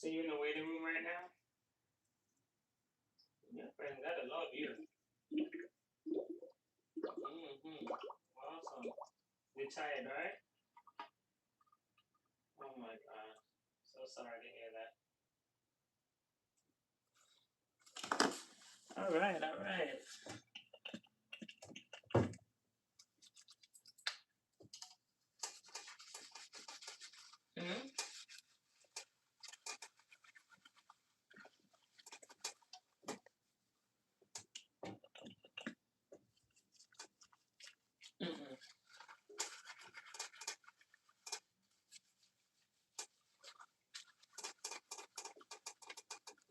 So you're in the waiting room right now? Your friend gotta love you. Awesome. You're tired, right? Oh my god. So sorry to hear that. All right, all right. Mm-hmm. Mm-hmm.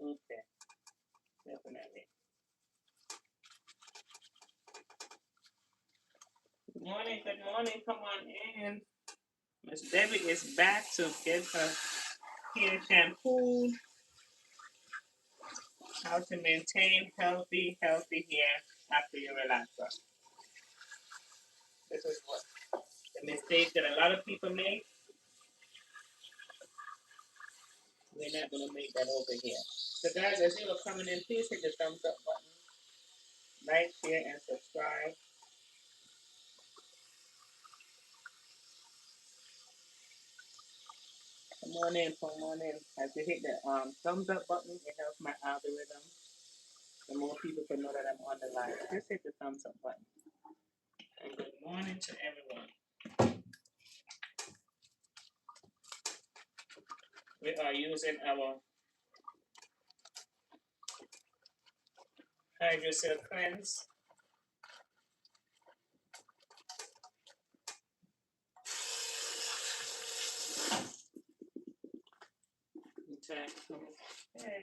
Okay, definitely. Good morning, good morning. Come on in. Miss Debbie is back to get her hair shampooed. How to maintain healthy hair after you relax. This is what the mistake that a lot of people make. We're not going to make that over here. So guys, as you are coming in, please hit the thumbs up button, like, share, and subscribe. Come on in, come on in. As you hit the thumbs up button, it helps my algorithm. The more people can know that I'm on the live. Just hit the thumbs up button. And good morning to everyone. We are using our Hydrocell Cleanse. Okay.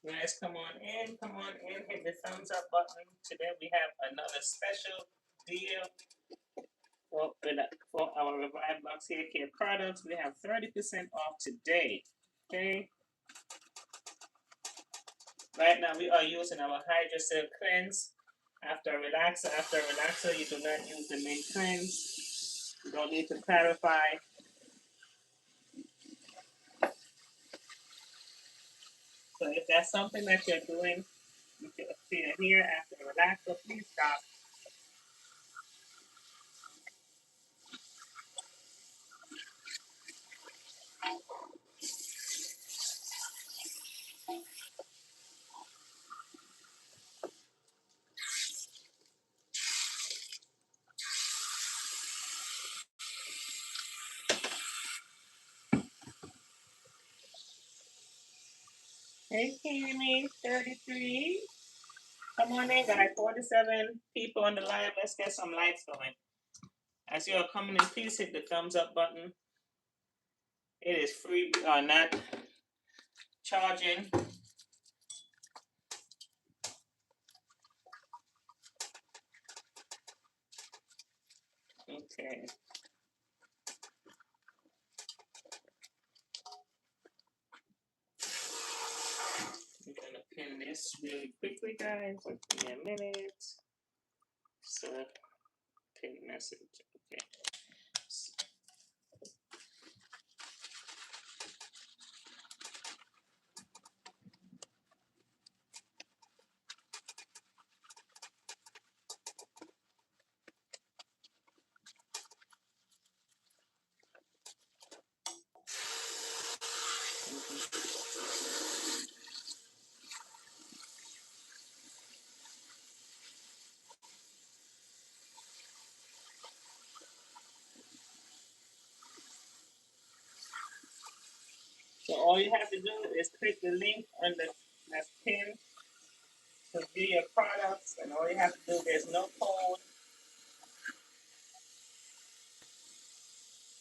Guys, come on in, hit the thumbs up button. Today we have another special deal for our Revive Luxe Hair Care products. We have 30% off today. Okay. Right now we are using our Hydrocell Cleanse. After relaxer, you do not use the main cleanse. You don't need to clarify. So if that's something that you're doing, you can feel here after the relaxer, please stop. Hey, Kimmy, 33. Come on in, guys. 47 people on the live. Let's get some lights going. As you are coming in, please hit the thumbs up button. It is free, not charging. Okay. I'm gonna pin this really quickly, guys. Give me a minute. So, pin message. Okay. So all you have to do is click the link on that pin to view your products, and all you have to do, there's no code.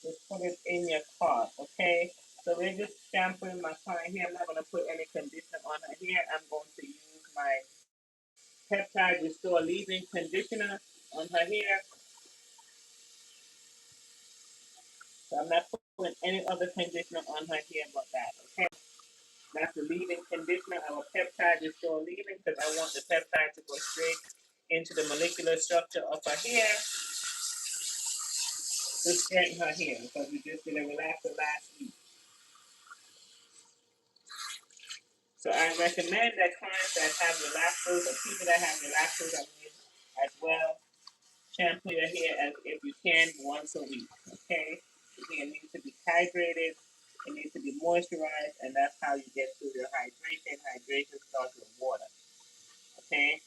Just put it in your cart, okay? So we're just shampooing my client here. I'm not going to put any conditioner on her hair. I'm going to use my Peptide Restore Leave-In Conditioner on her hair. So I'm not putting any other conditioner on her hair but that, okay? That's the leave-in conditioner, our peptide restore leave-in, because I want the peptide to go straight into the molecular structure of her hair to straighten her hair, because we just did a relaxer last week. So I recommend that clients that have relaxers or people that have relaxers as well, shampoo your hair as if you can once a week. Okay? The hair needs to be hydrated, it needs to be moisturized, and that's how you get through your hydration. Hydration starts with water. Okay?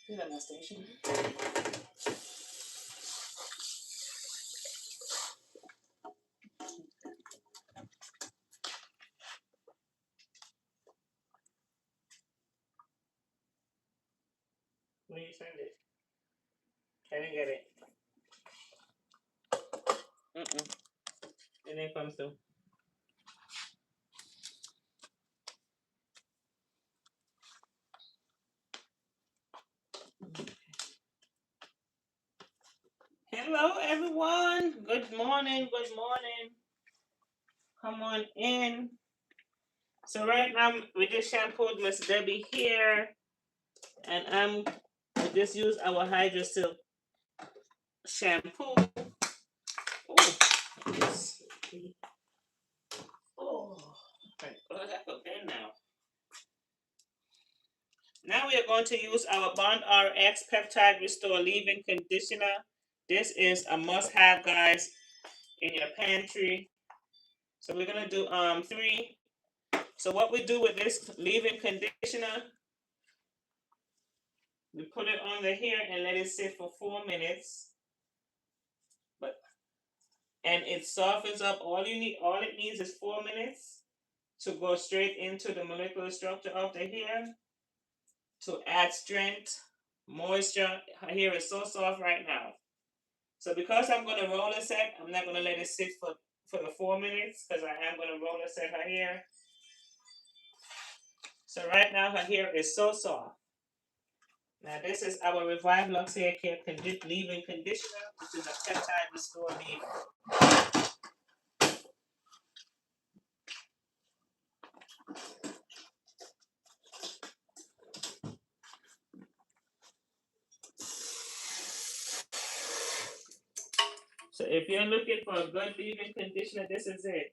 Is that my station? Where you send it? I didn't get it. Mm-mm. It didn't come through. Hello, everyone. Good morning. Good morning. Come on in. So right now we just shampooed Miss Debbie here, and we just use our Hydro Silk shampoo. Oh, yes. Oh, right. Okay, now. Now we are going to use our Bond RX Peptide Restore Leave-In Conditioner. This is a must-have, guys, in your pantry. So we're gonna do 3. So what we do with this leave-in conditioner, we put it on the hair and let it sit for 4 minutes. And it softens up. All it needs is 4 minutes to go straight into the molecular structure of the hair to add strength, moisture. Her hair is so soft right now. So because I'm going to roller set, I'm not going to let it sit for the 4 minutes, because I am going to roller set her hair. So right now her hair is so soft. Now this is our Revive Luxe Haircare Leave-In Conditioner, which is a peptide restore leave-in. So if you're looking for a good leave-in conditioner, this is it.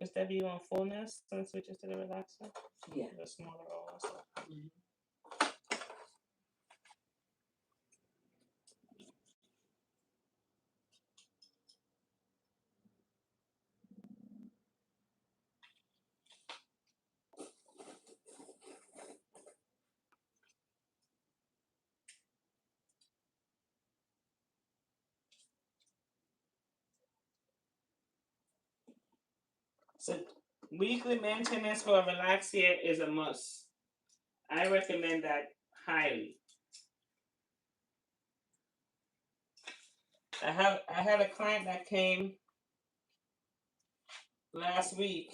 Instead of you on fullness and switches to the relaxer? Yeah. The smaller roll also. Mm-hmm. So weekly maintenance for a relaxed hair is a must. I recommend that highly. I had a client that came last week,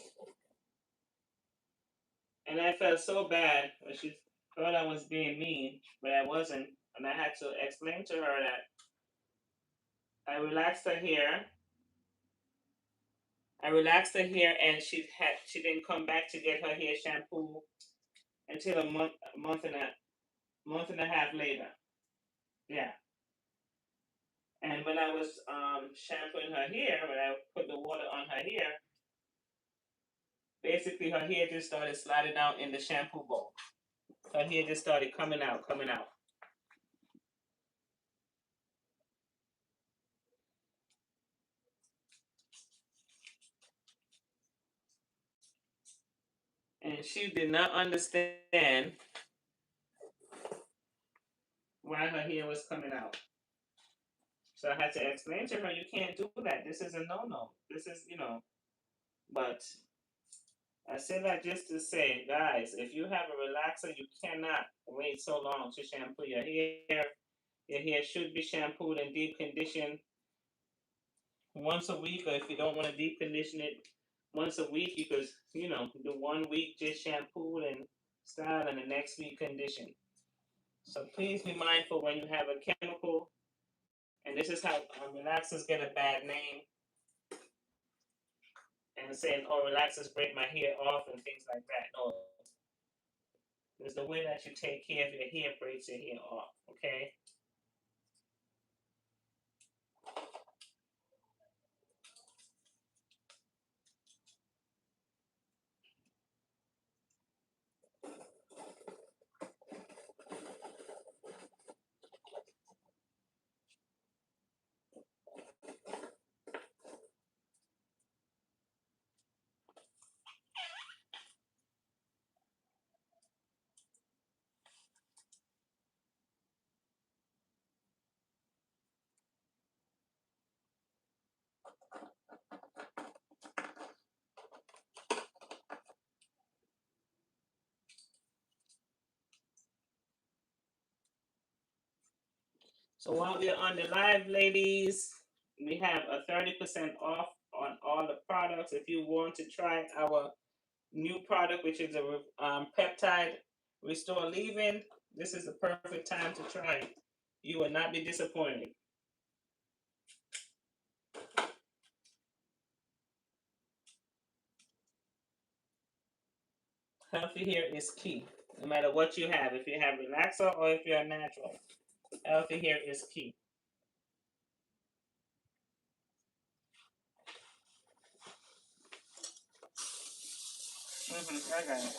and I felt so bad. She thought I was being mean, but I wasn't. And I had to explain to her that I relaxed her hair. I relaxed her hair, and she didn't come back to get her hair shampoo until a month and a half later. Yeah. And when I was shampooing her hair, when I put the water on her hair, basically her hair just started sliding down in the shampoo bowl. Her hair just started coming out, coming out. And she did not understand why her hair was coming out. So I had to explain to her, you can't do that. This is a no-no. This is, but I say that just to say, guys, if you have a relaxer, you cannot wait so long to shampoo your hair. Your hair should be shampooed and deep conditioned once a week, or if you don't want to deep condition it once a week, you could, do 1 week just shampoo and style, and the next week condition. So please be mindful when you have a chemical, and this is how relaxers get a bad name, and saying, oh, relaxers break my hair off and things like that. No, there's the way that you take care of your hair breaks your hair off, okay? So while we're on the live, ladies, we have a 30% off on all the products. If you want to try our new product, which is a peptide restore leave-in, this is the perfect time to try it. You will not be disappointed. Healthy hair is key, no matter what you have. If you have relaxer or if you're natural, healthy hair is key. I got it.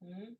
Mm-hmm.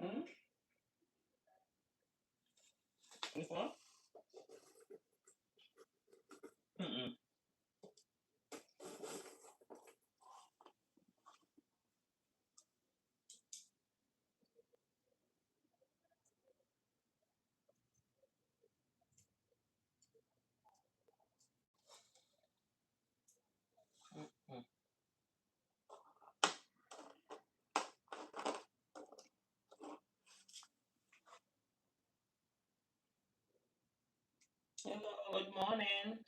Mm? This one? Mm-mm. Mm-mm. Hello, good morning.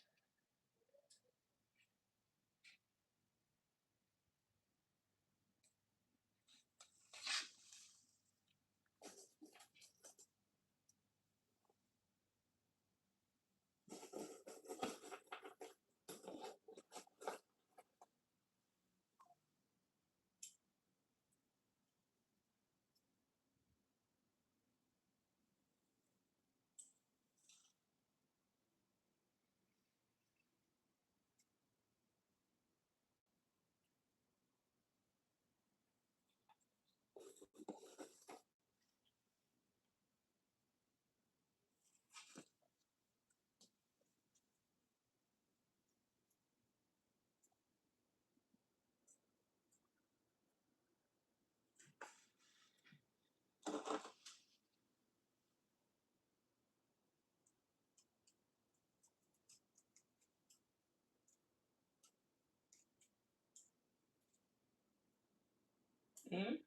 Mm?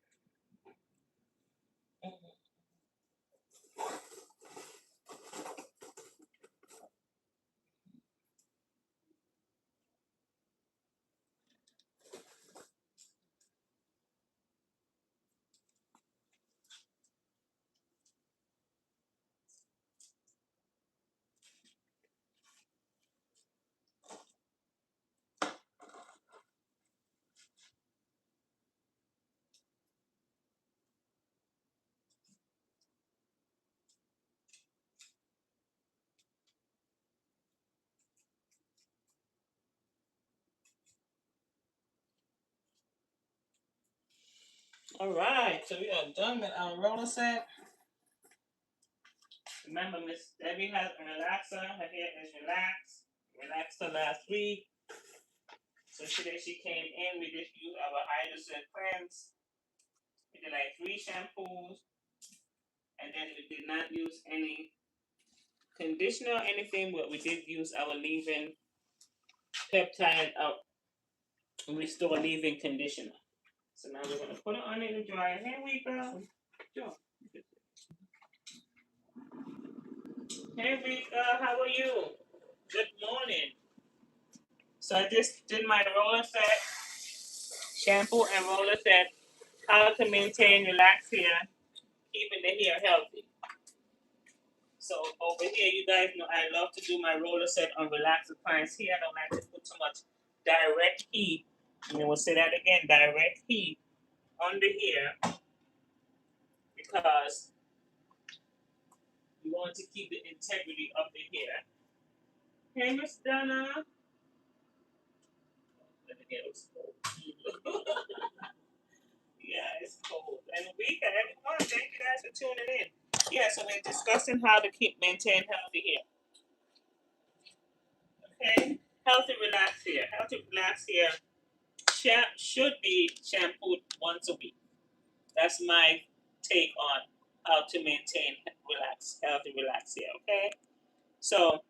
All right, so we are done with our roller set. Remember, Miss Debbie has a relaxer. Her hair is relaxed. Relaxed her last week. So today she came in. We just used our hydrogen cleanse. We did like 3 shampoos, and then we did not use any conditioner or anything, but we did use our leave-in peptide restore leave-in conditioner. So now we're gonna put it on in the dryer. Here we go. Sure. Hey Rika, how are you? Good morning. So I just did my roller set, shampoo and roller set, how to maintain relaxed hair, keeping the hair healthy. So over here, you guys know I love to do my roller set on relaxed clients here. I don't like to put too much direct heat. And we'll say that again, direct heat on the hair because we want to keep the integrity of the hair. Hey, Miss Donna. Let me get it cold. Yeah, it's cold. And we got everyone. Thank you guys for tuning in. Yeah, so we're discussing how to maintain healthy hair. Okay, healthy relaxed hair. Healthy relaxed hair should be shampooed once a week. That's my take on how to maintain healthy relaxed hair. Okay, so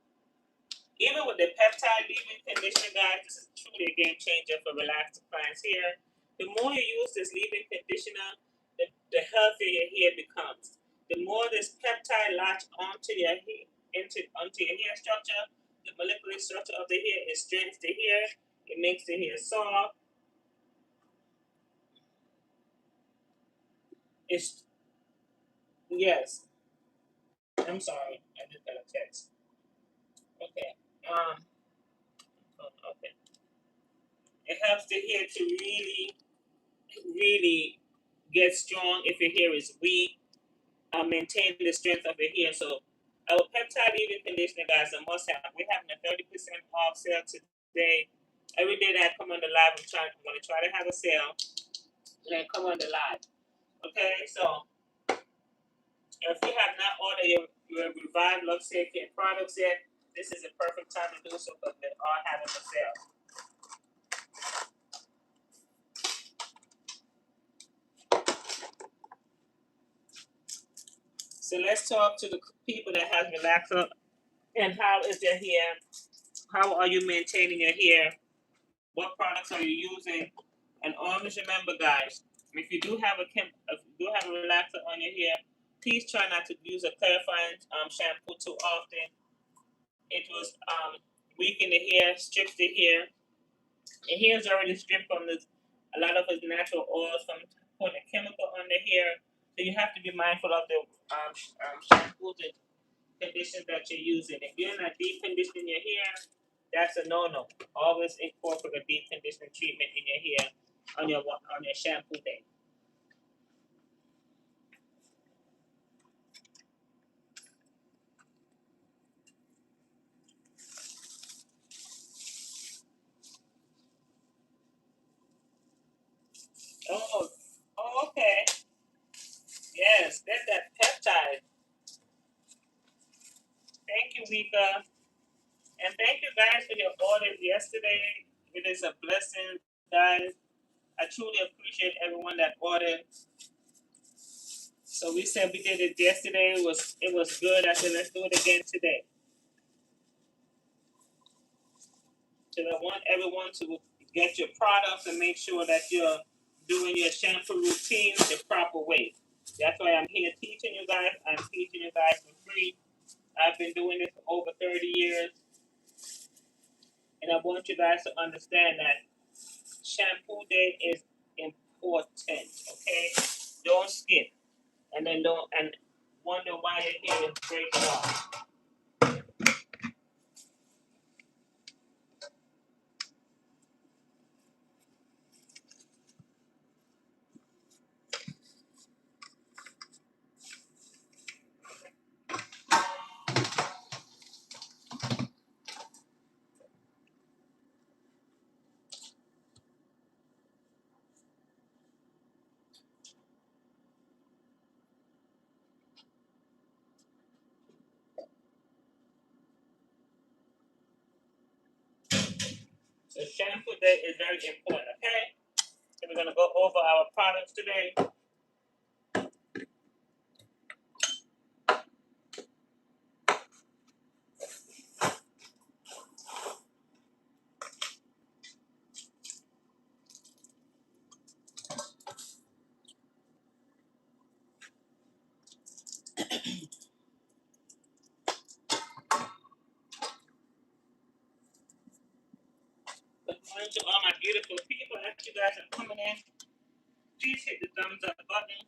even with the peptide leave-in conditioner, guys, this is truly a game changer for relaxed clients' hair. The more you use this leave-in conditioner, the healthier your hair becomes. The more this peptide latch onto your hair structure, the molecular structure of the hair, it strengthens the hair, it makes the hair soft. It's yes. I'm sorry, I just got a text. Okay. Okay. It helps the hair to really get strong if your hair is weak. Maintain the strength of your hair. So our peptide leave-in conditioner, guys, a must have. We're having a 30% off sale today. Every day that I come on the live, I'm going to try to have a sale and then come on the live. Okay, so If you have not ordered your Revive Luxe Haircare products yet, this is a perfect time to do so because they are having a sale. So let's talk to the people that have relaxer and how is their hair? How are you maintaining your hair? What products are you using? And always remember, guys, if you do have if you do have a relaxer on your hair, please try not to use a clarifying shampoo too often. It was weaken the hair, strips the hair. The hair is already stripped from a lot of its natural oils from putting a chemical on the hair. So you have to be mindful of the shampoos and conditions that you're using. If you're not deep conditioning your hair, that's a no-no. Always incorporate a deep conditioning treatment in your hair on your shampoo day. Oh, oh, okay. Yes, that's that peptide. Thank you, Rika. And thank you guys for your orders yesterday. It is a blessing, guys. I truly appreciate everyone that ordered. So we said we did it yesterday. It was good. I said let's do it again today. So I want everyone to get your products and make sure that you're doing your shampoo routine the proper way. That's why I'm here teaching you guys. I'm teaching you guys for free. I've been doing this for over 30 years, and I want you guys to understand that shampoo day is important. Okay, don't skip, and then don't and wonder why your hair is breaking off. So shampoo day is very important. Okay, so we're gonna go over our products today. Good morning to all my beautiful people. As you guys are coming in, please hit the thumbs up button.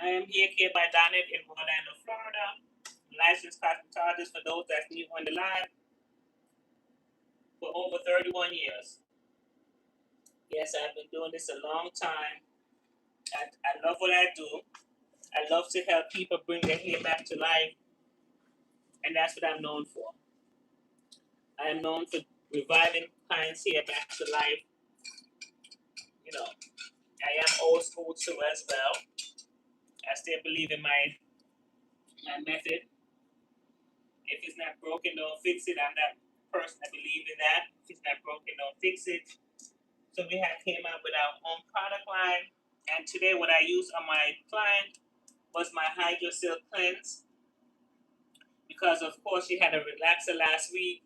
I am HairCareByDonnet in Orlando, Florida. Licensed cosmetologist for those that's new on the line for over 31 years. Yes, I've been doing this a long time. I love what I do. I love to help people bring their hair back to life, and that's what I'm known for. I am known for reviving clients' hair back to life. You know, I am old school too as well. I still believe in my method. If it's not broken, don't fix it. I'm that person that believe in that. If it's not broken, don't fix it. So we have came out with our own product line. And today what I used on my client was my Hydro Silk Cleanse because of course she had a relaxer last week.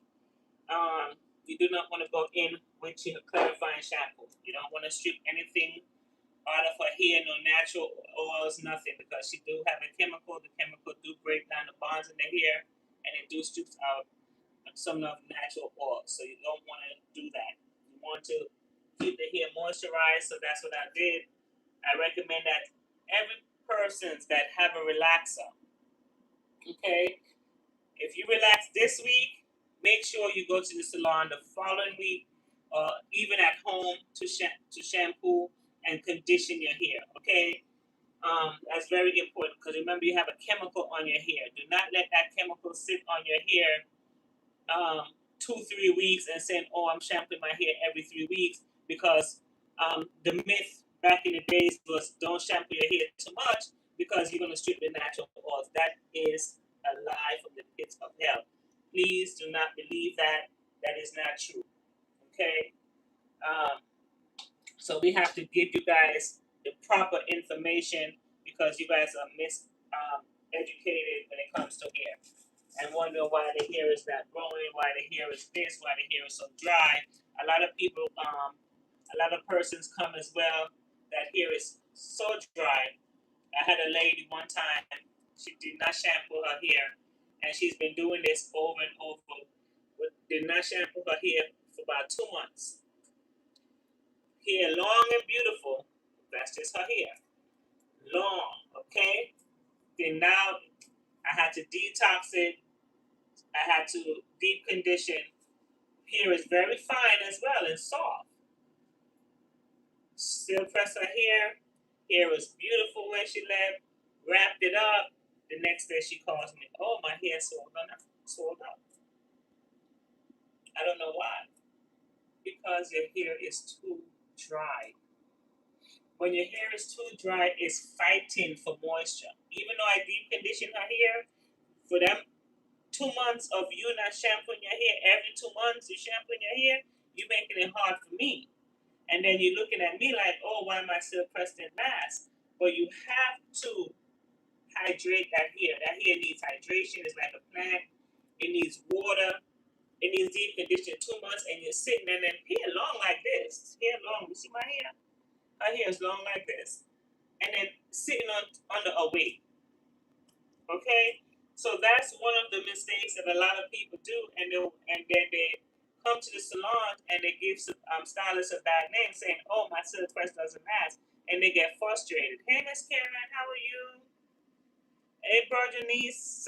You do not want to go in with your clarifying shampoo. You don't want to strip anything out of her hair, no natural oils, nothing, because she do have a chemical. The chemical do break down the bonds in the hair, and it do strips out some of the natural oils. So you don't want to do that. You want to keep the hair moisturized. So that's what I did. I recommend that every person that have a relaxer, okay, if you relax this week, make sure you go to the salon the following week, or even at home to shampoo and condition your hair. Okay, that's very important because remember you have a chemical on your hair. Do not let that chemical sit on your hair 2 3 weeks and saying, "Oh, I'm shampooing my hair every 3 weeks," because The myth back in the days was don't shampoo your hair too much because you're going to strip the natural oils. That is a lie from the pits of hell. Please do not believe that. That is not true. Okay? Um, so we have to give you guys the proper information because you guys are educated when it comes to hair and wonder why the hair is not growing, why the hair is this, why the hair is so dry. A lot of people, a lot of persons come as well that hair is so dry. I had a lady one time, she did not shampoo her hair, and she's been doing this over and over. Did not shampoo her hair for about 2 months. Hair long and beautiful, that's just her hair. Long, okay? Then now I had to detox it. I had to deep condition. Hair is very fine as well and soft. Still press her hair. Hair was beautiful when she left. Wrapped it up. The next day she calls me, oh, my hair swelled up. I don't know why. Because your hair is too dry. When your hair is too dry, it's fighting for moisture. Even though I deep condition her hair, for them 2 months of you not shampooing your hair, every 2 months you shampooing your hair, you're making it hard for me. And then you're looking at me like, oh, why am I still pressed in mask? But you have to hydrate that hair. That hair needs hydration. It's like a plant. It needs water. It needs deep condition 2 months, and you're sitting there and hair long like this. Hair long. You see my hair? My hair is long like this. And then sitting under a wig. Okay? So that's one of the mistakes that a lot of people do, and then they come to the salon and they give stylists a bad name saying, oh, my silk press doesn't last. And they get frustrated. Hey, Miss Karen, how are you? Hey, Bernice,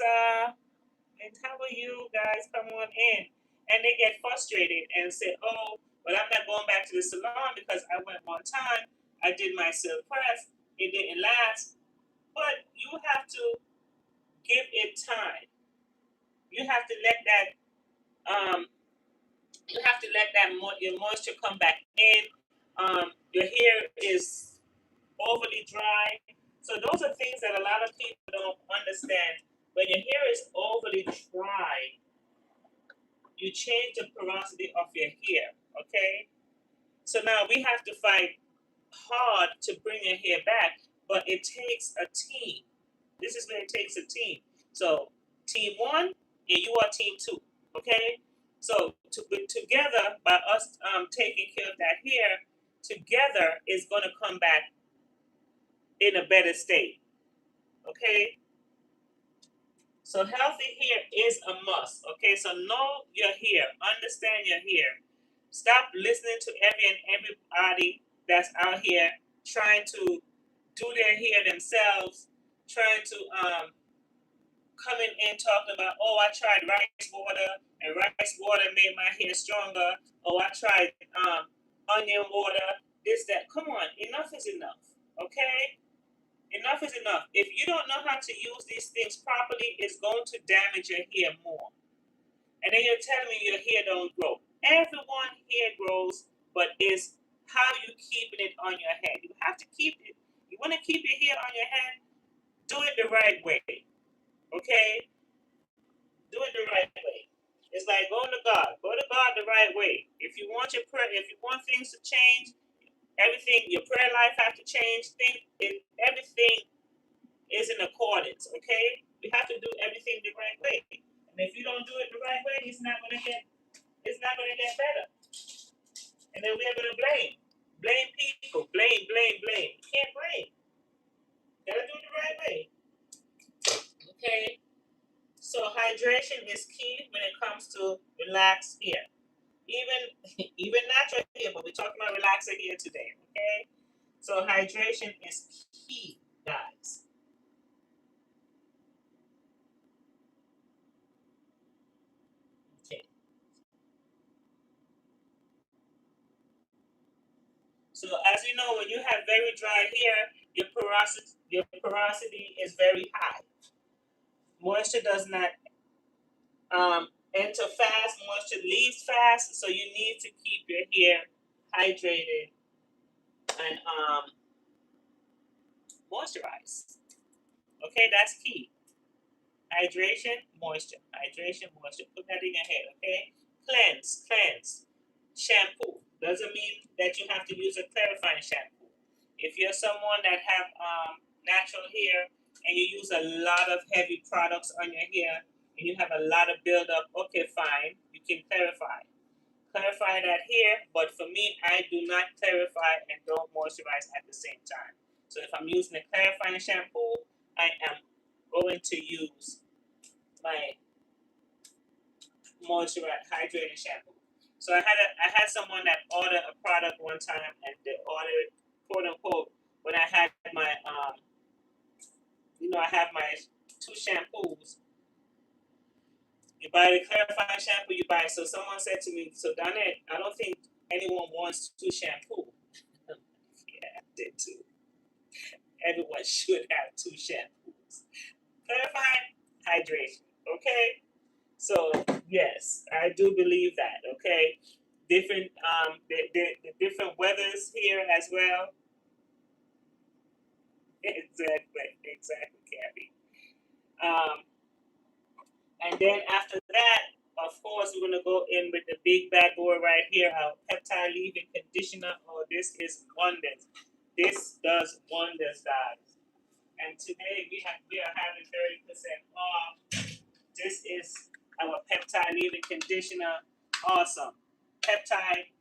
and how are you guys? Come on in. And they get frustrated and say, oh, well, I'm not going back to the salon because I went one time. I did my silk press. It didn't last. But you have to give it time. You have to let that your moisture come back in. Your hair is overly dry. So those are things that a lot of people don't understand. When your hair is overly dry, you change the porosity of your hair. Okay. So now we have to fight hard to bring your hair back, but it takes a team. This is where it takes a team. So team one, and you are team two. Okay. So together, by us taking care of that hair, together is going to come back in a better state. Okay. So healthy hair is a must. Okay. So know your hair, understand your hair. Stop listening to everybody that's out here trying to do their hair themselves, trying to coming in talking about, oh, I tried rice water and rice water made my hair stronger. Oh, I tried onion water, this, that. Come on, enough is enough. Okay? Enough is enough. If you don't know how to use these things properly, it's going to damage your hair more. And then you're telling me your hair don't grow. Everyone hair grows, but it's how you keeping it on your head. You have to keep it. You want to keep your hair on your head? Do it the right way. Okay? Do it the right way. It's like going to God. Go to God the right way. If you want your prayer, if you want things to change, everything, your prayer life have to change. Everything is in accordance. Okay? We have to do everything the right way. And if you don't do it the right way, it's not gonna get better. And then we're gonna blame people, blame. You can't blame. You gotta do it the right way. Okay. So hydration is key when it comes to relaxed hair. Even natural hair, but we're talking about relaxing hair today. Okay. So hydration is key, guys. Okay. So as you know, when you have very dry hair, your porosity is very high. Moisture does not enter fast. Moisture leaves fast. So you need to keep your hair hydrated and moisturize. Okay, that's key. Hydration, moisture. Hydration, moisture. Put that in your head, okay? Cleanse, cleanse. Shampoo. Doesn't mean that you have to use a clarifying shampoo. If you're someone that have natural hair and you use a lot of heavy products on your hair and you have a lot of buildup, okay, fine. You can clarify that here, but for me, I do not clarify and don't moisturize at the same time. So if I'm using a clarifying shampoo, I am going to use my moisturize hydrating shampoo. So I had someone that ordered a product one time and they ordered quote unquote when I had my I have my two shampoos. You buy the clarifying shampoo, you buy. So someone said to me, so Donnet, I don't think anyone wants two shampoo. Yeah, I did too. Everyone should have two shampoos. Clarifying, hydration. Okay? So yes, I do believe that. Okay, different the different weathers here as well. Exactly, Kathy. Um, and then after that, of course, we're gonna go in with the big bad boy right here, our peptide leave-in conditioner. Oh, this is wonders. This does wonders, guys. And today we are having 30% off. This is our peptide leave-in conditioner. Awesome. Peptide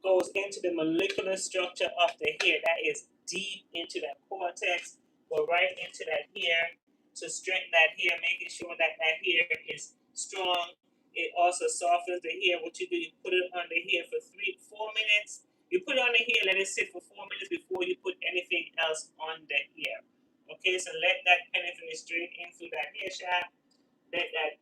goes into the molecular structure of the hair. That is deep into that cortex. Go right into that hair to strengthen that hair, making sure that that hair is strong. It also softens the hair. What you do, you put it on the hair for 3-4 minutes. You put it on the hair, let it sit for 4 minutes before you put anything else on the hair. Okay, so let that penetrate straight in through that hair shaft. Let that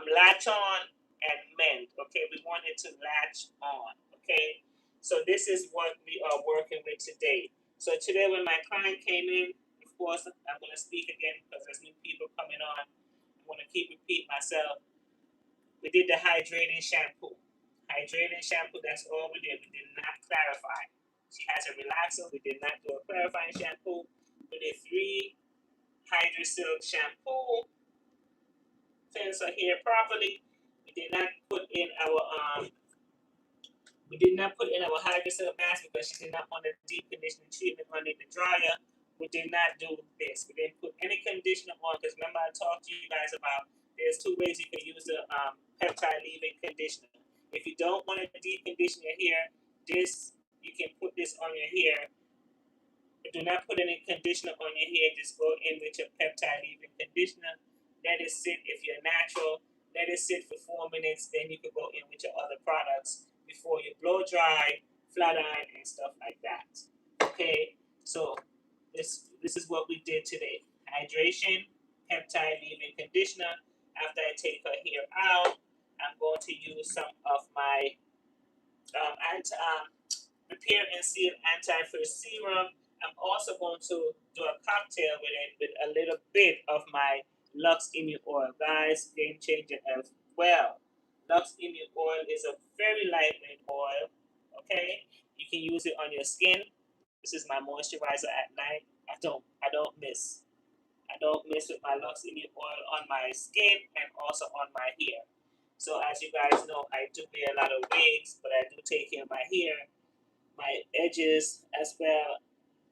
latch on and mend. Okay, we want it to latch on. Okay, so this is what we are working with today. So today, when my client came in, of course, I'm going to speak again because there's new people coming on. I'm going to keep repeat myself. We did the hydrating shampoo. Hydrating shampoo. That's all we did. We did not clarify. She has a relaxer. We did not do a clarifying shampoo. We did 3 hydrosil shampoo. Cleanse her hair properly. We did not put in our hydrocell mask because she did not want a deep conditioning treatment under the dryer. We did not do this. We didn't put any conditioner on because remember I talked to you guys about there's 2 ways you can use the peptide leave-in conditioner. If you don't want to deep condition your hair, you can put this on your hair. But do not put any conditioner on your hair. Just go in with your peptide leave-in conditioner. Let it sit if you're natural. Let it sit for 4 minutes. Then you can go in with your other products before you blow dry, flat iron, and stuff like that. Okay, so this is what we did today: hydration, peptide leave-in conditioner. After I take her hair out, I'm going to use some of my repair and seal anti-frizz serum. I'm also going to do a cocktail with it with a little bit of my Luxe Immune Oil. Guys, game changer as well. Luxe Immune Oil is a very lightweight oil. Okay, you can use it on your skin. This is my moisturizer at night. I don't miss. I don't miss with my Luxe Immune Oil on my skin and also on my hair. So as you guys know, I do wear a lot of wigs, but I do take care of my hair, my edges as well.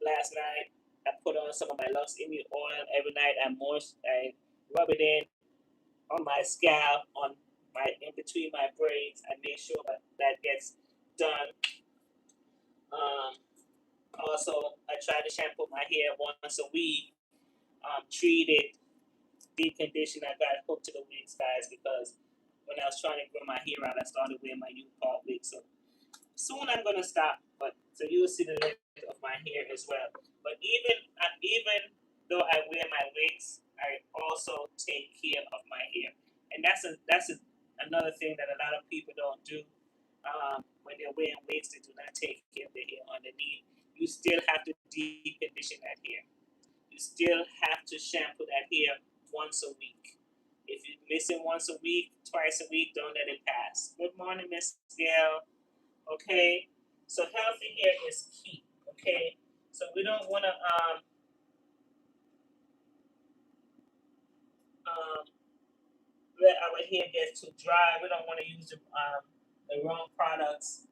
Last night, I put on some of my Luxe Immune Oil. Every night, I rub it in on my scalp, on my in between my braids. I make sure that gets done. Um, Also, I try to shampoo my hair once a week. Treat it, deep condition. I got hooked to the wigs, guys, because when I was trying to grow my hair out, I started wearing my U-part wig. So soon I'm gonna stop, but so you'll see the length of my hair as well. But even though I wear my wigs, I also take care of my hair, and another thing that a lot of people don't do. When they're wearing wigs, they do not take care of their hair underneath. You still have to deep condition that hair. You still have to shampoo that hair once a week. If you miss it once a week, twice a week, don't let it pass. Good morning, Miss Gail. Okay, So healthy hair is key. Okay, so we don't want to let our hair get too dry. We don't want to use the wrong products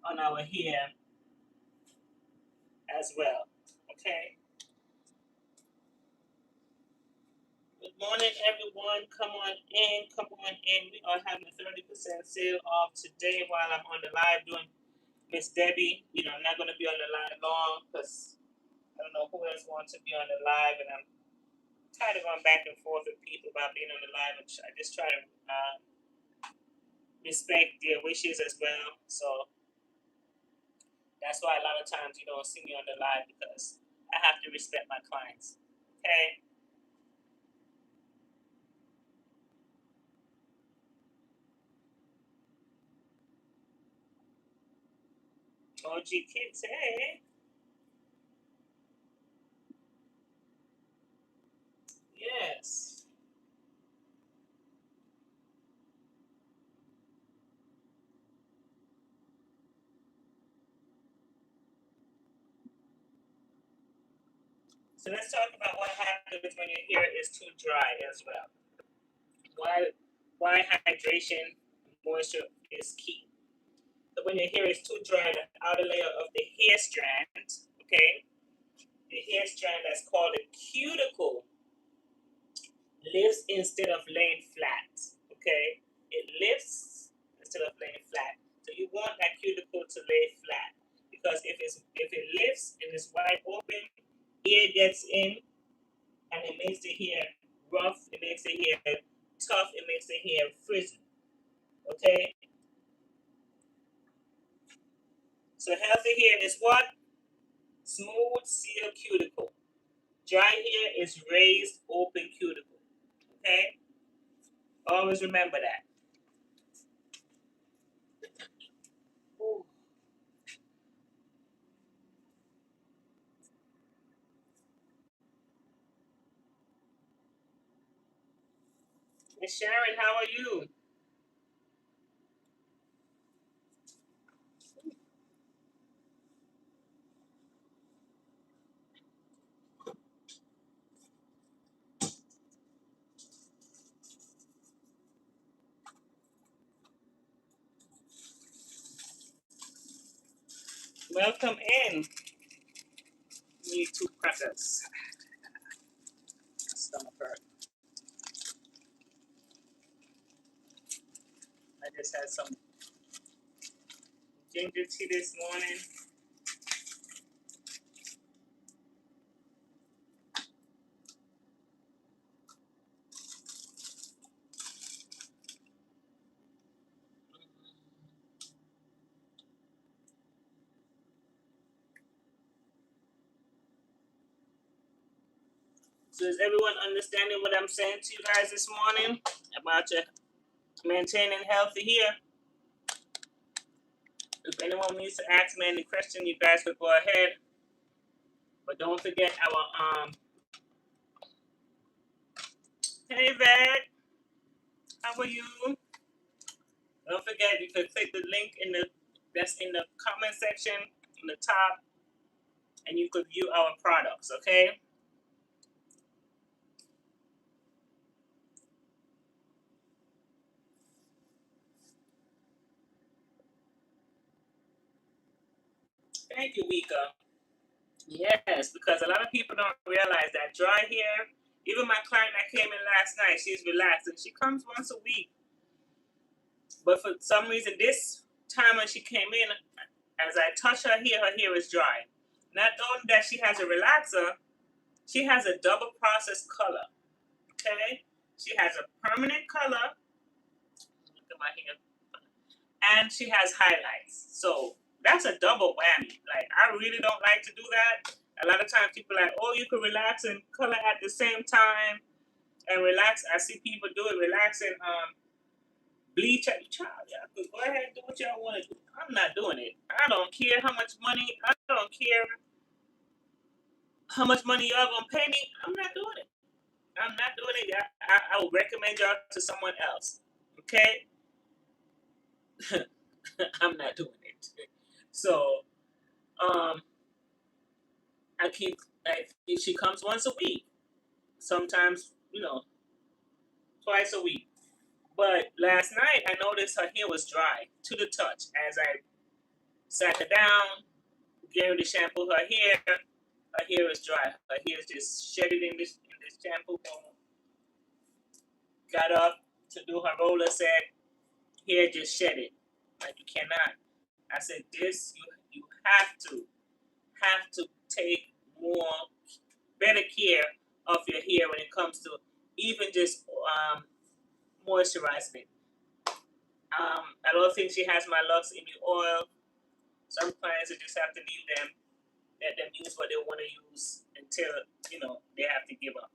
on our hair as well. Okay. Good morning, everyone. Come on in. Come on in. We are having a 30% sale off today while I'm on the live doing Miss Debbie. I'm not going to be on the live long because I don't know who else wants to be on the live, and I'm tired of going back and forth with people about being on the live. I just try to respect their wishes as well. So that's why a lot of times you don't see me on the live because I have to respect my clients. Okay. OG Kids, hey. Yes. So let's talk about what happens when your hair is too dry as well. Why hydration moisture is key. So when your hair is too dry, the outer layer of the hair strand, okay, the hair strand that's called a cuticle lifts instead of laying flat. Okay, it lifts instead of laying flat. So you want that cuticle to lay flat because if it lifts and it's wide open, air gets in and it makes the hair rough. It makes the hair tough. It makes the hair frizzy. Okay, so healthy hair is what? Smooth seal cuticle. Dry hair is raised open cuticle. Okay, always remember that. Ooh. Miss Sharon, how are you? Welcome in. Need two crackers. Stomach hurt. I just had some ginger tea this morning. So is everyone understanding what I'm saying to you guys this morning about your maintaining healthy hair? If anyone needs to ask me any question, you guys could go ahead. But don't forget our hey Vet, how are you? Don't forget you can click the link that's in the comment section in the top and you could view our products, okay? Thank you, Wika. Yes, because a lot of people don't realize that dry hair, even my client that came in last night, she's relaxed and she comes once a week. But for some reason, this time when she came in, as I touch her hair is dry. Not only that she has a relaxer, she has a double process color. Okay? She has a permanent color. Look at my hair. And she has highlights. So that's a double whammy. Like, I really don't like to do that. A lot of times people are like, oh, you can relax and color at the same time and relax. I see people do it, relax and bleach at your child. Y'all could go ahead and do what y'all want to do. I'm not doing it. I don't care how much money. I don't care how much money y'all gonna pay me. I'm not doing it. I'm not doing it. I will recommend y'all to someone else. Okay? I'm not doing it. So I keep like she comes once a week, sometimes twice a week. But last night I noticed her hair was dry to the touch. As I sat her down, getting ready to shampoo her hair is dry. Her hair is just shedded in this shampoo bowl. Got up to do her roller set, hair just shedded. Like you cannot. I said this you have to take more better care of your hair when it comes to even just moisturizing it. I don't think she has my Lux in the oil. Some clients you just have to leave them, let them use what they want to use until they have to give up.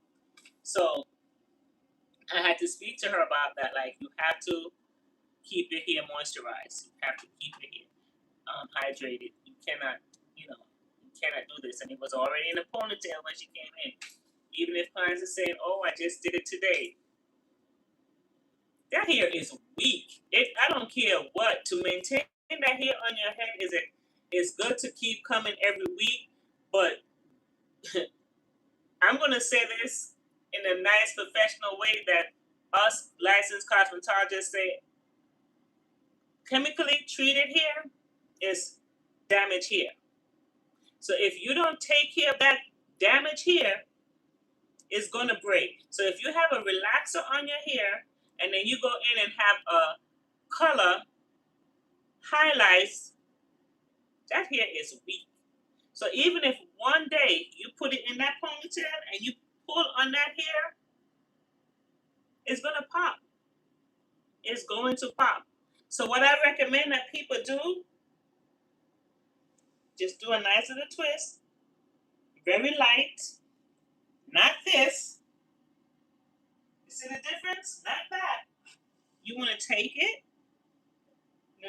So I had to speak to her about that. Like you have to keep your hair moisturized. You have to keep your hair hydrated. You cannot do this. And it was already in a ponytail when she came in. Even if clients are saying, "Oh, I just did it today," that hair is weak. I don't care what to maintain that hair on your head is good to keep coming every week, but I'm gonna say this in a nice professional way that us licensed cosmetologists say chemically treated hair is damaged hair. So if you don't take care of that damaged hair, it's gonna break. So if you have a relaxer on your hair and then you go in and have a color highlights, that hair is weak. So even if one day you put it in that ponytail and you pull on that hair, it's gonna pop. It's going to pop. So what I recommend that people do, just do a nice little twist, very light, not this. You see the difference? Not that. You want to take it,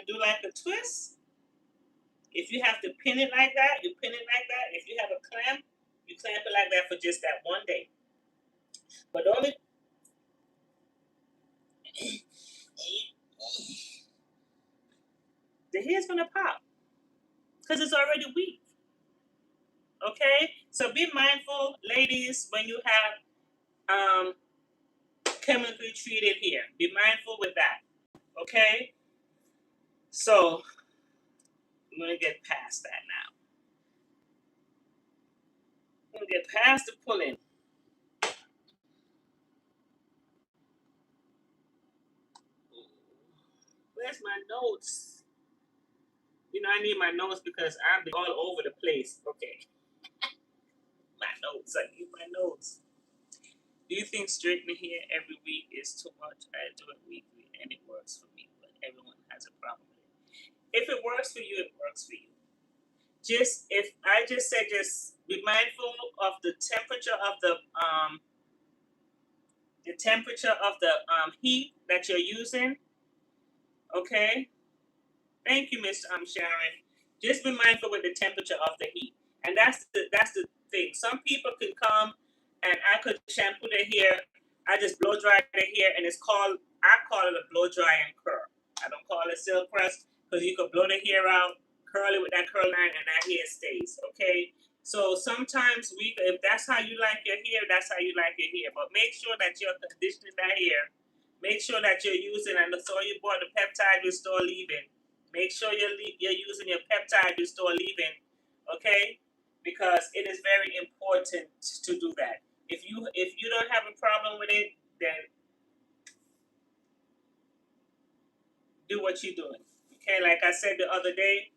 do like a twist. If you have to pin it like that, you pin it like that. If you have a clamp, you clamp it like that for just that one day. But only the hair's gonna pop because it's already weak. Okay, so be mindful, ladies, when you have chemically treated hair. Be mindful with that. Okay, so I'm gonna get past that now. I'm gonna get past the pulling. Where's my notes? I need my notes because I'm all over the place. Okay, my notes. I need my notes. Do you think straightening hair every week is too much? I do it weekly and it works for me, but everyone has a problem with it. If it works for you, it works for you. Just if I just said, just be mindful of the temperature of the heat that you're using. Okay. Thank you, Miss Sharon. Just be mindful with the temperature of the heat, and that's the thing. Some people can come, and I could shampoo their hair. I just blow dry their hair, and I call it a blow dry and curl. I don't call it silk press because you could blow the hair out, curl it with that curl line, and that hair stays. Okay. So sometimes if that's how you like your hair, that's how you like your hair. But make sure that you're conditioning that hair. Make sure that you're using, and so you bought the peptide restore leave-in. Make sure you're using your peptide restore leave-in, okay? Because it is very important to do that. If you don't have a problem with it, then do what you're doing. Okay, like I said the other day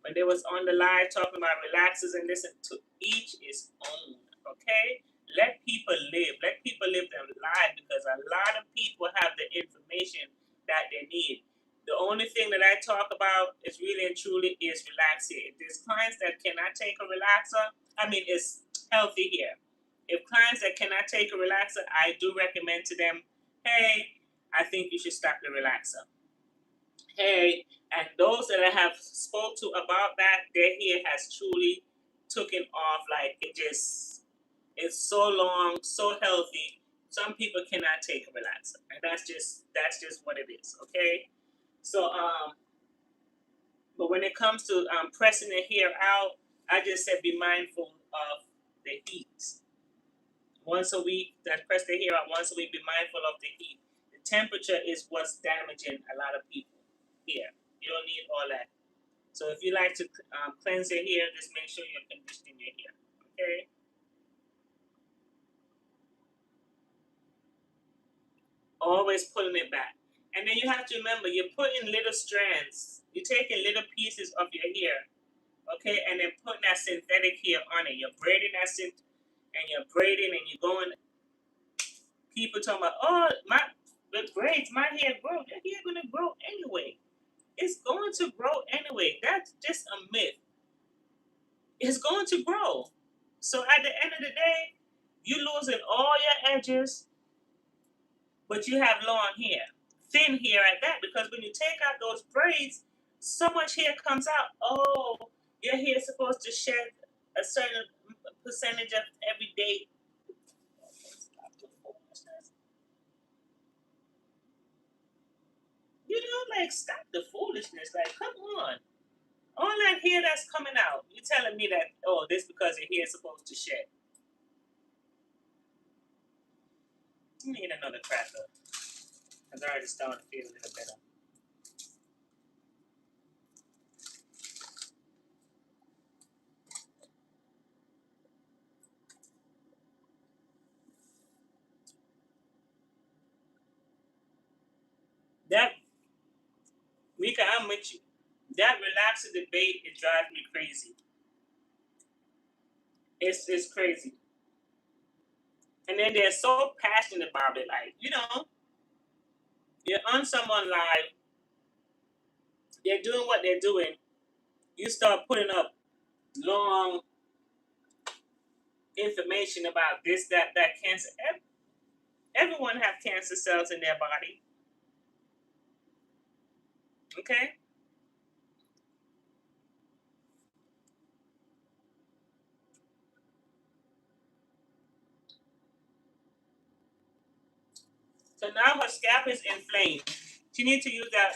when they was on the live talking about relaxers and listen to each his own. Okay? Let people live. Let people live their life because a lot of people have the information that they need. The only thing that I talk about is really and truly is relaxing. If there's clients that cannot take a relaxer, it's healthy here. If clients that cannot take a relaxer, I do recommend to them, hey, I think you should stop the relaxer. Hey, and those that I have spoke to about that, their hair has truly taken off. Like it's so long, so healthy. Some people cannot take a relaxer, and that's just what it is. Okay, so But when it comes to pressing the hair out, I just said be mindful of the heat. Once a week, that press the hair out once a week, be mindful of the heat. The temperature is what's damaging a lot of people here. You don't need all that. So if you like to cleanse your hair, just make sure you're conditioning your hair. Okay? Always pulling it back. And then you have to remember, you're putting little strands. You're taking little pieces of your hair, okay, and then putting that synthetic hair on it. You're braiding and you're braiding, and you're going. People talking about, oh, my the braids, my hair grow. Your hair gonna grow anyway. It's going to grow anyway. That's just a myth. It's going to grow. So at the end of the day, you're losing all your edges, but you have long hair, thin hair at that. Because when you take out those braids, so much hair comes out. Oh, your hair is supposed to shed a certain percentage of every day. You know, like stop the foolishness. Like, come on. All that hair that's coming out, you telling me that, oh, this because your hair is supposed to shed. I need another cracker. Because I already starting to feel a little better. That, Mika, I'm with you. That relaxing debate, it drives me crazy. It's crazy. And then they're so passionate about it. Like, you're on someone live, they're doing what they're doing. You start putting up long information about this, that cancer. Everyone have cancer cells in their body. Okay? So now her scalp is inflamed. She needs to use that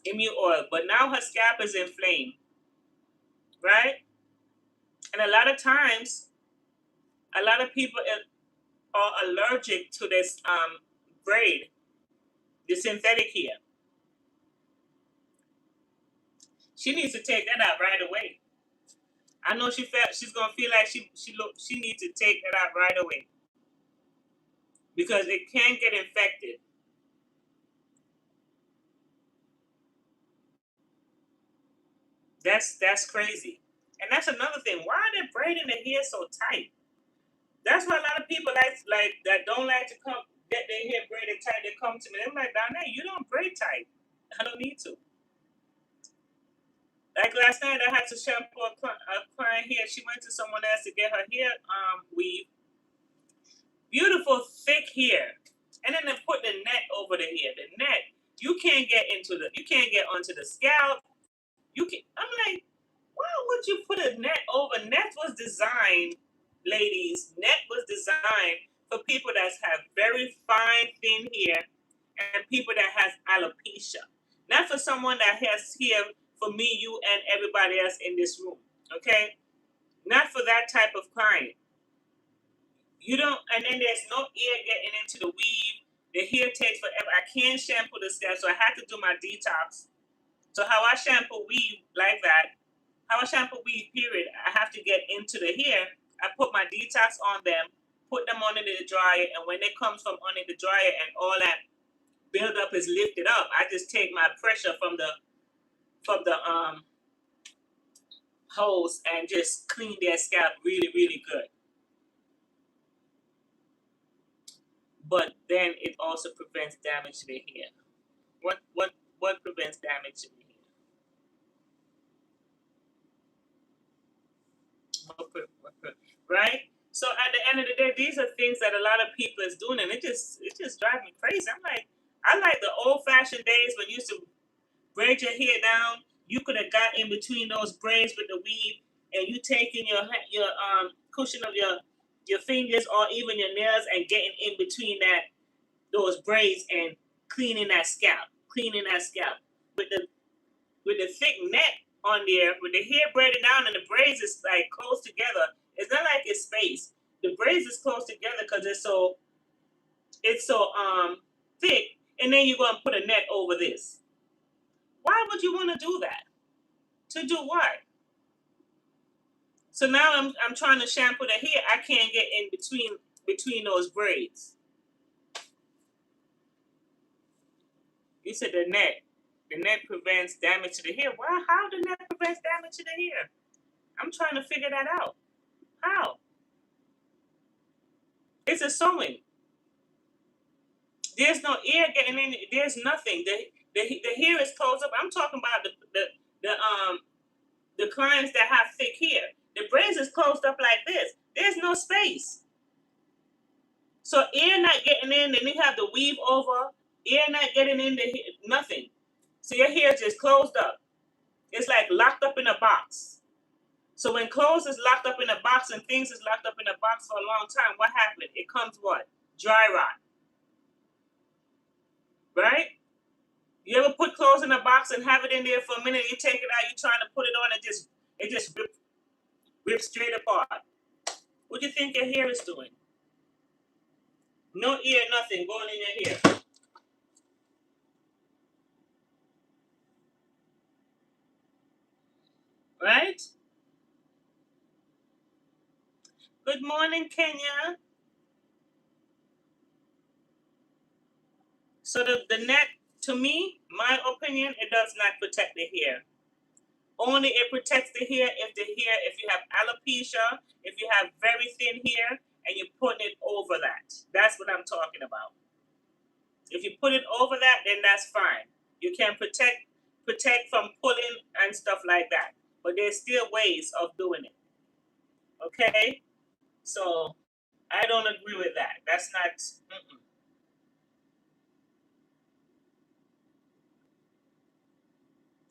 immune oil, but now her scalp is inflamed, right? And a lot of times, a lot of people are allergic to this braid, the synthetic hair. She needs to take that out right away. I know she's gonna feel like she needs to take that out right away because it can get infected. That's crazy, and that's another thing. Why are they braiding the hair so tight? That's why a lot of people like that don't like to come get their hair braided tight. They come to me. I'm like, Donnet, you don't braid tight. I don't need to. Like last night, I had to shampoo a client here. She went to someone else to get her hair weave. Beautiful thick hair, and then they put the net over the hair. The net you can't get onto the scalp. You can. I'm like, why would you put a net over? Net was designed, ladies. Net was designed for people that have very fine, thin hair and people that has alopecia. Not for someone that has hair for me, you, and everybody else in this room. Okay? Not for that type of client. You don't, and then there's no air getting into the weave. The hair takes forever. I can't shampoo the scalp, so I had to do my detox. So how I shampoo weave like that, how I shampoo weave period, I have to get into the hair. I put my detox on them, put them under the dryer, and when it comes from under the dryer and all that buildup is lifted up, I just take my pressure from the hose and just clean their scalp really, really good. But then it also prevents damage to the hair. What prevents damage to the hair? Right? So at the end of the day, these are things that a lot of people is doing, and it just drives me crazy. I'm like, I like the old fashioned days when you used to braid your hair down. You could have got in between those braids with the weave, and you taking your cushion of your fingers or even your nails and getting in between those braids and cleaning that scalp with the with the thick net on there, with the hair braided down and the braids is like close together. It's not like it's spaced. The braids is close together because it's so thick, and then you're gonna put a net over this. Why would you want to do that? To do what? So now I'm trying to shampoo the hair. I can't get in between those braids. You said the net. The net prevents damage to the hair. Why? How the net prevents damage to the hair? I'm trying to figure that out. How? It's a sewing. There's no air getting in. There's nothing. The hair is closed up. I'm talking about the clients that have thick hair. The braids is closed up like this. There's no space. So air not getting in, then you have the weave over. Air not getting in the hair, nothing. So your hair is just closed up. It's like locked up in a box. So when clothes is locked up in a box and things is locked up in a box for a long time, what happened? It comes what? Dry rot. Right? You ever put clothes in a box and have it in there for a minute, you take it out, you're trying to put it on, it just rips straight apart. What do you think your hair is doing? No ear, nothing going in your hair. Right? Good morning, Kenya. So the net, to me, my opinion, it does not protect the hair. Only it protects the hair if you have alopecia, if you have very thin hair, and you're putting it over that. That's what I'm talking about. If you put it over that, then that's fine. You can protect from pulling and stuff like that. But there's still ways of doing it. Okay? So I don't agree with that. That's not. Mm-mm.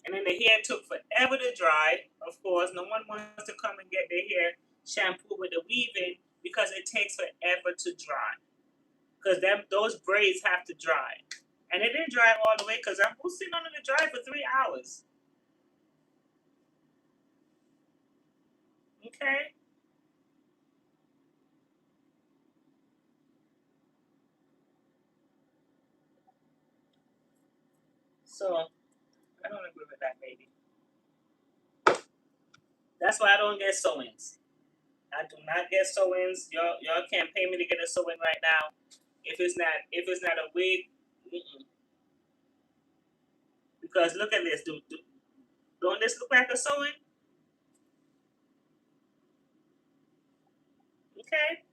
And then the hair took forever to dry. Of course, no one wants to come and get their hair shampooed with the weaving because it takes forever to dry. Because those braids have to dry. And it didn't dry all the way because I'm sitting under the dry for 3 hours. Okay? So I don't agree with that, baby. That's why I don't get sewings. I do not get sewings. Y'all can't pay me to get a sewing right now. If it's not a wig, mm-mm. Because look at this. Don't this look like a sewing? Okay,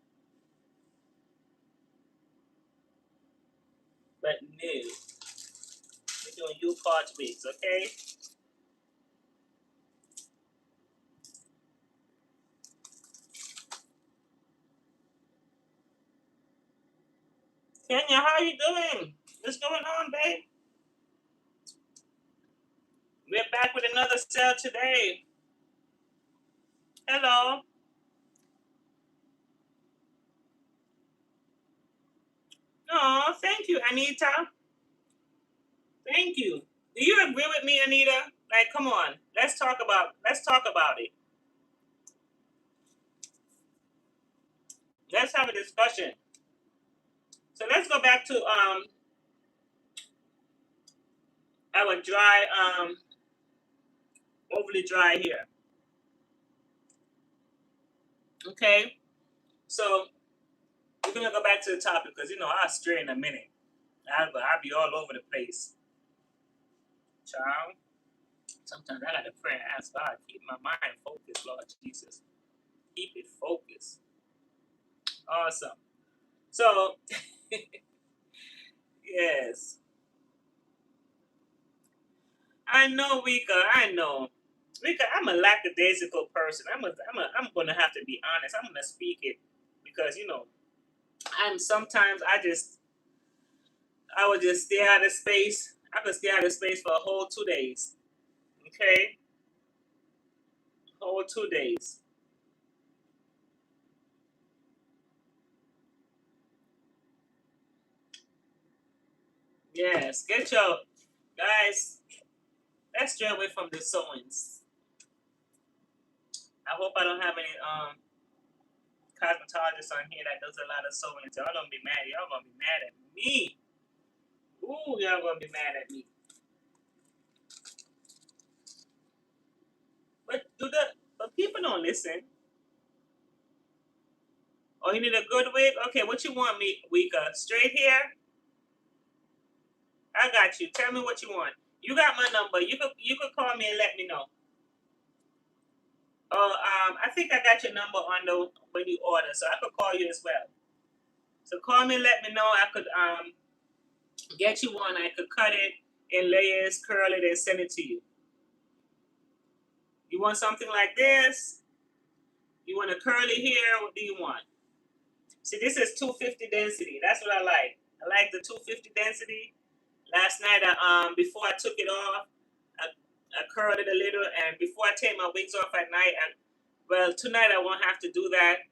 but no, we're doing U part wigs. Okay, Kenya, how you doing? What's going on, babe? We're back with another sale today. Hello. Oh, thank you, Anita. Thank you. Do you agree with me, Anita? Like, come on, let's talk about it. Let's have a discussion. So let's go back to our dry overly dry here. Okay, so we're gonna go back to the topic because I'll stray in a minute. I'll be all over the place, child. Sometimes I gotta pray and ask God, keep my mind focused, Lord Jesus. Keep it focused. Awesome. So yes, I know, Rika. I know, Rika. I'm a lackadaisical person. I'm gonna have to be honest. I'm gonna speak it because I'm sometimes I would just stay out of space. I could stay out of space for a whole 2 days. Okay, whole 2 days. Yes, get your guys. let's stray away from the sewings. I hope I don't have any cosmetologists on here that does a lot of sewing. Y'all don't be mad. Y'all gonna be mad at me. Ooh, y'all gonna be mad at me. But people don't listen. Oh, you need a good wig? Okay, what you want, me, Wika? Straight hair? I got you. Tell me what you want. You got my number. You could call me and let me know. Oh, I think I got your number on the when you order, so I could call you as well. So call me and let me know. I could get you one. I could cut it in layers, curl it, and send it to you. You want something like this? You want a curly hair? What do you want? See, this is 250 density. That's what I like. I like the 250 density. Last night, before I took it off, I curled it a little, and before I take my wigs off at night, well, tonight I won't have to do that.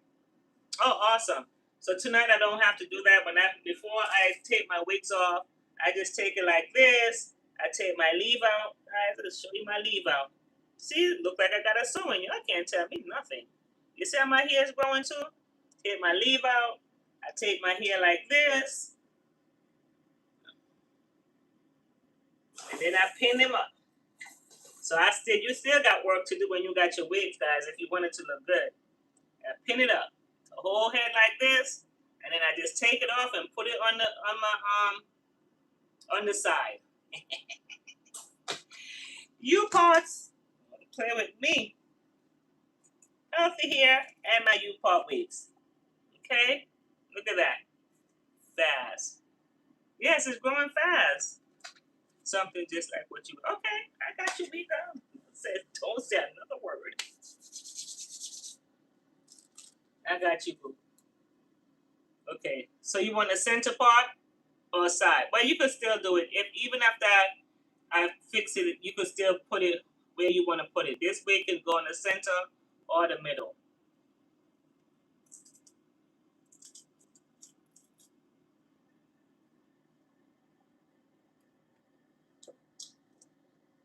Oh, awesome! So tonight I don't have to do that. Before I take my wigs off, I just take it like this. I take my leave out. Guys, I'll show you my leave out. See, look like I got a sewing. Y'all can't tell me nothing. You see how my hair is growing too? Take my leave out. I take my hair like this, and then I pin them up. So you still got work to do when you got your wigs, guys. If you want it to look good, pin it up, the whole head like this, and then I just take it off and put it on the side. U parts, play with me. Healthy hair and my U part wigs. Okay, look at that, fast. Yes, it's growing fast. Something just like what you. Okay, I got you, Mika. Don't say another word. I got you, boo. Okay, so you want the center part or side? Well, you could still do it. If even after I fix it, you could still put it where you want to put it. This way can go in the center or the middle.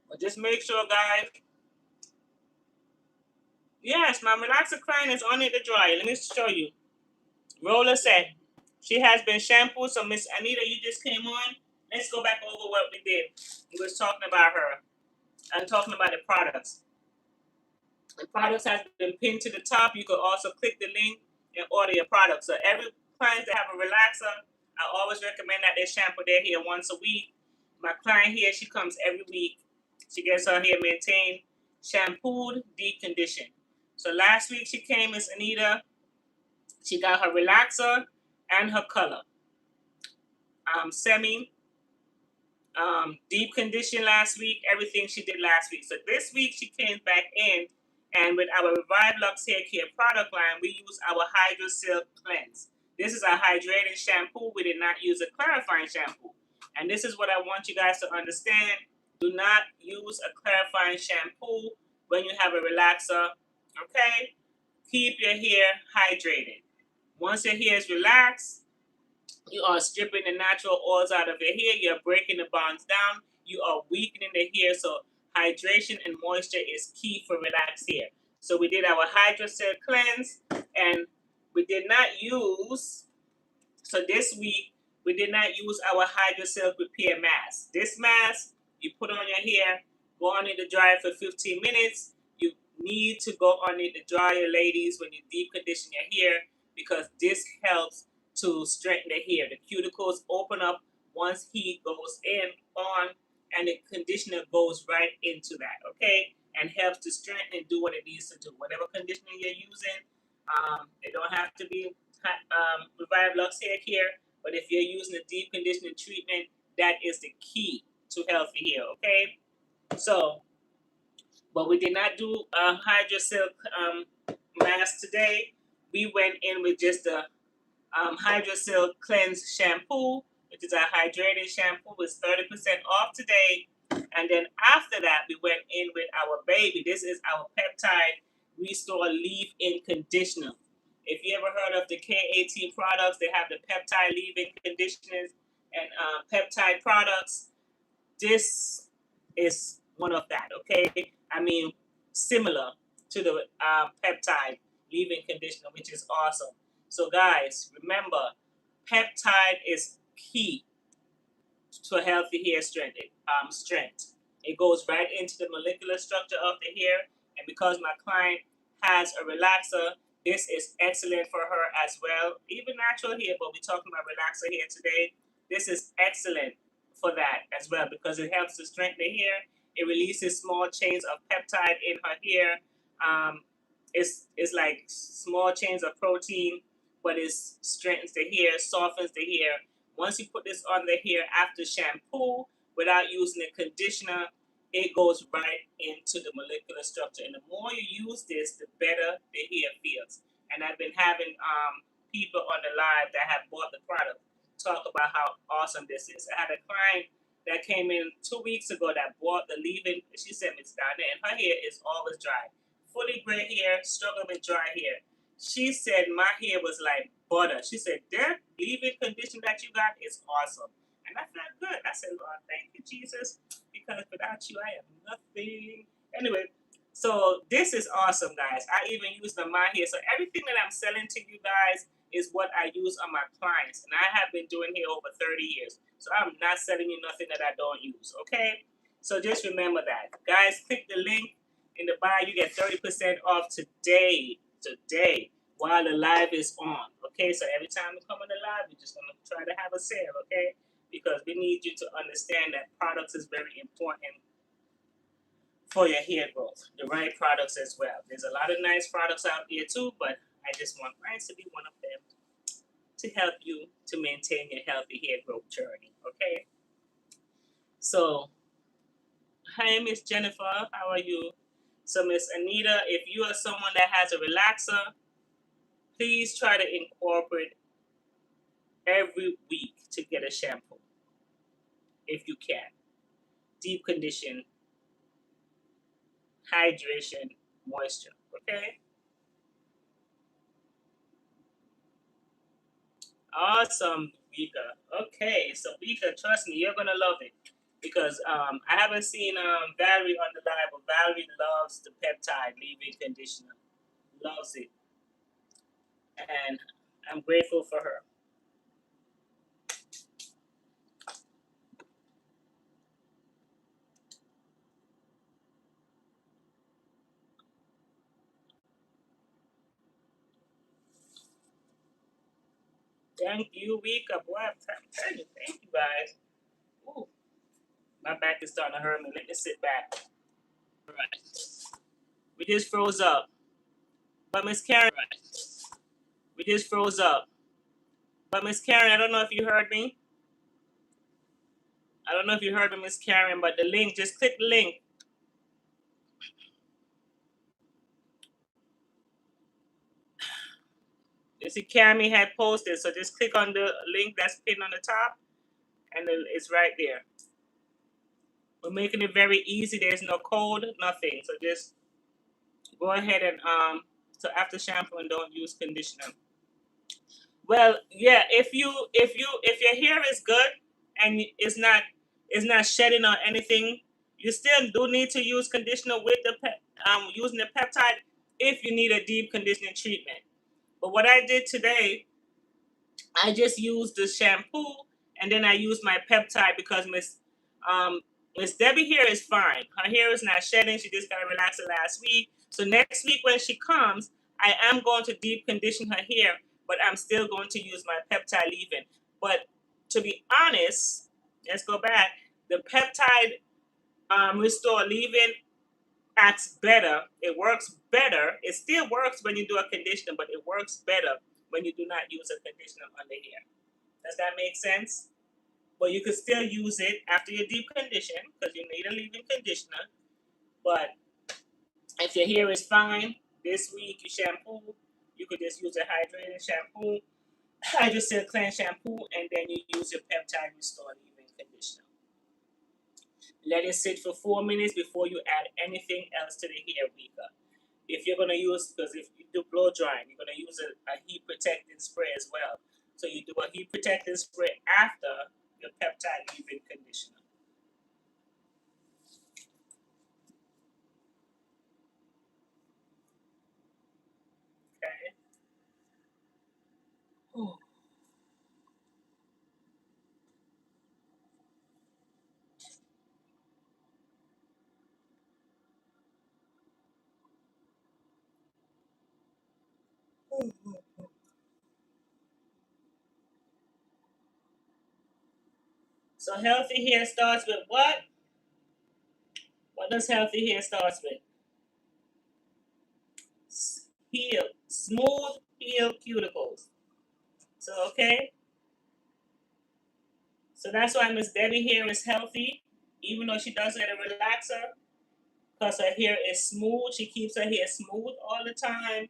But just make sure, guys. Yes, my relaxer client is on it to dry. Let me show you. Roller set. She has been shampooed. So Miss Anita, you just came on. Let's go back over what we did. We was talking about her and talking about the products. The products has been pinned to the top. You could also click the link and order your products. So every client that have a relaxer, I always recommend that they shampoo their hair once a week. My client here, she comes every week. She gets her hair maintained, shampooed, deep conditioned. So last week she came, Miss Anita. She got her relaxer and her color. Semi deep condition last week, everything she did last week. So this week she came back in, and with our Revive Luxe Hair Care product line, we use our Hydro Silk Cleanse. This is a hydrating shampoo. We did not use a clarifying shampoo. And this is what I want you guys to understand. Do not use a clarifying shampoo when you have a relaxer. Okay? Keep your hair hydrated. Once your hair is relaxed, you are stripping the natural oils out of your hair. You're breaking the bonds down. You are weakening the hair. So hydration and moisture is key for relaxed hair. So we did our hydrocell cleanse, and we did not use. So this week we did not use our hydrocell repair mask. This mask you put on your hair, go on it to dry for 15 minutes. You need to go on it to dry, your ladies, when you deep condition your hair, because this helps to straighten the hair. The cuticles open up once heat goes on, and the conditioner goes right into that, okay? And helps to straighten and do what it needs to do. Whatever conditioner you're using, it don't have to be Revive Luxe Hair Care, but if you're using a deep conditioning treatment, that is the key to healthy hair, okay? So, but we did not do a Hydro Silk mask today. We went in with just the Hydro Silk Cleanse Shampoo, which is a hydrating shampoo. It's 30% off today. And then after that, we went in with our baby. This is our Peptide Restore Leave-In Conditioner. If you ever heard of the K18 products, they have the Peptide Leave-In Conditioners and peptide products. This is one of that, okay? I mean, similar to the peptide leave-in conditioner, which is awesome. So guys, remember, peptide is key to a healthy hair strength. It goes right into the molecular structure of the hair, and because my client has a relaxer, this is excellent for her as well. Even natural hair, but we're talking about relaxer hair today. This is excellent for that as well because it helps to strengthen the hair. It releases small chains of peptide in her hair. It's like small chains of protein, but it strengthens the hair, softens the hair. Once you put this on the hair after shampoo, without using a conditioner, it goes right into the molecular structure. And the more you use this, the better the hair feels. And I've been having people on the live that have bought the product talk about how awesome this is. I had a client that came in 2 weeks ago that bought the leave-in. She said, "It's down there," and her hair is always dry, fully gray hair, struggling with dry hair. She said my hair was like butter. She said, "That leave-in conditioner that you got is awesome." And I felt good. I said, "Lord, thank you, Jesus, because without you, I am nothing." Anyway, so this is awesome, guys. I even use them on my hair. So everything that I'm selling to you guys is what I use on my clients. And I have been doing hair over 30 years. So I'm not selling you nothing that I don't use, okay? So just remember that. Guys, click the link in the bio. You get 30% off today, while the live is on, okay? So every time we come on the live, we're just going to try to have a sale, okay? Because we need you to understand that products is very important for your hair growth. The right products as well. There's a lot of nice products out there too, but I just want mine to be one of them to help you to maintain your healthy hair growth journey, okay? So, hi, Miss Jennifer. How are you? So, Miss Anita, if you are someone that has a relaxer, please try to incorporate every week to get a shampoo, if you can. Deep condition, hydration, moisture, okay? Awesome, Vika. Okay, so Vika, trust me, you're gonna love it because I haven't seen Valerie on the live, but Valerie loves the peptide leave-in conditioner, loves it, and I'm grateful for her. Thank you, Vika. Boy, I'm telling you, thank you guys. Ooh, my back is starting to hurt me. Let me sit back. All right, we just froze up, but Miss Karen, we just froze up. But Miss Karen, I don't know if you heard me. I don't know if you heard me, Miss Karen, but the link, just click the link. You see, Cammy had posted, so just click on the link that's pinned on the top, and it's right there. We're making it very easy. There's no code, nothing. So just go ahead and So after shampooing, don't use conditioner. Well, yeah, if your hair is good and it's not shedding or anything, you still do need to use conditioner with the using the peptide if you need a deep conditioning treatment. But what I did today, I just used the shampoo and then I used my peptide because um Miss Debbie hair is fine. Her hair is not shedding. She just got relaxed last week. So next week when she comes, I am going to deep condition her hair, but I'm still going to use my peptide leave-in. But to be honest, let's go back. The peptide restore leave-in acts better. It works better. It still works when you do a conditioner, but it works better when you do not use a conditioner on the hair. Does that make sense? But you could still use it after your deep condition because you need a leave-in conditioner. But if your hair is fine, this week you shampoo, you could just use a hydrating shampoo, hydrosil cleanse shampoo, and then you use your peptide restore leave-in conditioner. Let it sit for 4 minutes before you add anything else to the hair, Vika. If you're gonna use, because if you do blow drying, you're gonna use a heat protecting spray as well. So you do a heat protecting spray after your peptide leave-in conditioner. So healthy hair starts with what? What does healthy hair starts with? Heal, smooth, healed cuticles. So okay, so that's why Miss Debbie hair is healthy, even though she does it a relaxer, because her hair is smooth. She keeps her hair smooth all the time.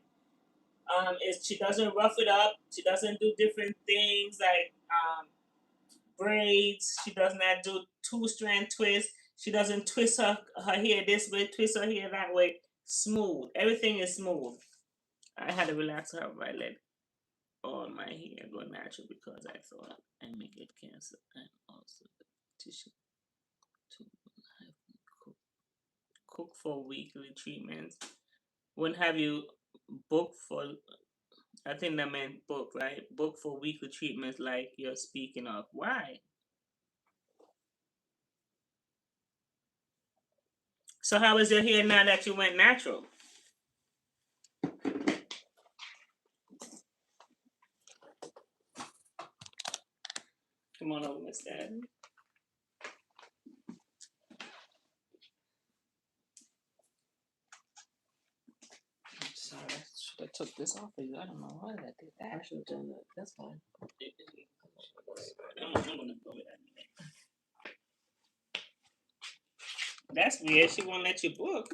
Is she doesn't rough it up. She doesn't do different things like braids. She does not do two strand twists. She doesn't twist her hair this way, twist her hair that way. Smooth. Everything is smooth. I had to relax her by let all my hair go natural because I thought I may get cancer and also the tissue to have me cook for weekly treatments. Wouldn't have you book for I think that meant book, right? Book for weekly treatments like you're speaking of. Why? So how is your hair now that you went natural? Come on over, Miss Dad. I'm sorry, I should have took this off of you. I don't know why I did that. I should have done that. That's fine. I'm gonna go with that. That's weird. She won't let you book.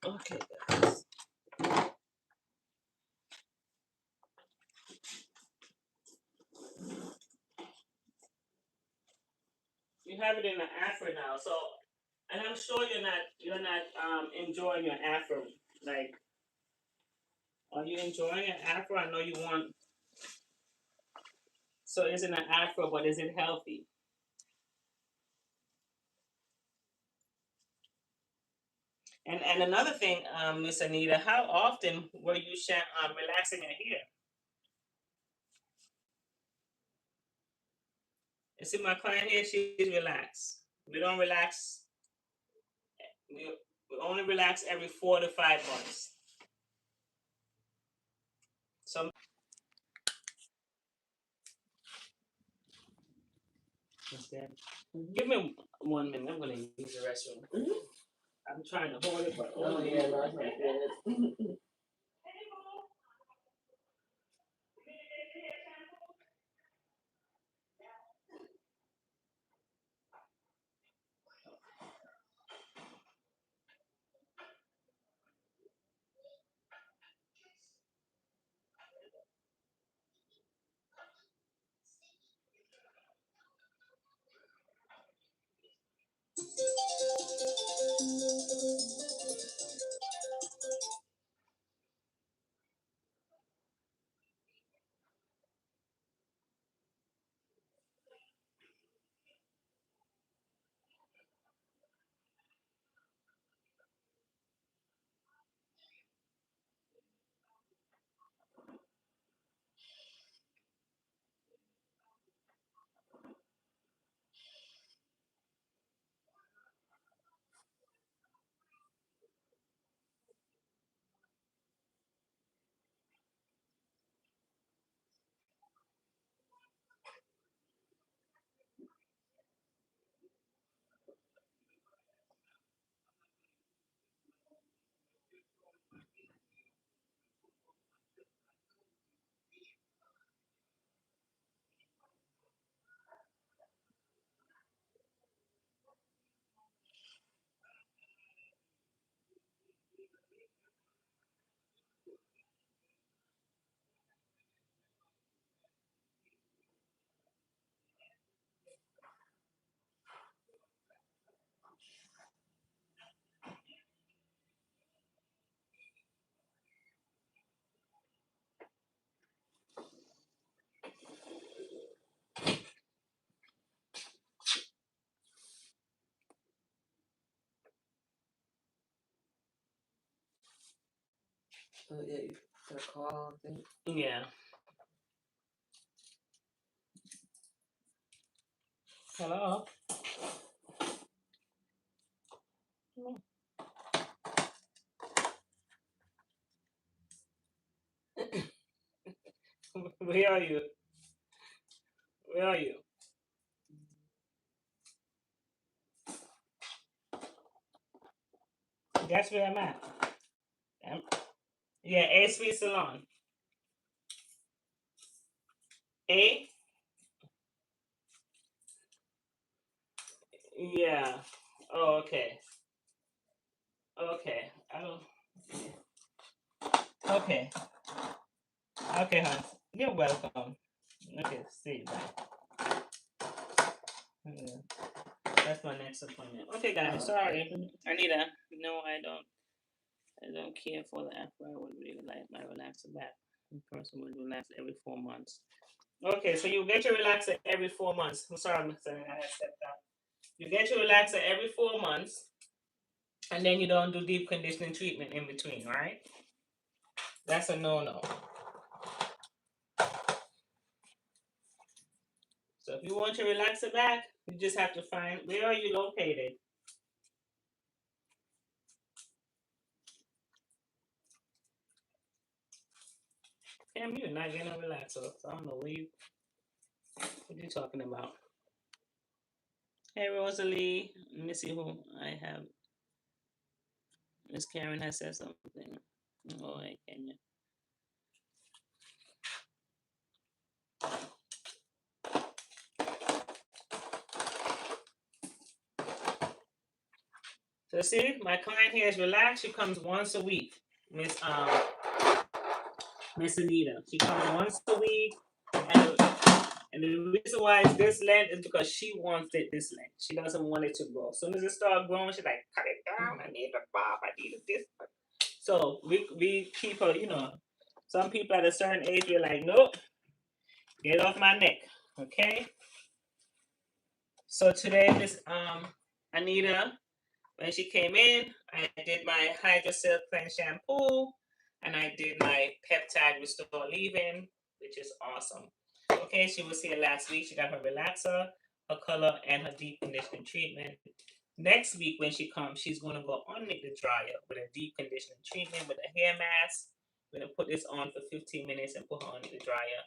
Okay, guys. You have it in an afro now, so and I'm sure you're not enjoying your afro. Like, are you enjoying an afro? I know you want. So it's in an afro, but is it healthy? And another thing, Miss Anita, how often were you relaxing your hair? You see my client here, she's relaxed. We don't relax. We, we only relax every 4 to 5 months. Some. Give me 1 minute. I'm gonna use the restroom. I'm trying to hold it, but oh yeah, that's not good. Oh yeah, you got a call thing. Yeah. Hello. Where are you? Where are you? That's where I'm at. Um, yeah, A Sweet Salon. A? Yeah. Oh, okay. Okay. I don't. Okay. Okay, hon. You're welcome. Okay, see you. Bye. Yeah, that's my next appointment. Okay, guys. Sorry, Anita. No, I don't. I don't care for the afro. I would really like my relaxer back. The person would relax every 4 months. Okay, so you get your relaxer every 4 months. I'm sorry, I'm saying I had stepped out. You get your relaxer every 4 months, and then you don't do deep conditioning treatment in between, right? That's a no-no. So if you want your relaxer back, you just have to find where are you located. Damn, you're not getting a relaxer. So I don't know what you talking about. Hey Rosalie, let me see who I have. Miss Karen has said something. Oh, hey Kenya. So see, my client here is relaxed. She comes once a week. Miss Anita. She comes once a week, and and the reason why it's this length is because she wants it this length. She doesn't want it to grow. As soon as it starts growing, she's like, cut it down. I need a bob. I need a this. So we keep her. Some people at a certain age, we're like, nope, get off my neck. Okay. So today, Miss Anita, when she came in, I did my Hydra Silk Cleanse Shampoo, and I did my Peptide Restore Leave-In, which is awesome. Okay, she was here last week. She got her relaxer, her color, and her deep conditioning treatment. Next week, when she comes, she's going to go under the dryer with a deep conditioning treatment with a hair mask. We're going to put this on for 15 minutes and put her under the dryer.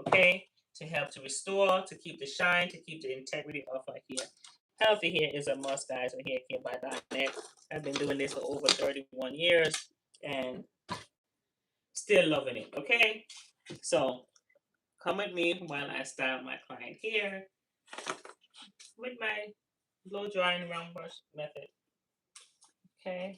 Okay, to help to restore, to keep the shine, to keep the integrity of her hair. Healthy hair is a must, guys, on HairCareByDonnet. I've been doing this for over 31 years and still loving it. Okay, so come with me while I style my client hair with my blow drying round brush method. Okay.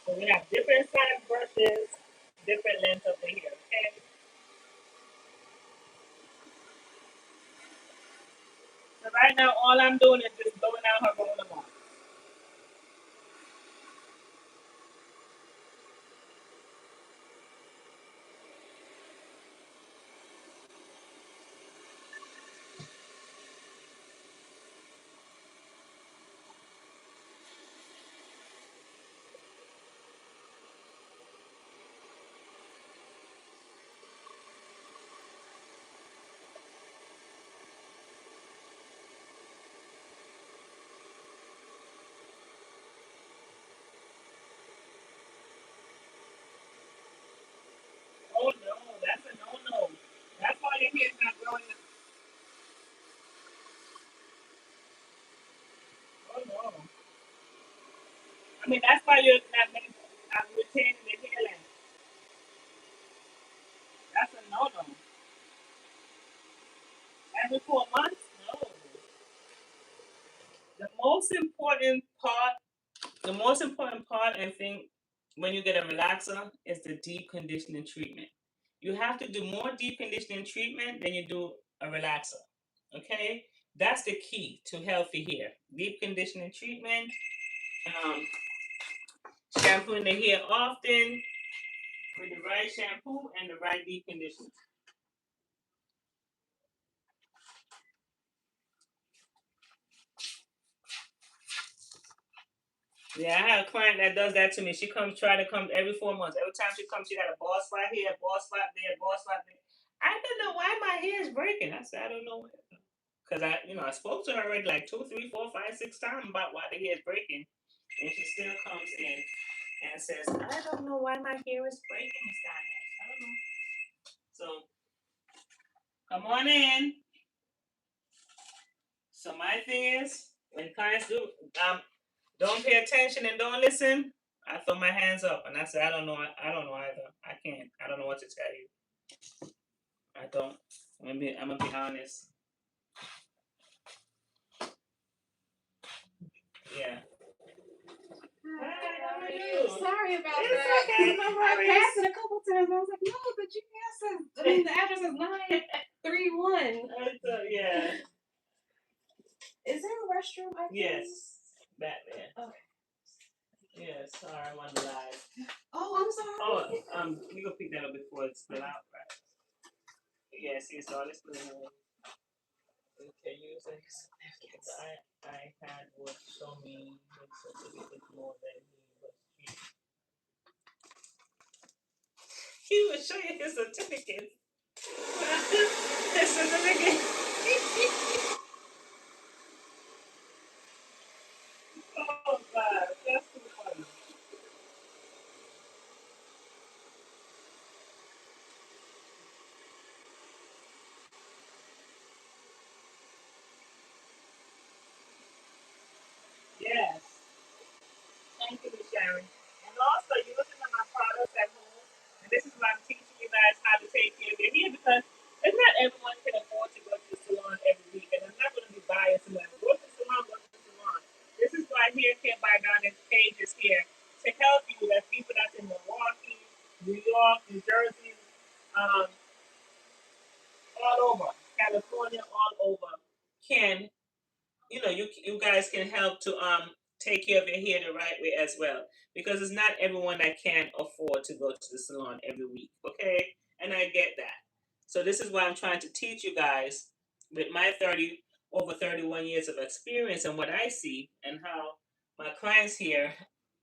So we have different size brushes, different lengths of the hair. Okay. So right now, all I'm doing is just blowing out her roller mark. Oh no, that's a no-no. That's why your hair's not growing. Oh no. I mean, that's why you're not retaining the hair length. That's a no-no. Every 4 months? No. The most important part the most important part, I think, when you get a relaxer is the deep conditioning treatment. You have to do more deep conditioning treatment than you do a relaxer. Okay? That's the key to healthy hair. Deep conditioning treatment, um, shampooing the hair often with the right shampoo and the right deep conditioner. Yeah, I have a client that does that to me. She comes try to come every 4 months. Every time she comes, she got a bald spot here, a bald spot there, a bald spot there. I don't know why my hair is breaking. I said I don't know. Because I spoke to her already like two, three, four, five, six times about why the hair is breaking, and she still comes in and says, "I don't know why my hair is breaking, Miss Diane. I don't know." So come on in. So my thing is, when clients do don't pay attention and don't listen, I throw my hands up and I say, "I don't know. I don't know either. I can't. I don't know what to tell you. I don't. I'm gonna be honest. Yeah." Hi, how are you? Sorry about It's that. okay, no I worries. passed it a couple times. I was like, no, the GPS says, the address is 931. Yeah. Is there a restroom? Yes. Back there. Okay. Yeah, sorry, I'm on the live. Oh, I'm sorry. You can pick that up before it's split out, right? Yeah, see, so let's put it in. Okay, use it. I had would show me his certificate more than he would show you his certificate. His certificate. Oh God, that's too funny. Yes. Thank you, Miss Sharon. And also, you listen to my products at home, and this is why I'm teaching you guys how to take care of your hair because it's not everyone can afford to go to the salon every week, and I'm not going to be biased and like, go to the salon, go to the salon. This is why HairCareByDonnet page is here to help you that people that's in Milwaukee, New York, New Jersey, um, all over, California, all over, can you guys can help to take care of your hair the right way as well because it's not everyone that can afford to go to the salon every week, okay, and I get that. So this is why I'm trying to teach you guys with my 31 years of experience and what I see and how my clients here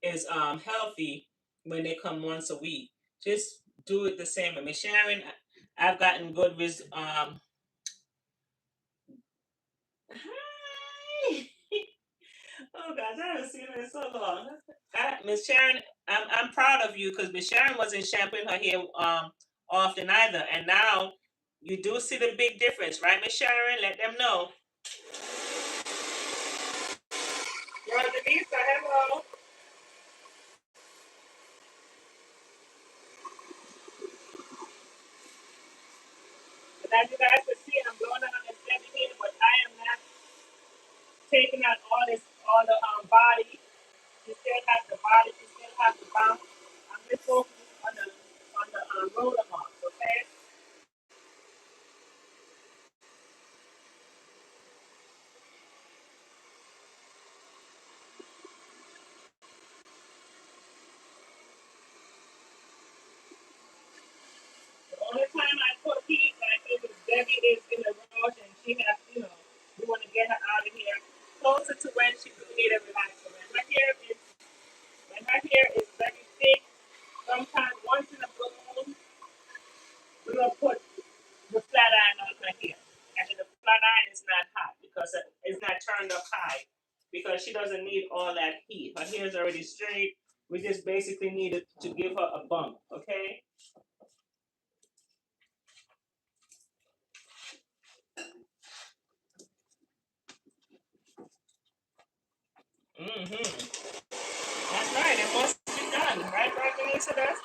is healthy when they come once a week. Just do it the same. I mean, Sharon, I've gotten good Hi. Oh gosh, I haven't seen her in so long. Miss Sharon, I'm proud of you because Miss Sharon wasn't shampooing her hair often either, and now you do see the big difference, right, Miss Sharon? Let them know. Well, Denise, hello. But as you guys can see, I'm going on this heavy here, but I am not taking out all the body. She still has the body. She still has the bounce. I'm just focusing on the roller marks, okay? The only time I put heat, like if it's Debbie is in the rush and she has, we want to get her out of here closer to when she do need a relaxer. When her hair is very thick, sometimes once in a blue moon, we're gonna put the flat iron on her hair, and then the flat iron is not hot because it's not turned up high because she doesn't need all that heat. Her hair is already straight. We just basically needed to give her a bump, okay? Mm-hmm. That's right. It must be done, right, Vanessa? That's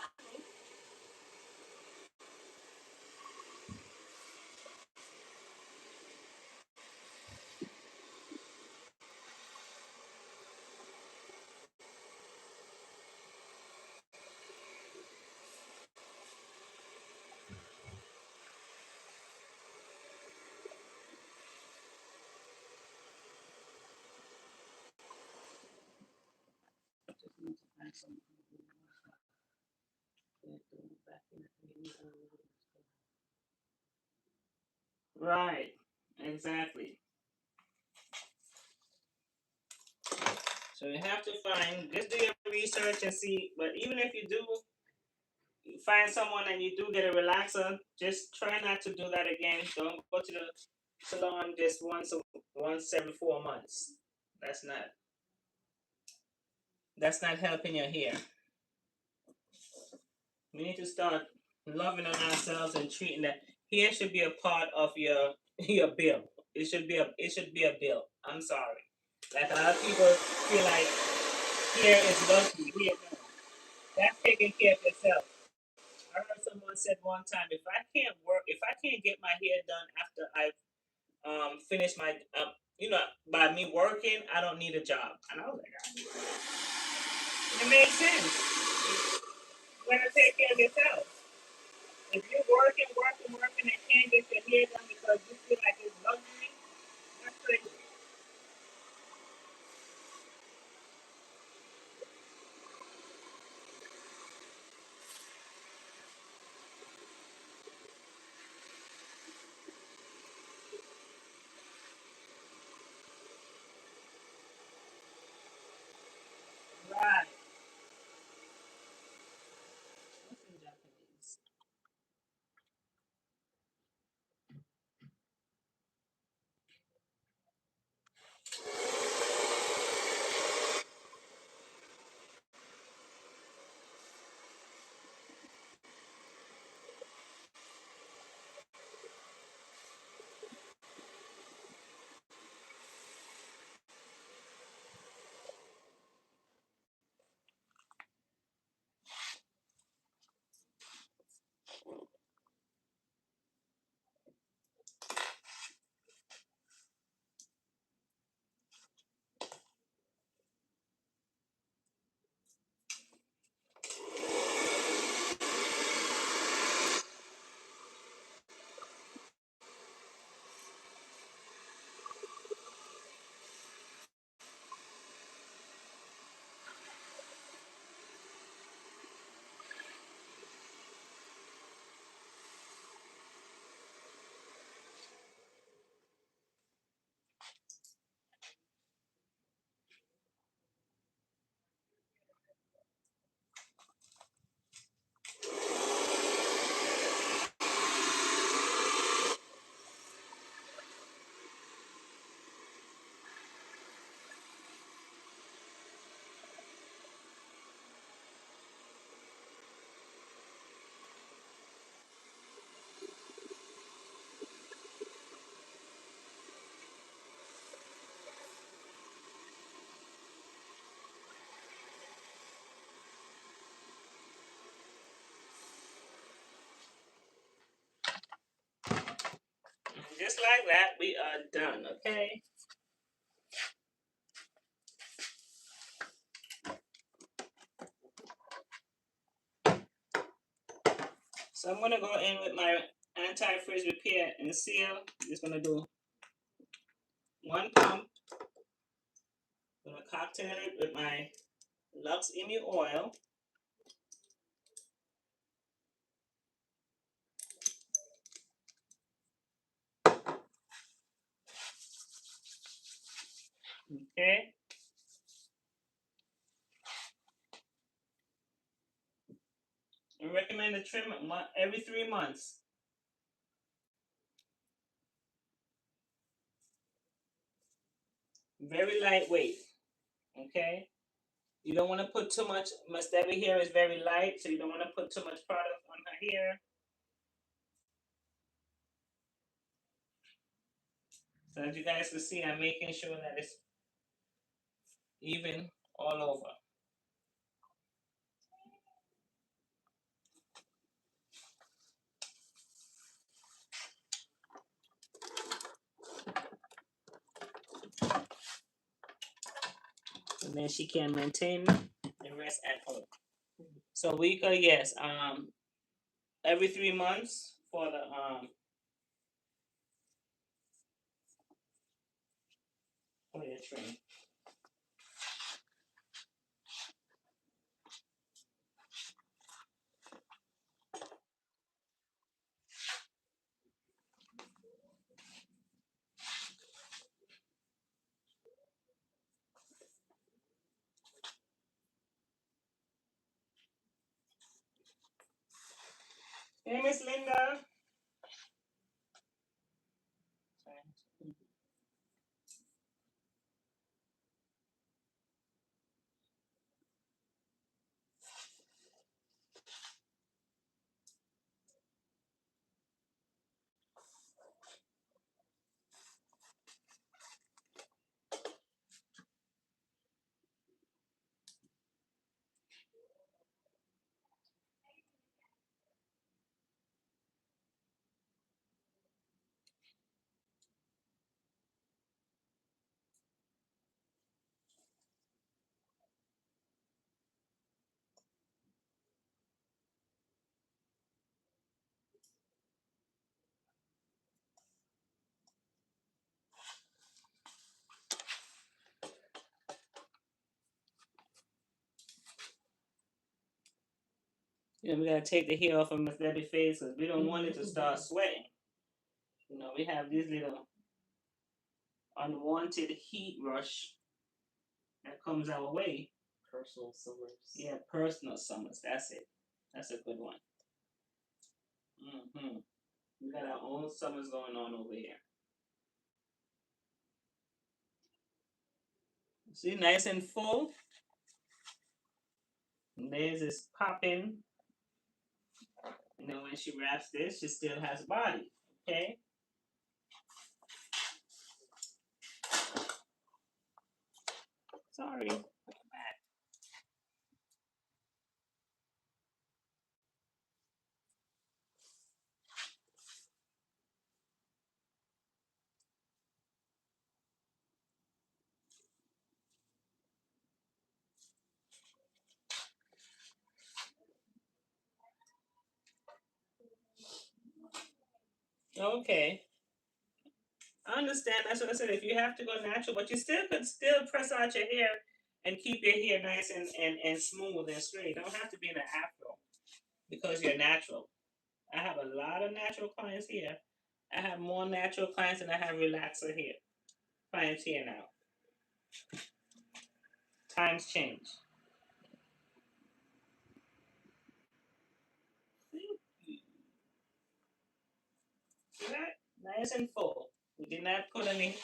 Right. Exactly. So you have to find, just do your research and see. But even if you do find someone and you do get a relaxer, just try not to do that again. Don't go to the salon just once every 4 months. That's not that's not helping your hair. We need to start loving on ourselves and treating that hair should be a part of your your bill. It should be a bill. I'm sorry. Like a lot of people feel like hair is luxury. Hair, no. That's taking care of yourself. I heard someone said one time, if I can't get my hair done after I've finished my, by me working, I don't need a job. And I was like, it makes sense. You gotta take care of yourself. If you're working, and can't get your hair done because you feel like it's luxury, that's crazy. Right. What's in Japanese? And just like that, we are done. Okay. So I'm gonna go in with my anti-frizz repair and seal. Just gonna do one pump. Gonna cocktail it with my Lux Emu oil. Okay. I recommend to trim it every 3 months. Very lightweight. Okay. You don't want to put too much. My Stevie hair is very light, so you don't want to put too much product on her hair. So as you guys can see, I'm making sure that it's even all over. And then she can maintain the rest at home. So we could, yes, every 3 months for your trim. Hey, Miss Linda. You know, we gotta take the hair off of Miss Debbie's face because we don't want it to start sweating. You know, we have these little unwanted heat rush that comes our way. Personal summers. Yeah, personal summers. That's it. That's a good one. Mm-hmm. We got our own summers going on over here. See, nice and full. Liz is popping. And then when she wraps this, she still has body. Okay? Sorry. Okay. I understand. That's what I said. If you have to go natural, but you still could still press out your hair and keep your hair nice and smooth and straight. You don't have to be in an afro because you're natural. I have a lot of natural clients here. I have more natural clients than I have relaxer here. Clients here now. Times change. See that? Nice and full. We did not put any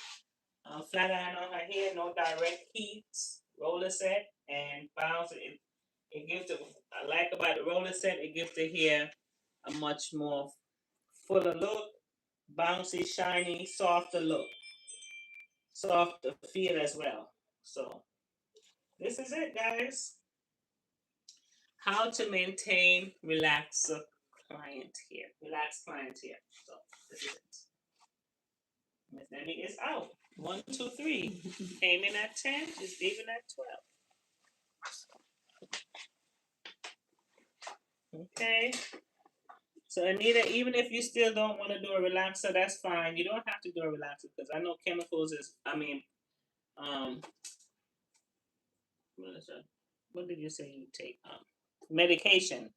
flat iron on her hair, no direct heats, roller set, and bounce. It gives the, I like about the roller set, it gives the hair a much more fuller look, bouncy, shiny, softer look, softer feel as well. So this is it, guys. How to maintain relaxed client here, relaxed client here. So this is it. Miss Debbie is out. 1, 2, 3. Came in at 10, is leaving at 12. Okay. So Anita, even if you still don't want to do a relaxer, that's fine. You don't have to do a relaxer because I know chemicals is. I mean, what did you say you take? Medication.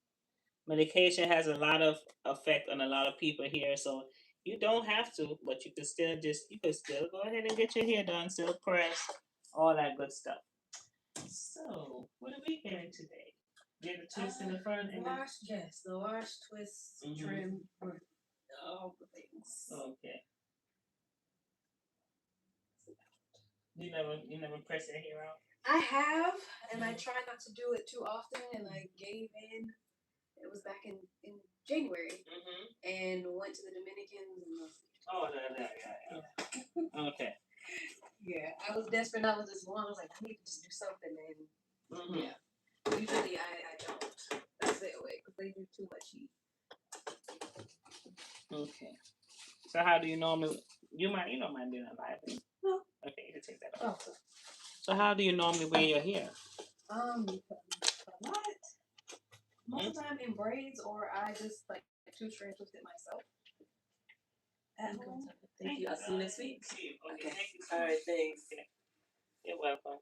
Medication has a lot of effect on a lot of people here, so you don't have to, but you could still go ahead and get your hair done, still press, all that good stuff. So, what are we getting today? Get the twist in the front and wash, yes, the wash, twist, trim, all the things. Okay. You never press your hair out? I have, and I try not to do it too often, and I gave in. It was back in January, and went to the Dominicans. And yeah. Okay. Yeah, I was desperate. I was just one. I was like, I need to just do something, and yeah. Usually, I don't. I stay away because they do too much heat. Okay. So how do you normally? You don't mind being alive? No. Okay, you can take that off. Oh. So how do you normally wear your hair? A lot. Most of the time in braids, or I just like 2-strand twist it myself. Thank you. I'll see you next week. Okay. Thank you. All right. Thanks. You're welcome.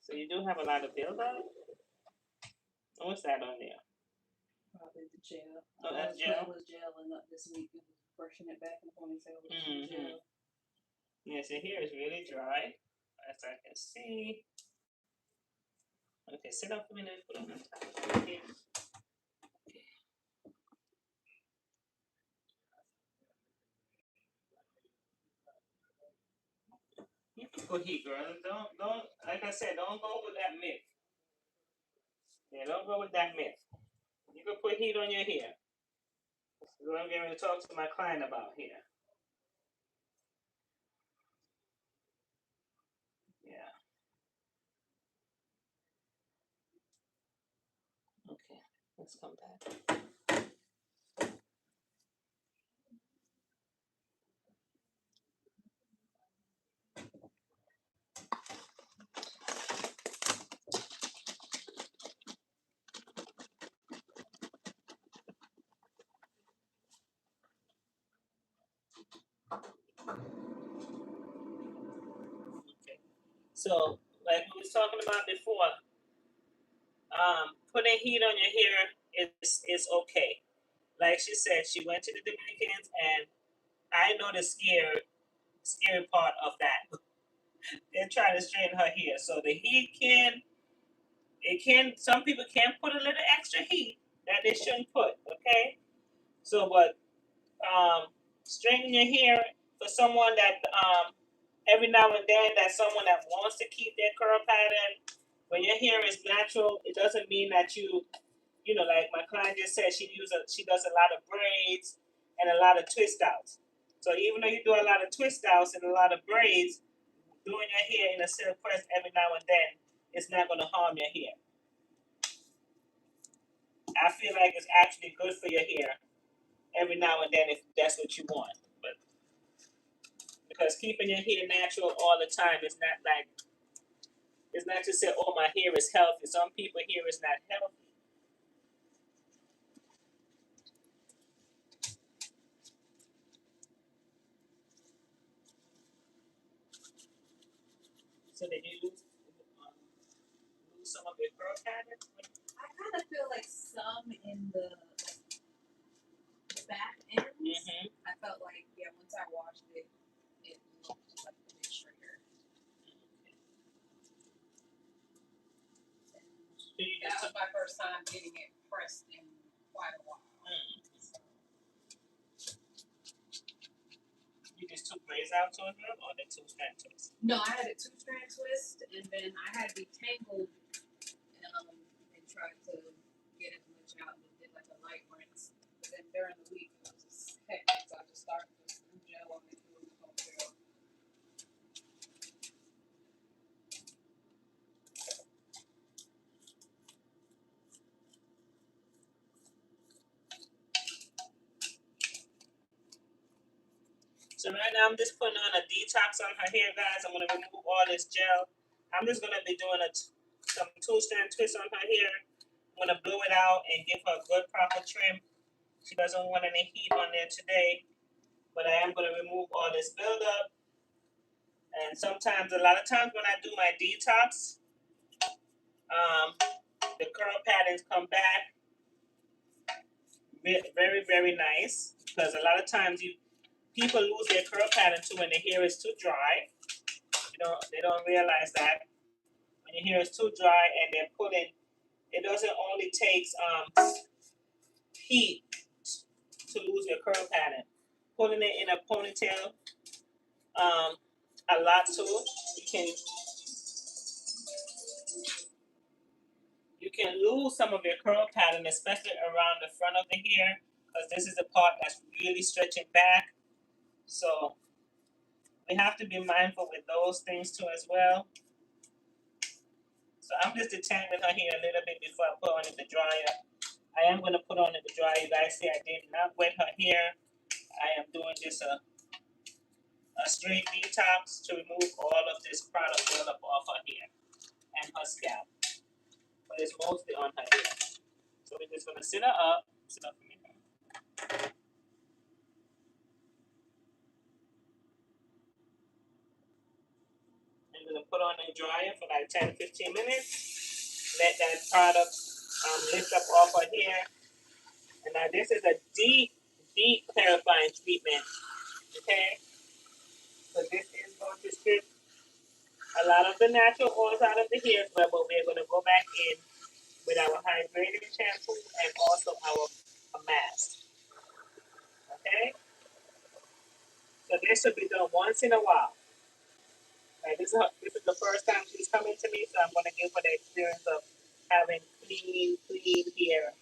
So you do have a lot of build-up? What's that on there? Probably the gel. Oh, that's gel? It was gelling up this week. It was brushing it back in the ponytail with gel. Yes, your hair is really dry, as I can see. Okay, sit up a minute. Put on the top. You can put heat, girl. Don't. Like I said, don't go with that myth. Yeah, don't go with that myth. You can put heat on your hair. That's what I'm going to talk to my client about here. Yeah. Okay. Let's come back. Okay. So, like we was talking about before, putting heat on your hair is okay. Like she said, she went to the Dominicans, and I know the scary part of that. They're trying to straighten her hair, so the heat can some people can put a little extra heat that they shouldn't put. Okay, so but straighten your hair for someone that every now and then that someone that wants to keep their curl pattern. When your hair is natural, it doesn't mean that like my client just said, she does a lot of braids and a lot of twist outs. So even though you do a lot of twist outs and a lot of braids, doing your hair in a silk press every now and then, it's not going to harm your hair. I feel like it's actually good for your hair every now and then if that's what you want. But because keeping your hair natural all the time is not like it's not to say, oh, my hair is healthy. Some people hair is not healthy. So did you lose some of your curl pattern? I kind of feel like some in the back ends. I felt like, yeah, once I washed it, it looked like a bit straighter. That was my first time getting it pressed in quite a while. You just took braids out to it, or the two-strand twist? No, I had a two-strand twist, and then I had detangled and tried to get as much out and did like a light rinse. But then during the week, it was just hectic, so I just started with some gel on it, doing the whole gel. So right now I'm just putting on a detox on her hair, guys. I'm gonna remove all this gel. I'm just gonna be doing some two-strand twist on her hair. I'm gonna blow it out and give her a good proper trim. She doesn't want any heat on there today, but I am gonna remove all this buildup. And sometimes, a lot of times when I do my detox, um, the curl patterns come back very, very nice because a lot of times people lose their curl pattern too when the hair is too dry. They don't realize that when your hair is too dry and they're pulling, it doesn't only takes heat to lose your curl pattern. Pulling it in a ponytail, um, a lot too. You can you can lose some of your curl pattern, especially around the front of the hair, because this is the part that's really stretching back. So we have to be mindful with those things too as well. So I'm just detangling her hair a little bit before I put on in the dryer. I am going to put on in the dryer. You guys see I did not wet her hair. I am doing just a straight detox to remove all of this product buildup off her hair and her scalp. But it's mostly on her hair. So we're just going to sit her up. Sit up for me. I'm going to put on the dryer for like 10 15 minutes. Let that product lift up off her hair. And now this is a deep, deep clarifying treatment. Okay? So this is going to strip a lot of the natural oils out of the hair, but we're going to go back in with our hydrating shampoo and also our mask. Okay? So this should be done once in a while. And this is the first time she's coming to me, so I'm gonna give her the experience of having clean hair.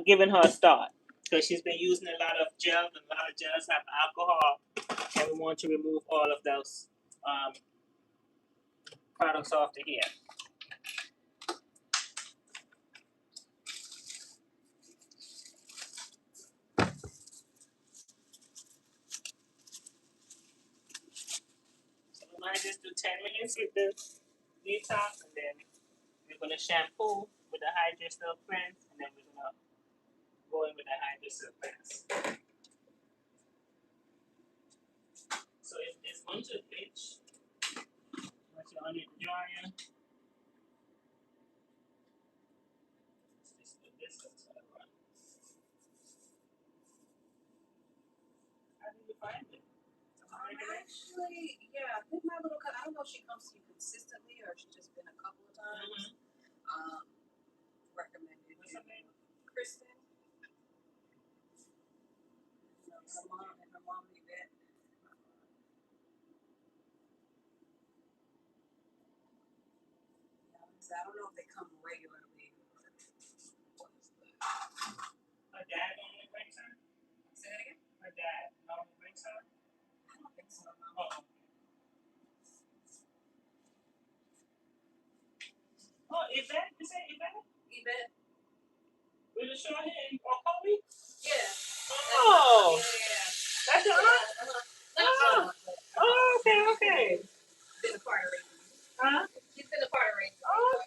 Giving her a start because she's been using a lot of gels, and a lot of gels have alcohol, and we want to remove all of those um, products off the hair. So we might just do 10 minutes with the detox, and then we're gonna shampoo with the hydro silk cleanse, and then we're gonna go in with the hydro silk cleanse. So it's going to pitch. Once you're under the dryer, just put this outside. How did you find it? Actually, yeah, I think my little I don't know if she comes to you consistently or she's just been a couple of times. Recommended. What's her name? Kristen. Her mom Yvette. I don't know if they come regularly. Her dad only brings her? Say that again? Her dad only brings her? I don't think so. No. Oh. Oh, Yvette? You say Yvette? Yvette. With the short hair and Kobe? Yeah. Oh! Yeah. That's your aunt? Oh. Oh, okay. Been a part of it. Huh? She's been a part of it.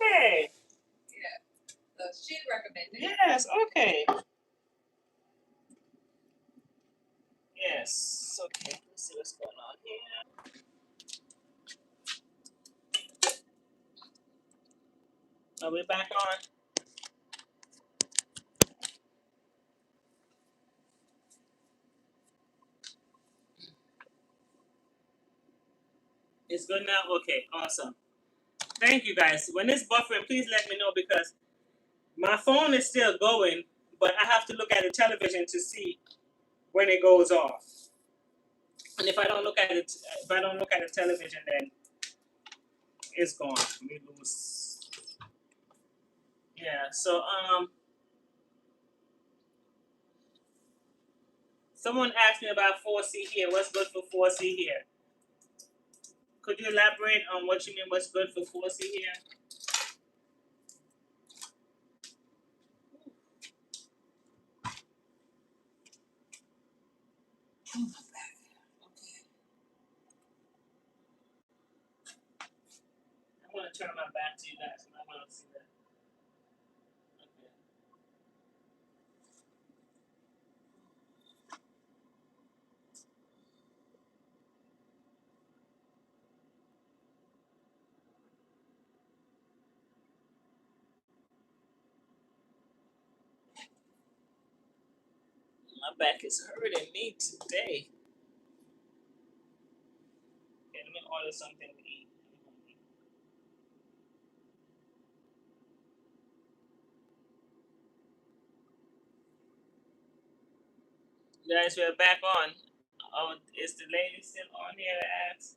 Okay. Yeah. So she'd recommend it. Yes, okay. Yes. Okay. Let's see what's going on here. Are we back on? It's good now? Okay, awesome. Thank you guys. When it's buffering, please let me know because my phone is still going, but I have to look at the television to see when it goes off. And if I don't look at it, if I don't look at the television, then it's gone. We lose. Yeah. So someone asked me about 4C here. What's good for 4C here? Could you elaborate on what you mean? What's good for 4C here? Oh, my back. Okay. I'm gonna turn my back to you guys. I'm not gonna see that. Okay. My back is hurting me today. Okay, let me order something to eat. Guys, we're back on. Oh, is the lady still on here to ask?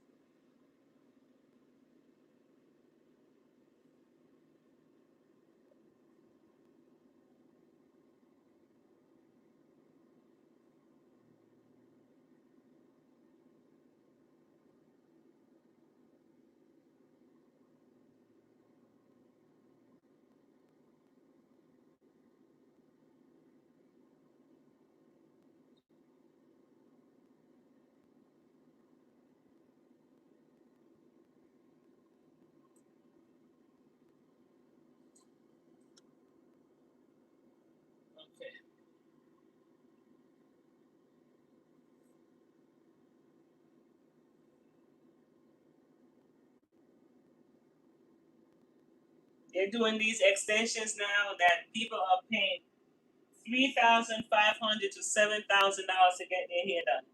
Okay. They're doing these extensions now that people are paying $3,500 to $7,000 to get their hair done.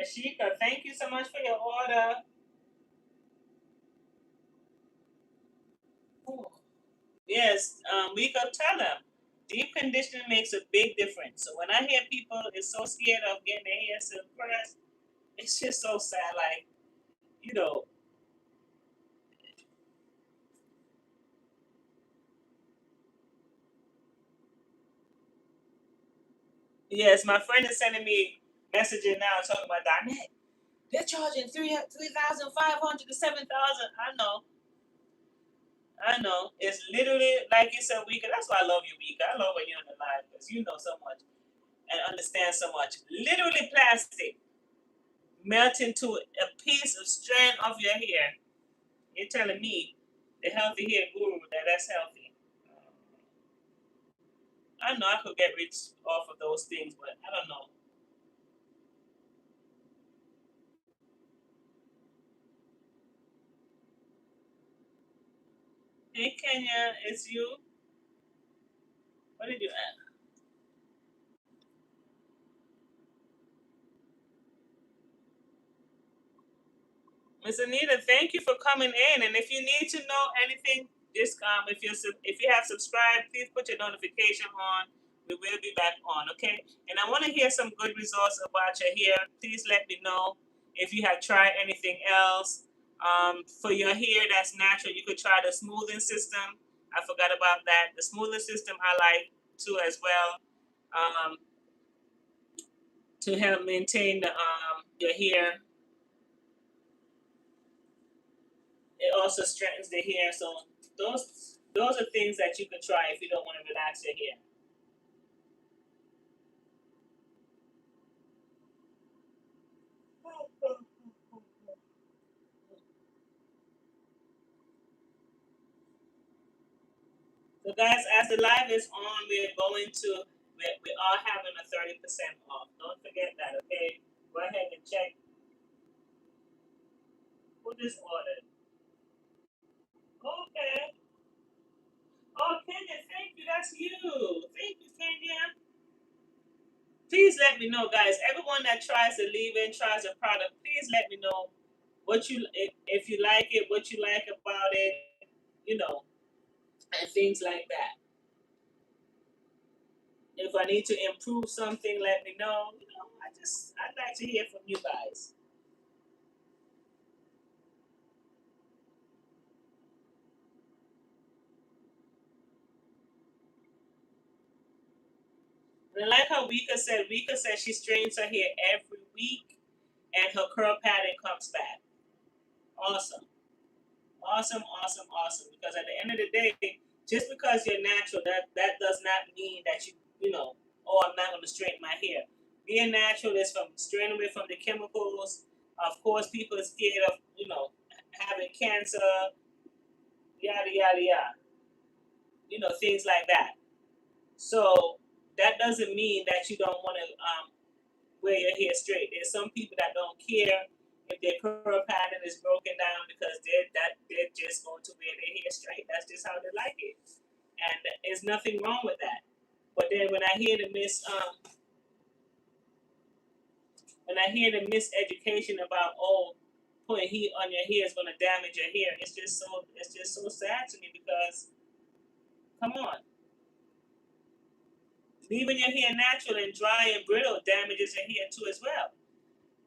Ashika, thank you so much for your order. Yes, we could tell them. Deep conditioning makes a big difference. So when I hear people is so scared of getting their hair silk pressed, it's just so sad. Like, you know, yes, my friend is sending me messages now talking about Donnet. They're charging 3,500 to 7,000. I know. It's literally like you said, Weeka. That's why I love you, Weeka. I love when you're in the live because you know so much and understand so much. Literally plastic melt into a piece of strand of your hair. You're telling me, the healthy hair guru, that's healthy. I know I could get rich off of those things, but I don't know. Hey Kenya, it's you. What did you ask? Miss Anita, thank you for coming in. And if you need to know anything, just if you have subscribed, please put your notification on. We will be back on, okay? And I want to hear some good results about your hair. Please let me know if you have tried anything else. For your hair that's natural, you could try the smoothing system. I forgot about that. The smoothing system I like too as well. Um, to help maintain your hair. It also strengthens the hair. So those are things that you could try if you don't want to relax your hair. So guys, as the live is on, we are having a 30% off. Don't forget that, okay? Go ahead and check who just ordered. Okay. Oh, Kenya, thank you. That's you. Thank you, Kenya. Please let me know, guys. Everyone that tries to leave in, tries a product, please let me know what you if you like it, what you like about it, you know, and things like that. If I need to improve something, let me know. I'd like to hear from you guys. And I like how Rika said she straightens her hair every week and her curl pattern comes back. Awesome. Awesome, awesome, awesome. Because at the end of the day, just because you're natural, that does not mean that you know, oh, I'm not going to straighten my hair. Being natural is from straying away from the chemicals. Of course, people are scared of, having cancer, yada, yada, yada. Things like that. So that doesn't mean that you don't want to wear your hair straight. There's some people that don't care if their curl pattern is broken down because they're just going to wear their hair straight. That's just how they like it, and there's nothing wrong with that. But then when I hear the miseducation about putting heat on your hair is going to damage your hair, it's just so sad to me because come on, leaving your hair natural and dry and brittle damages your hair too as well.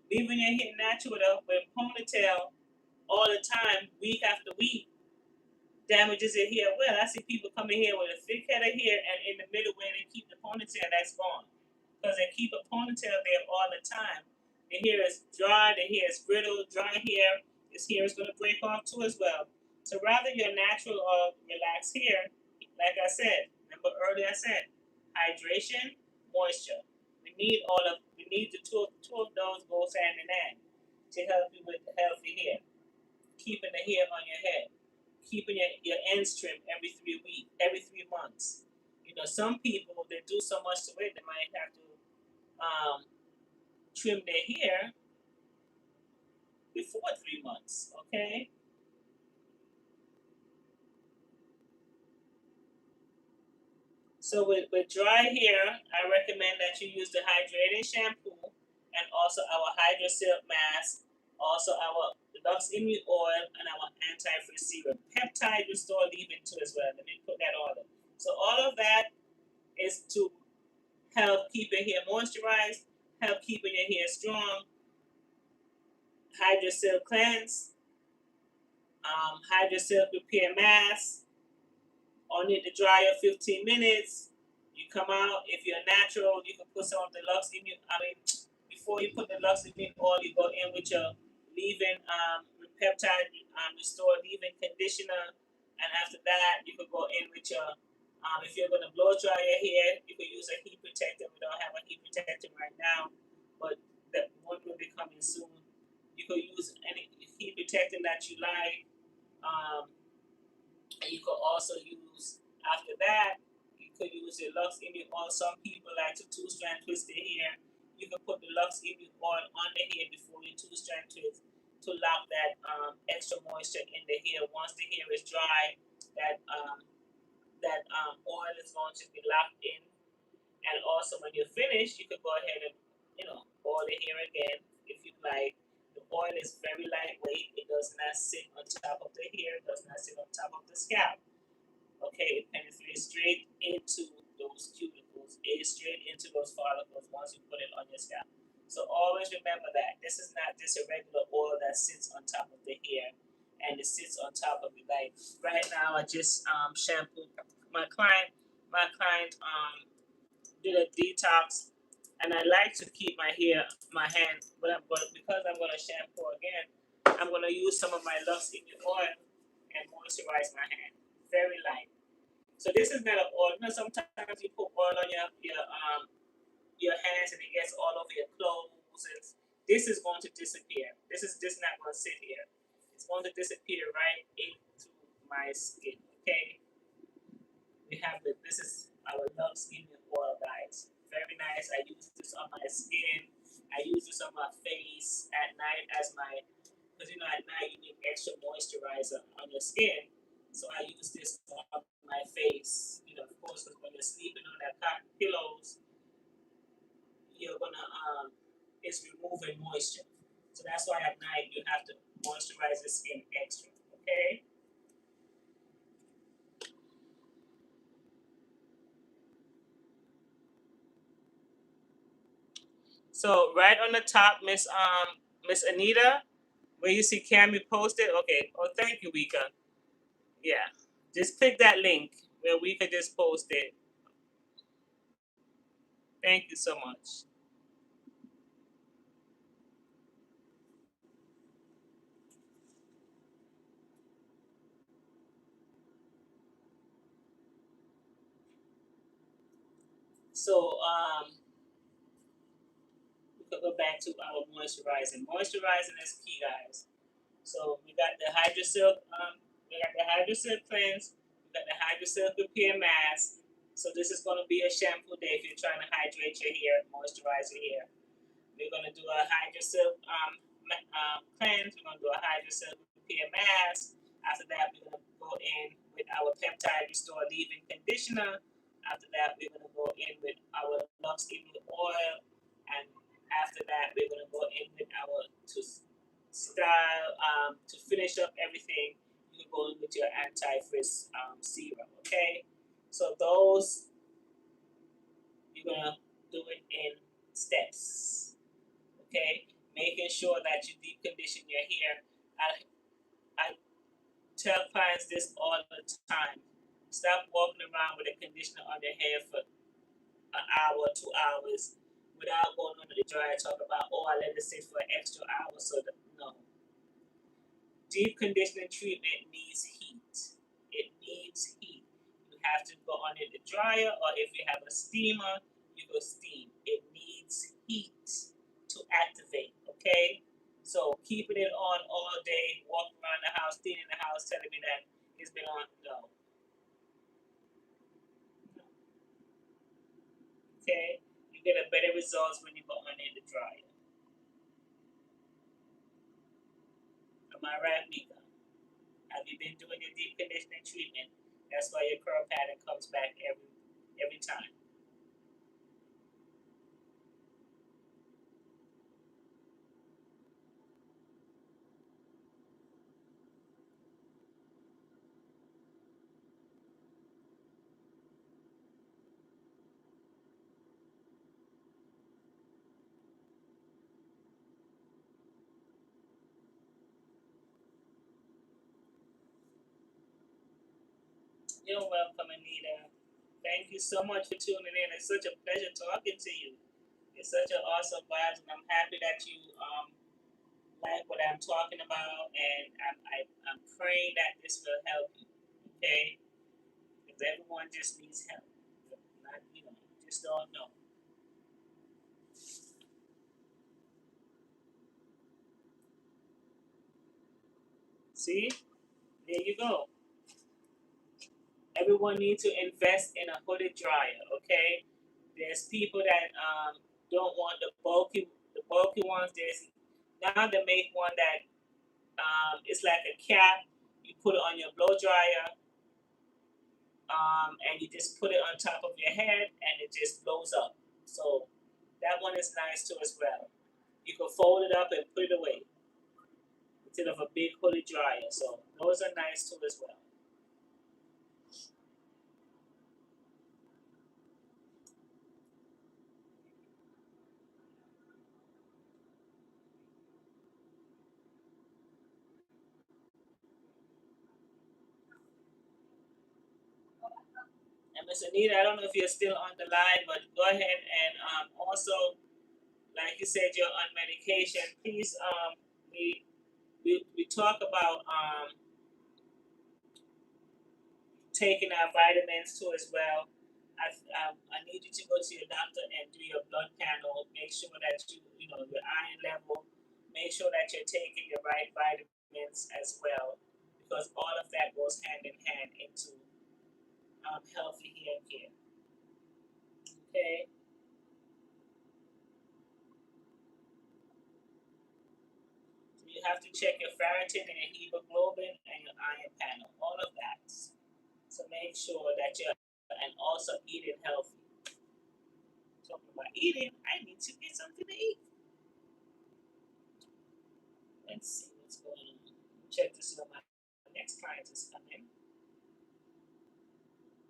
Leaving your hair natural with a ponytail all the time, week after week, damages your hair. Well, I see people coming here with a thick head of hair, and in the middle where they keep the ponytail, that's gone because they keep a ponytail there all the time. The hair is dry, the hair is brittle, dry hair. This hair is going to break off too as well. So rather your natural or relaxed hair, like I said, remember earlier I said, hydration, moisture. We need the two of those goes hand in hand to help you with the healthy hair, keeping the hair on your head, keeping your ends trimmed every 3 months. Some people they do so much to it they might have to um, trim their hair before 3 months. Okay, so with dry hair, I recommend that you use the hydrating shampoo and also our Hydro Silk Mask, also our Lux Immune Oil, and our Anti-Frizz Serum. Peptide Restore Leave-In too as well. Let me put that on. So all of that is to help keep your hair moisturized, help keeping your hair strong. Hydro Silk Cleanse, Hydro Silk Repair Mask, on it to dry up 15 minutes. You come out, if you're natural, you can put some of the Lux Immune, before you put the Lux Immune oil, you go in with your leave-in peptide restore leave-in conditioner. And after that, you could go in with your, if you're going to blow dry your hair, you could use a heat protector. We don't have a heat protector right now, but that one will be coming soon. You could use any heat protector that you like. And you could also use, after that, you could use your Lux Immune oil. Some people like to two-strand twist their hair. You can put the Lux Immune oil on the hair before you two-strand twist to lock that extra moisture in the hair. Once the hair is dry, that oil is going to be locked in. And also, when you're finished, you could go ahead and oil the hair again if you like. The oil is very lightweight. It does not sit on top of the hair. It does not sit on top of the scalp. Okay, it penetrates straight into those cuticles, straight into those follicles once you put it on your scalp. So always remember that this is not just a regular oil that sits on top of the hair and it sits on top of it. Like right now, I just shampooed my client. My client did a detox, and I like to keep my hand, but because I'm going to shampoo again, I'm going to use some of my Lux Immune oil and moisturize my hand. Very light. So this is not an oil. Sometimes you put oil on your hands and it gets all over your clothes, and this is going to disappear. This is just not going to sit here. It's going to disappear right into my skin. Okay. This is our Lux Immune oil, guys. Very nice. I use this on my skin. I use this on my face at night because at night you need extra moisturizer on your skin. So I use this on my face. Of course, because when you're sleeping on that cotton pillows, you're it's removing moisture. So that's why at night you have to moisturize the skin extra. Okay. So right on the top, Miss Anita, where you see Cammy posted. Okay. Oh, thank you, Wika. Yeah. Just click that link where Wika just posted. Thank you so much. So we could go back to our moisturizing. Moisturizing is key, guys. So we got the Hydro Silk Cleanse, we got the Hydro Silk Repair Mask. So this is going to be a shampoo day if you're trying to hydrate your hair, moisturize your hair. We're going to do a Hydro Silk cleanse. We're going to do a Hydro Silk Repair Mask. After that, we're going to go in with our Peptide Restore Leave-In Conditioner. After that, we're going to go in with our Lux Immune Oil. And after that, we're going to go in with our to finish up everything. You can go in with your anti-frizz serum. Okay, so those you're gonna do it in steps. Okay, making sure that you deep condition your hair. I tell clients this all the time. Stop walking around with a conditioner on your hair for an hour, 2 hours without going under the dryer. Talk about, oh, I let it sit for an extra hour. No. Deep conditioning treatment needs heat. It needs heat. You have to go under the dryer, or if you have a steamer, you go steam. It needs heat to activate. Okay? So keeping it on all day, walking around the house, cleaning the house, telling me that it's been on. No. Okay? You get a better results when you go under the dryer. Am I right, Mika? Have you been doing your deep conditioning treatment? That's why your curl pattern comes back every time. You're welcome, Anita. Thank you so much for tuning in. It's such a pleasure talking to you. It's such an awesome vibe, and I'm happy that you like what I'm talking about, and I'm praying that this will help you. Okay, because everyone just needs help. Not, just don't know. See, there you go. Everyone needs to invest in a hooded dryer. Okay, there's people that don't want the bulky ones. There's now they make one that it's like a cap. You put it on your blow dryer, and you just put it on top of your head, and it just blows up. So that one is nice too as well. You can fold it up and put it away instead of a big hooded dryer. So those are nice too as well. And Miss Anita, I don't know if you're still on the line, but go ahead and also, like you said, you're on medication. Please, we talk about taking our vitamins too as well. I need you to go to your doctor and do your blood panel. Make sure that your iron level. Make sure that you're taking your right vitamins as well, because all of that goes hand in hand into healthy hair care. Okay, so you have to check your ferritin and your hemoglobin and your iron panel. All of that. So make sure that you're and also eating healthy. Talking about eating, I need to get something to eat. Let's see what's going on. Check to see when my next client is coming.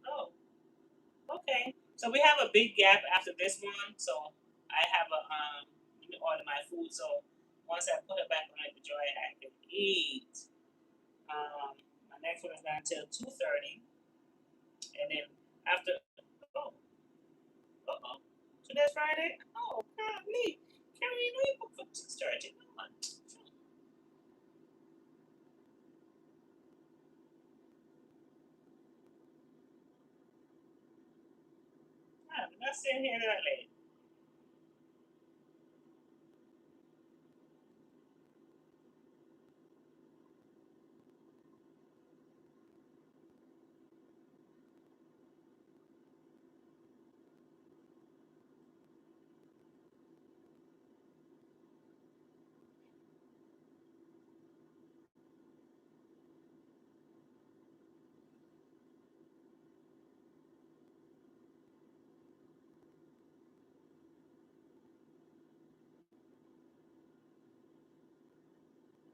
Oh, okay. So we have a big gap after this one. So I have a let me order my food. So once I put it back on the dryer, I can eat. My next one is not until 2:30, and then after. Oh, oh. So that's Friday. Oh, golly. Carrie, you know you booked for 6:30. Come on. I'm not sitting here that late.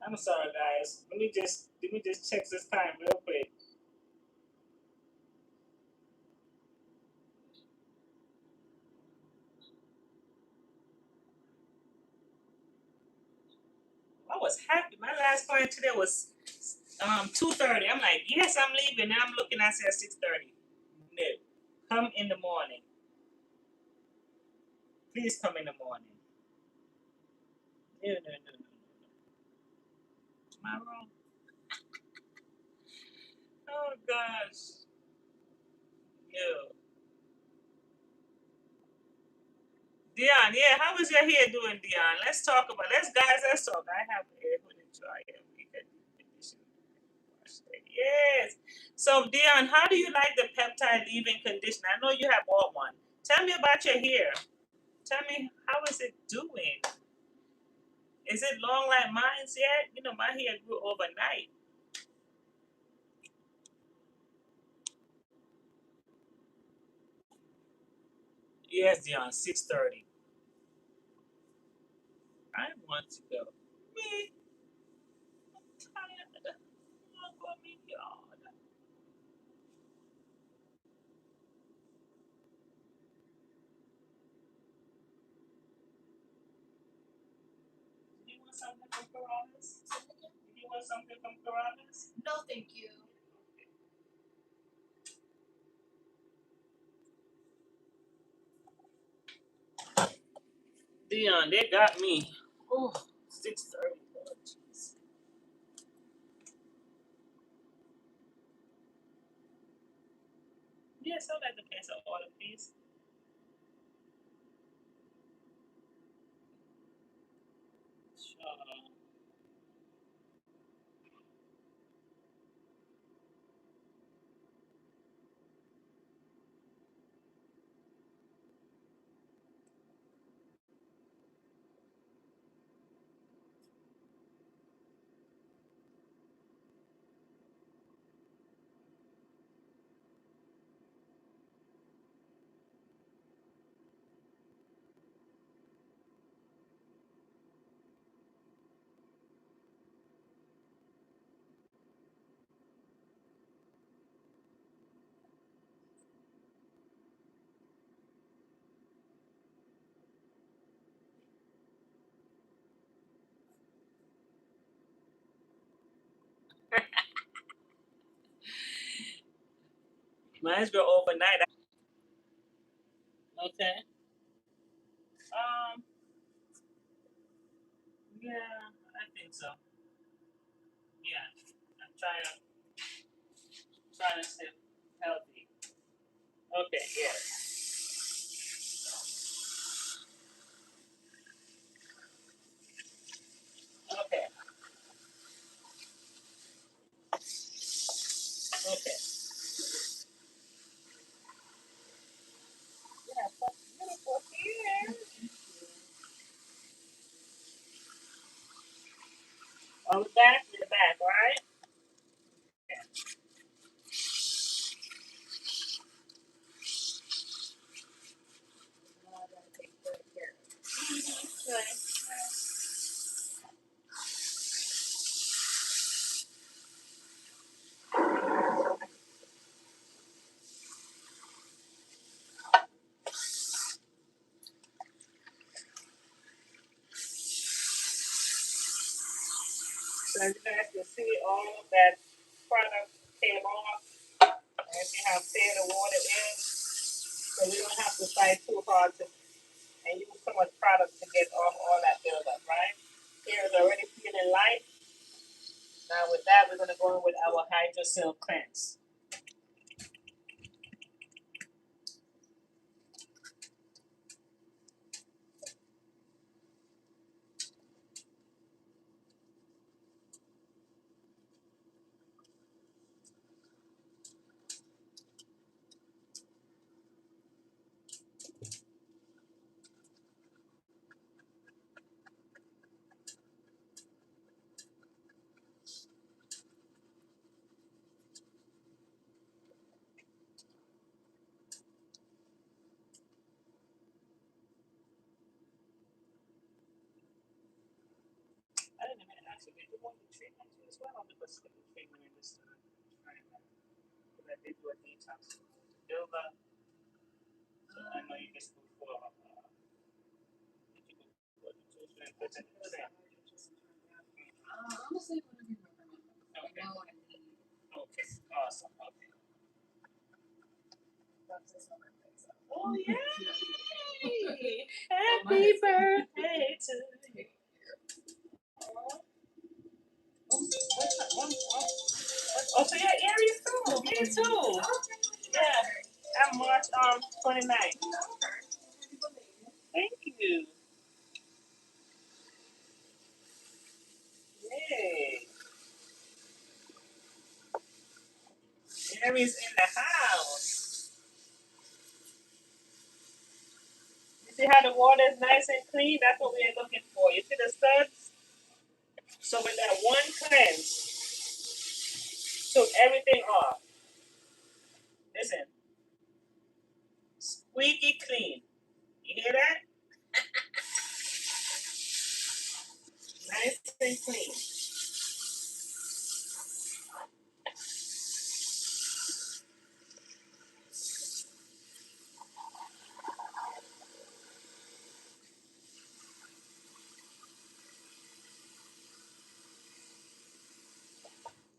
I'm sorry, guys. Let me just check this time real quick. I was happy. My last client today was 2:30. I'm like, yes, I'm leaving. Now I'm looking. I said 6:30. No, come in the morning. Please come in the morning. No, no, no, no, no. Am I wrong? Oh gosh. No. Dion, yeah, how was your hair doing, Dion? Let's talk about. Let's talk. I have hair with it dry and we can condition. Yes. So Dion, how do you like the peptide leave-in conditioner? I know you have bought one. Tell me about your hair. Tell me how is it doing? Is it long like mine's yet? My hair grew overnight. Yes, Dion, 6:30. I want to go. Me, I'm tired. I want to go in the yard. Do you want something from Corrales? Do you want something from Corrales? No, thank you. Dion, they got me. Oh, 6:30. Oh, jeez. Yes, I'd like to place an order, please. Sure. Mine's go overnight. Okay. Um. Yeah, I think so. Yeah. I'm trying to stay healthy. Okay. Yeah. Okay. Okay. Yeah. That's beautiful here. On the back, in the back, right? Yeah. I gotta take good care of it. Right. So you guys can see all of that product came off. And if you have clear the water in, so we don't have to fight too hard to and use so much product to get off all that buildup, right? Here is already feeling light. Now with that, we're gonna go in with our hydrocell cleanse. I didn't even actually do one treatment as well. I'll do a skin treatment in this time. Because I did do a detox to build up. So I know you just go for Honestly, whenever you recommend it. I okay. know I need Okay. Awesome. Okay. that's my birthday, so. Oh yay! My Happy birthday to you. Oh, so you're Aries too. Me too. Yeah. I'm March 29th. Thank you. Yay. Aries in the house. You see how the water is nice and clean? That's what we're looking for. You see the suds? So with that one cleanse, took everything off. Listen, squeaky clean. You hear that? Nice and clean.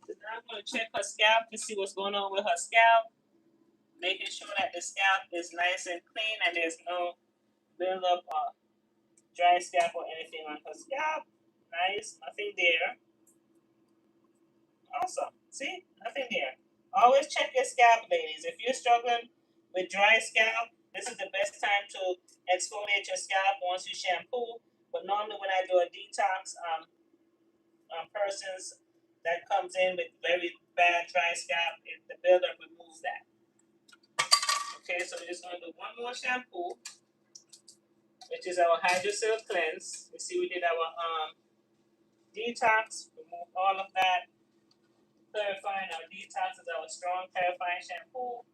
So now I'm going to check her scalp to see what's going on with her scalp, making sure that the scalp is nice and clean and there's no buildup of dry scalp or anything on her scalp. Nice, nothing there. Awesome. See, nothing there. Always check your scalp, ladies. If you're struggling with dry scalp, this is the best time to exfoliate your scalp once you shampoo. But normally, when I do a detox, persons that comes in with very bad dry scalp, the buildup removes that. Okay, so we're just gonna do one more shampoo, which is our hydrocell cleanse. You see, we did our detox, remove all of that. Clarifying our detox is our strong clarifying shampoo.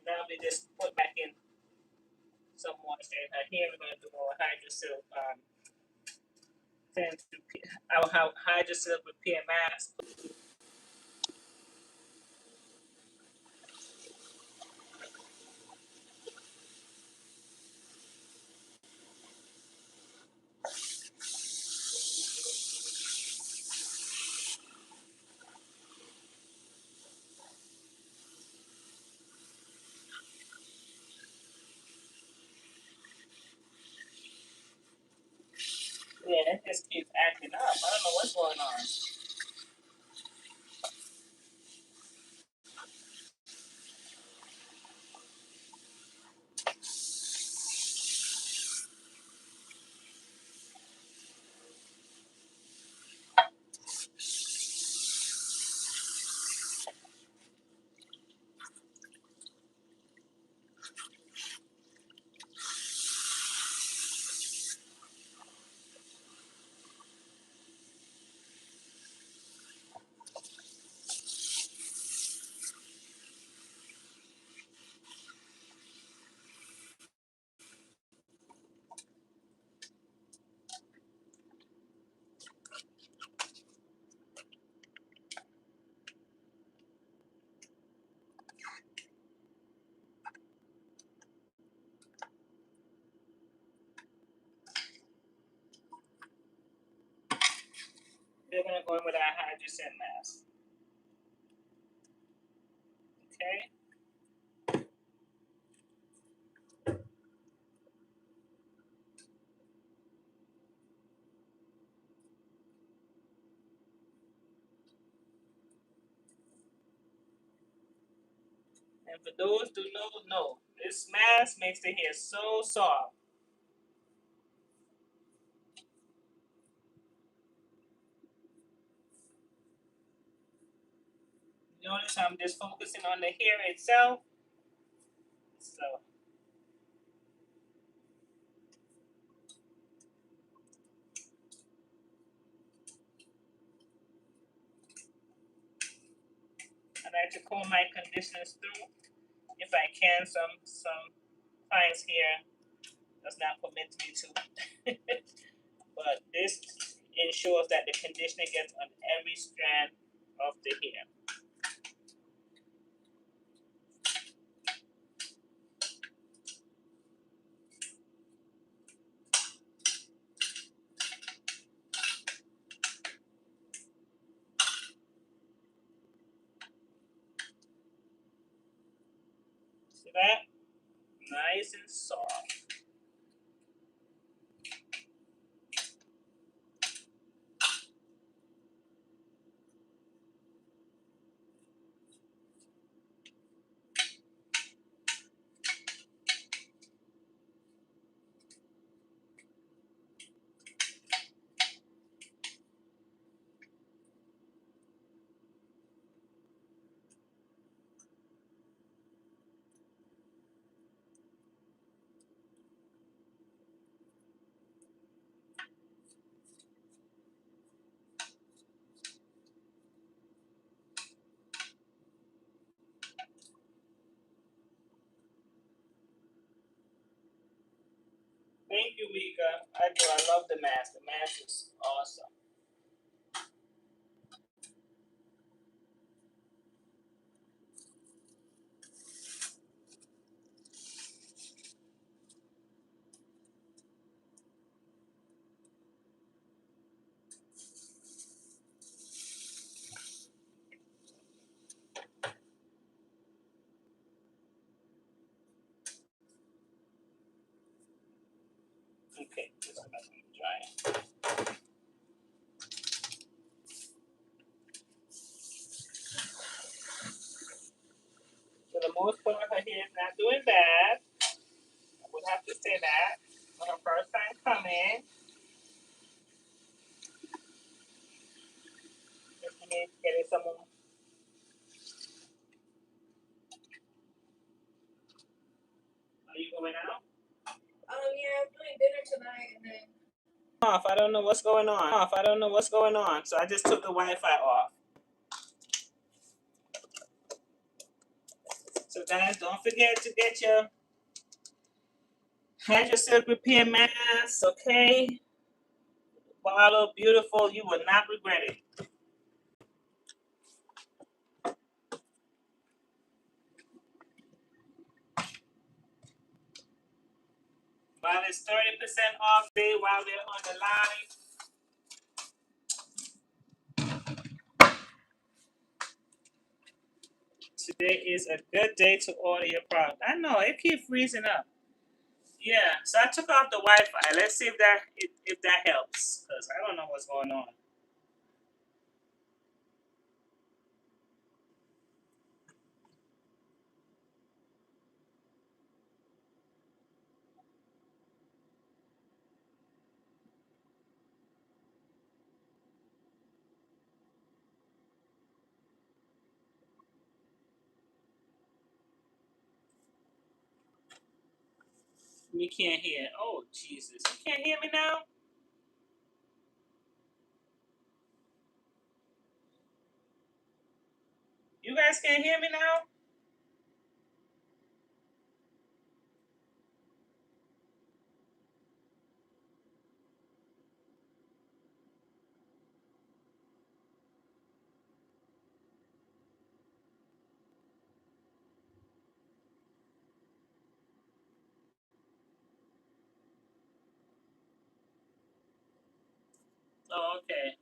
Now we just put back in some moisture in her hair. We're gonna do our hydrocell cleanse, our hydrocell repair mask. Yeah, it just keeps acting up. I don't know what's going on. We're gonna go in with our hydrocell mask. Okay. And for those who don't know, this mask makes the hair so soft. Notice I'm just focusing on the hair itself. So I like to comb my conditioners through if I can. Some clients here does not permit me to. But this ensures that the conditioner gets on every strand of the hair. See that? Nice and soft. Thank you, Mika. I do. I love the mask. The mask is awesome. Okay. most part, her hair is not doing bad. I would have to say that. For her first time coming, if you need getting some more. Are you going out? Yeah, I'm doing dinner tonight, and then Off. I don't know what's going on. I don't know what's going on. So I just took the Wi-Fi off. So guys, don't forget to get your Hydro Silk Repair Mask, okay? Bottle, beautiful. You will not regret it. While it's 30% off day while they're on the line. Today is a good day to order your product. I know it keeps freezing up. Yeah, so I took off the Wi-Fi. Let's see if that helps, because I don't know what's going on. We can't hear. Oh Jesus! You can't hear me now. You guys can't hear me now. Oh, okay.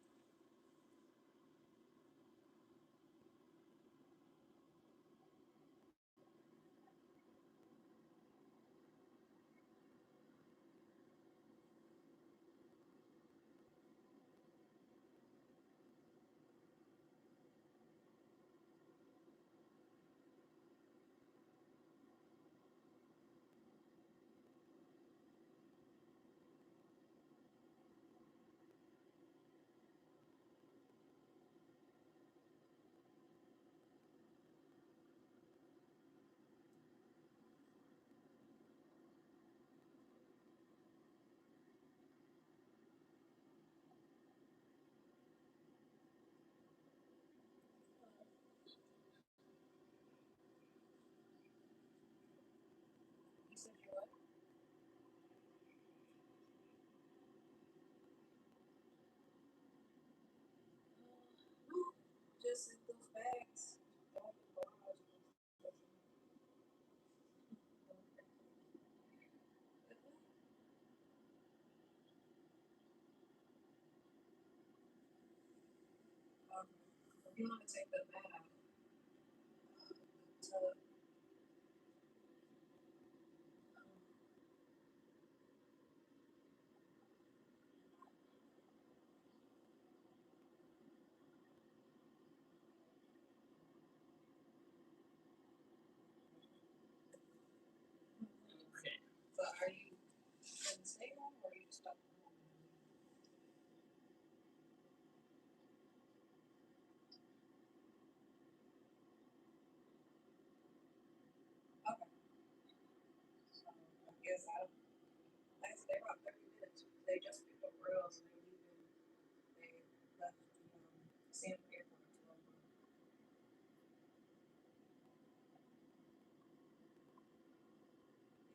you said you what? Just in those bags. If you want to take the bag out, tub, Okay. so are you going to stay home or are you stuck home? Okay. So I guess they were about 30 minutes. They just picked up rails and they leaving. They left San Airport.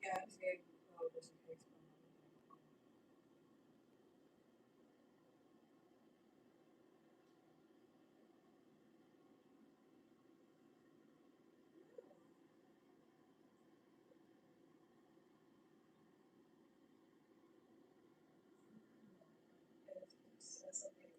Yeah, I just gave just in case. That's okay.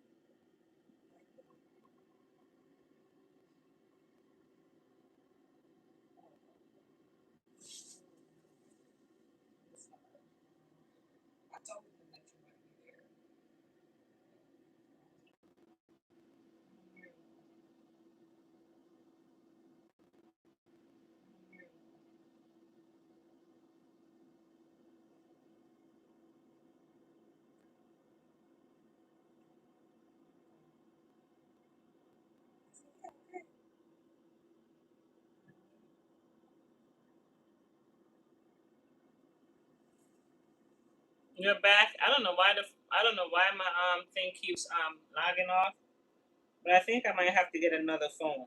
I told them that you might be there. You're back. I don't know why my thing keeps logging off, but I think I might have to get another phone.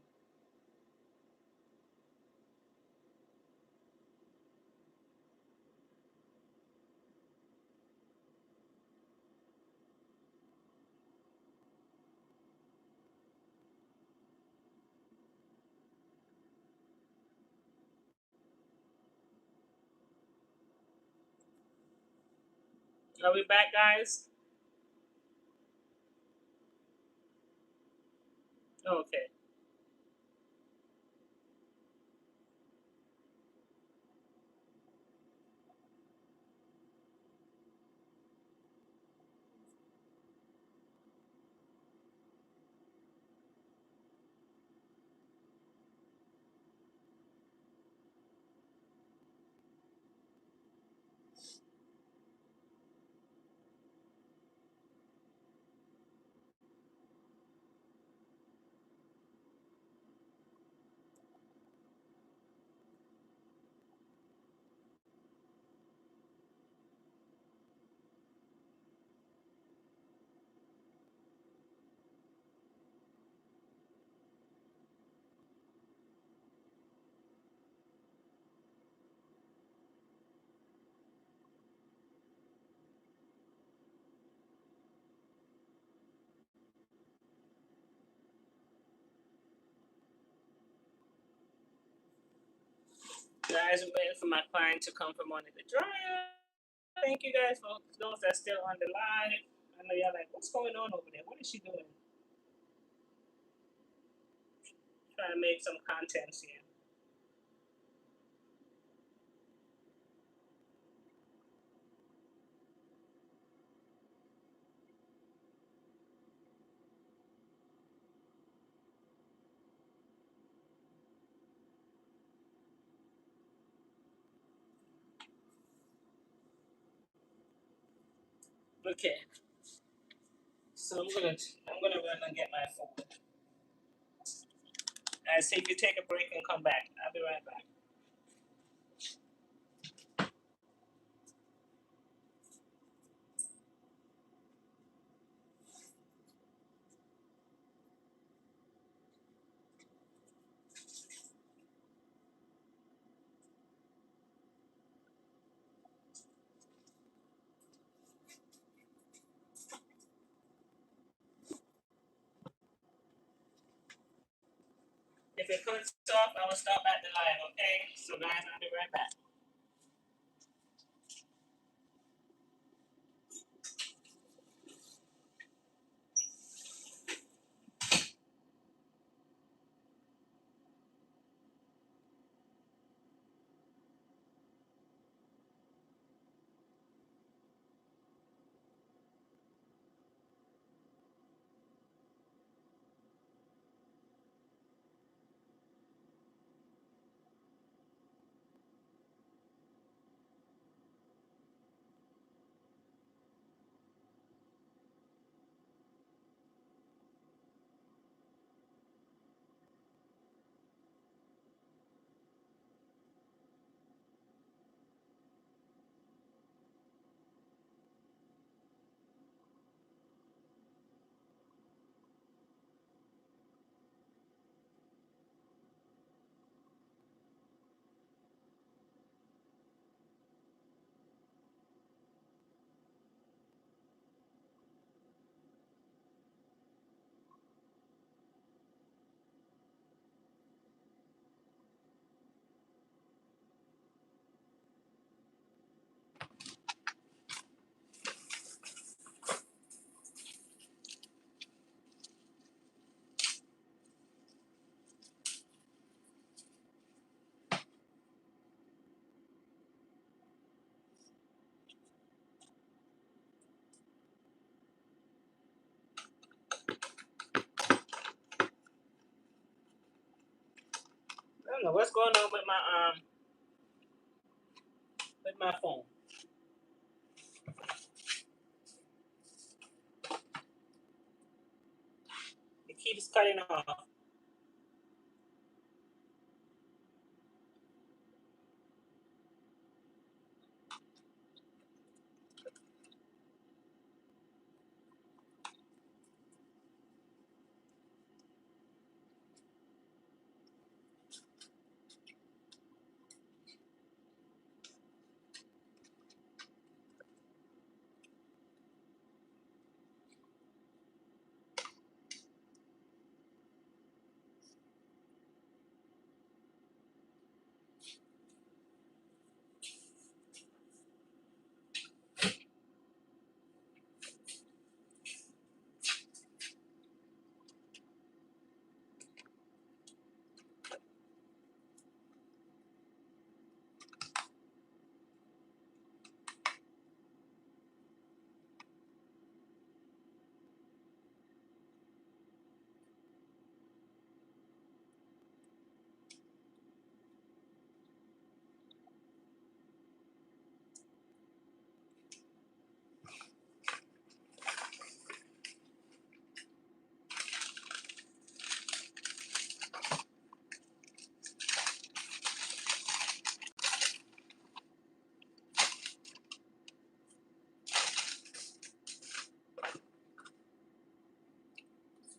Are we back, guys? Okay. Guys, I'm waiting for my client to come from under the dryer. Thank you guys for those that are still on the live. I know y'all like, what's going on over there? What is she doing? Trying to make some contents here. Okay. So I'm gonna run and get my phone. Guys, see if you take a break and come back. I'll be right back. If it cuts off, I will stop at the live, okay? So guys, I'll be right back. I don't know what's going on with my phone. It keeps cutting off.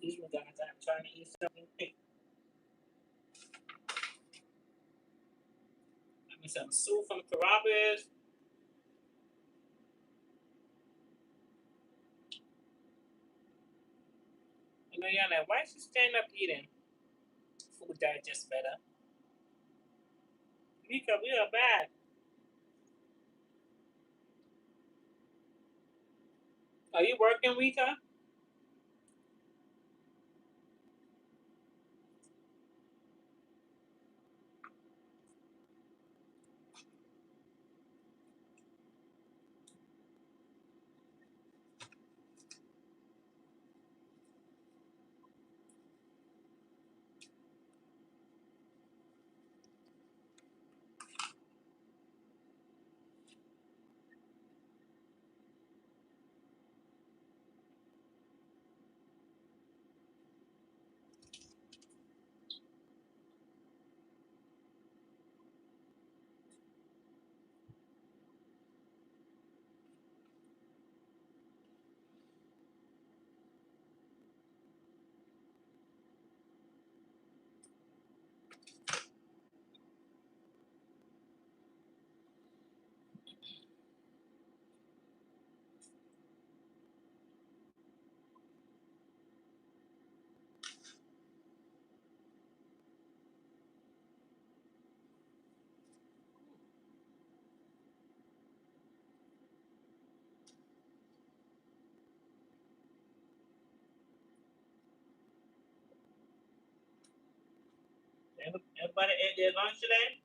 Excuse me, guys. I'm trying to eat something quick. Give me some soup from Carrabba's. You know, you're like, why is she standing up eating? Food digests better. Rika, we are bad. Are you working, Rika? Everybody ate their lunch today?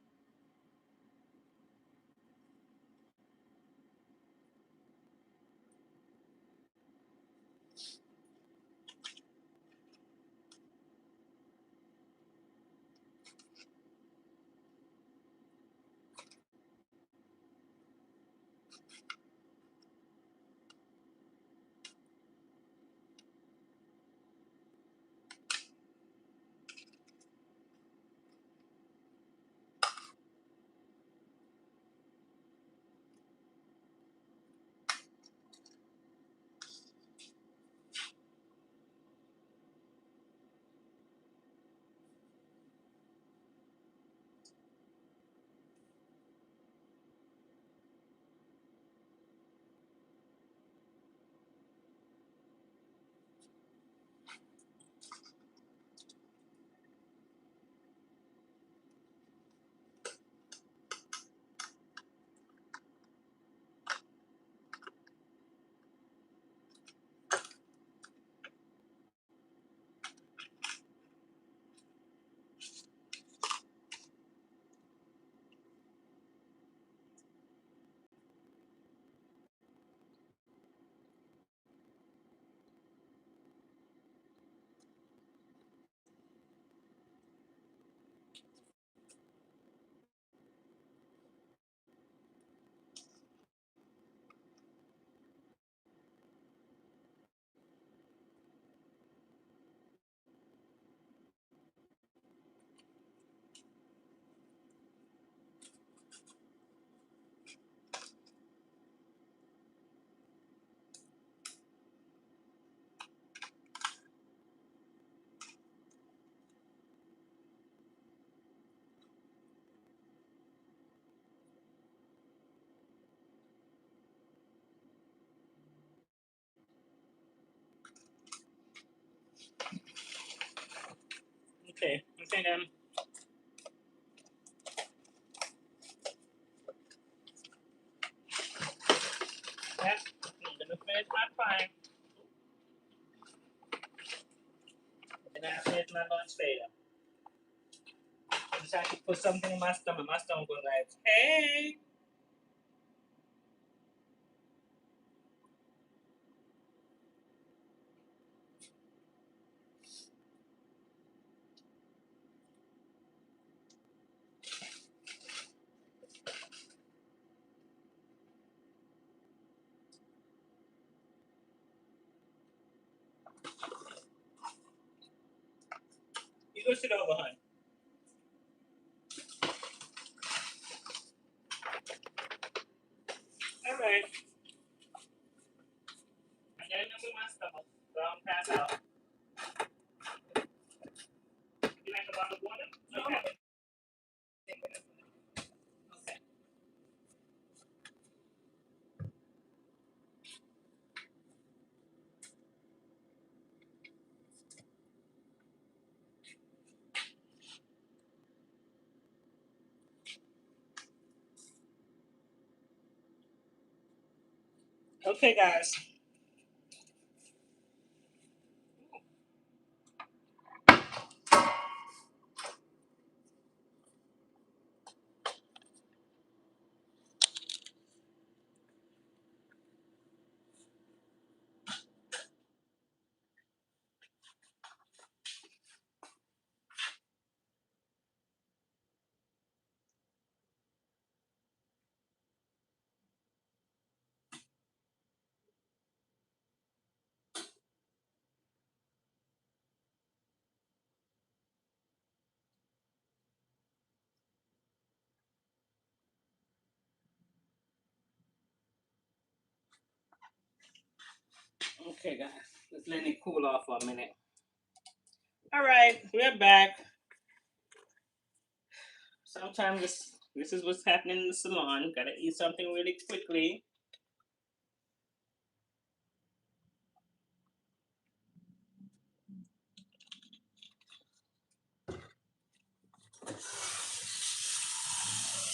Okay, I think yeah, I'm gonna finish my pie, and I finish my lunch later. I just have to put something in my stomach. My stomach was like, hey. You go sit over, honey. All right. I got enough in my stomach, so I'm pass out. Okay, guys. Okay, guys. Let's let it cool off for a minute. All right, we're back. Sometimes this is what's happening in the salon. Gotta eat something really quickly.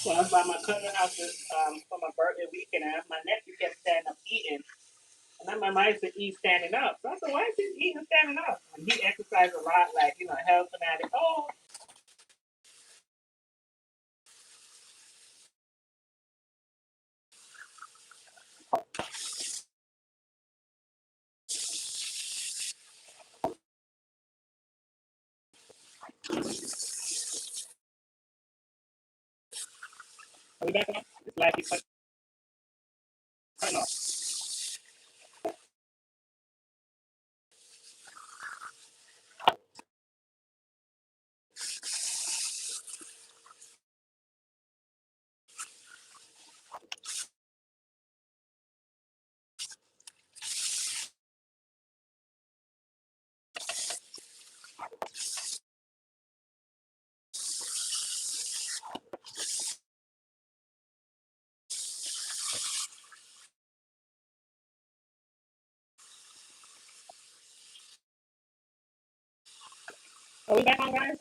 So I was by my cousin's house for my birthday weekend, and my nephew kept standing up eating. And then my mom used to eat standing up. So I said, why is he eating standing up? And he exercised a lot, like, health fanatic. Oh, are we back on? It's like he's cutting off. Are we back on, guys?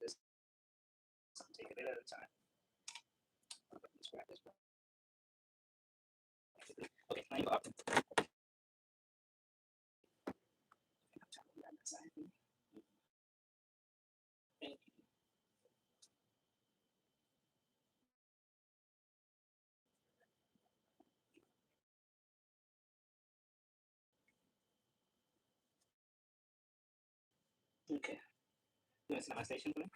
Just take it at a time. Let's grab this. Okay, now you go up. Okay. You want to see my station for me?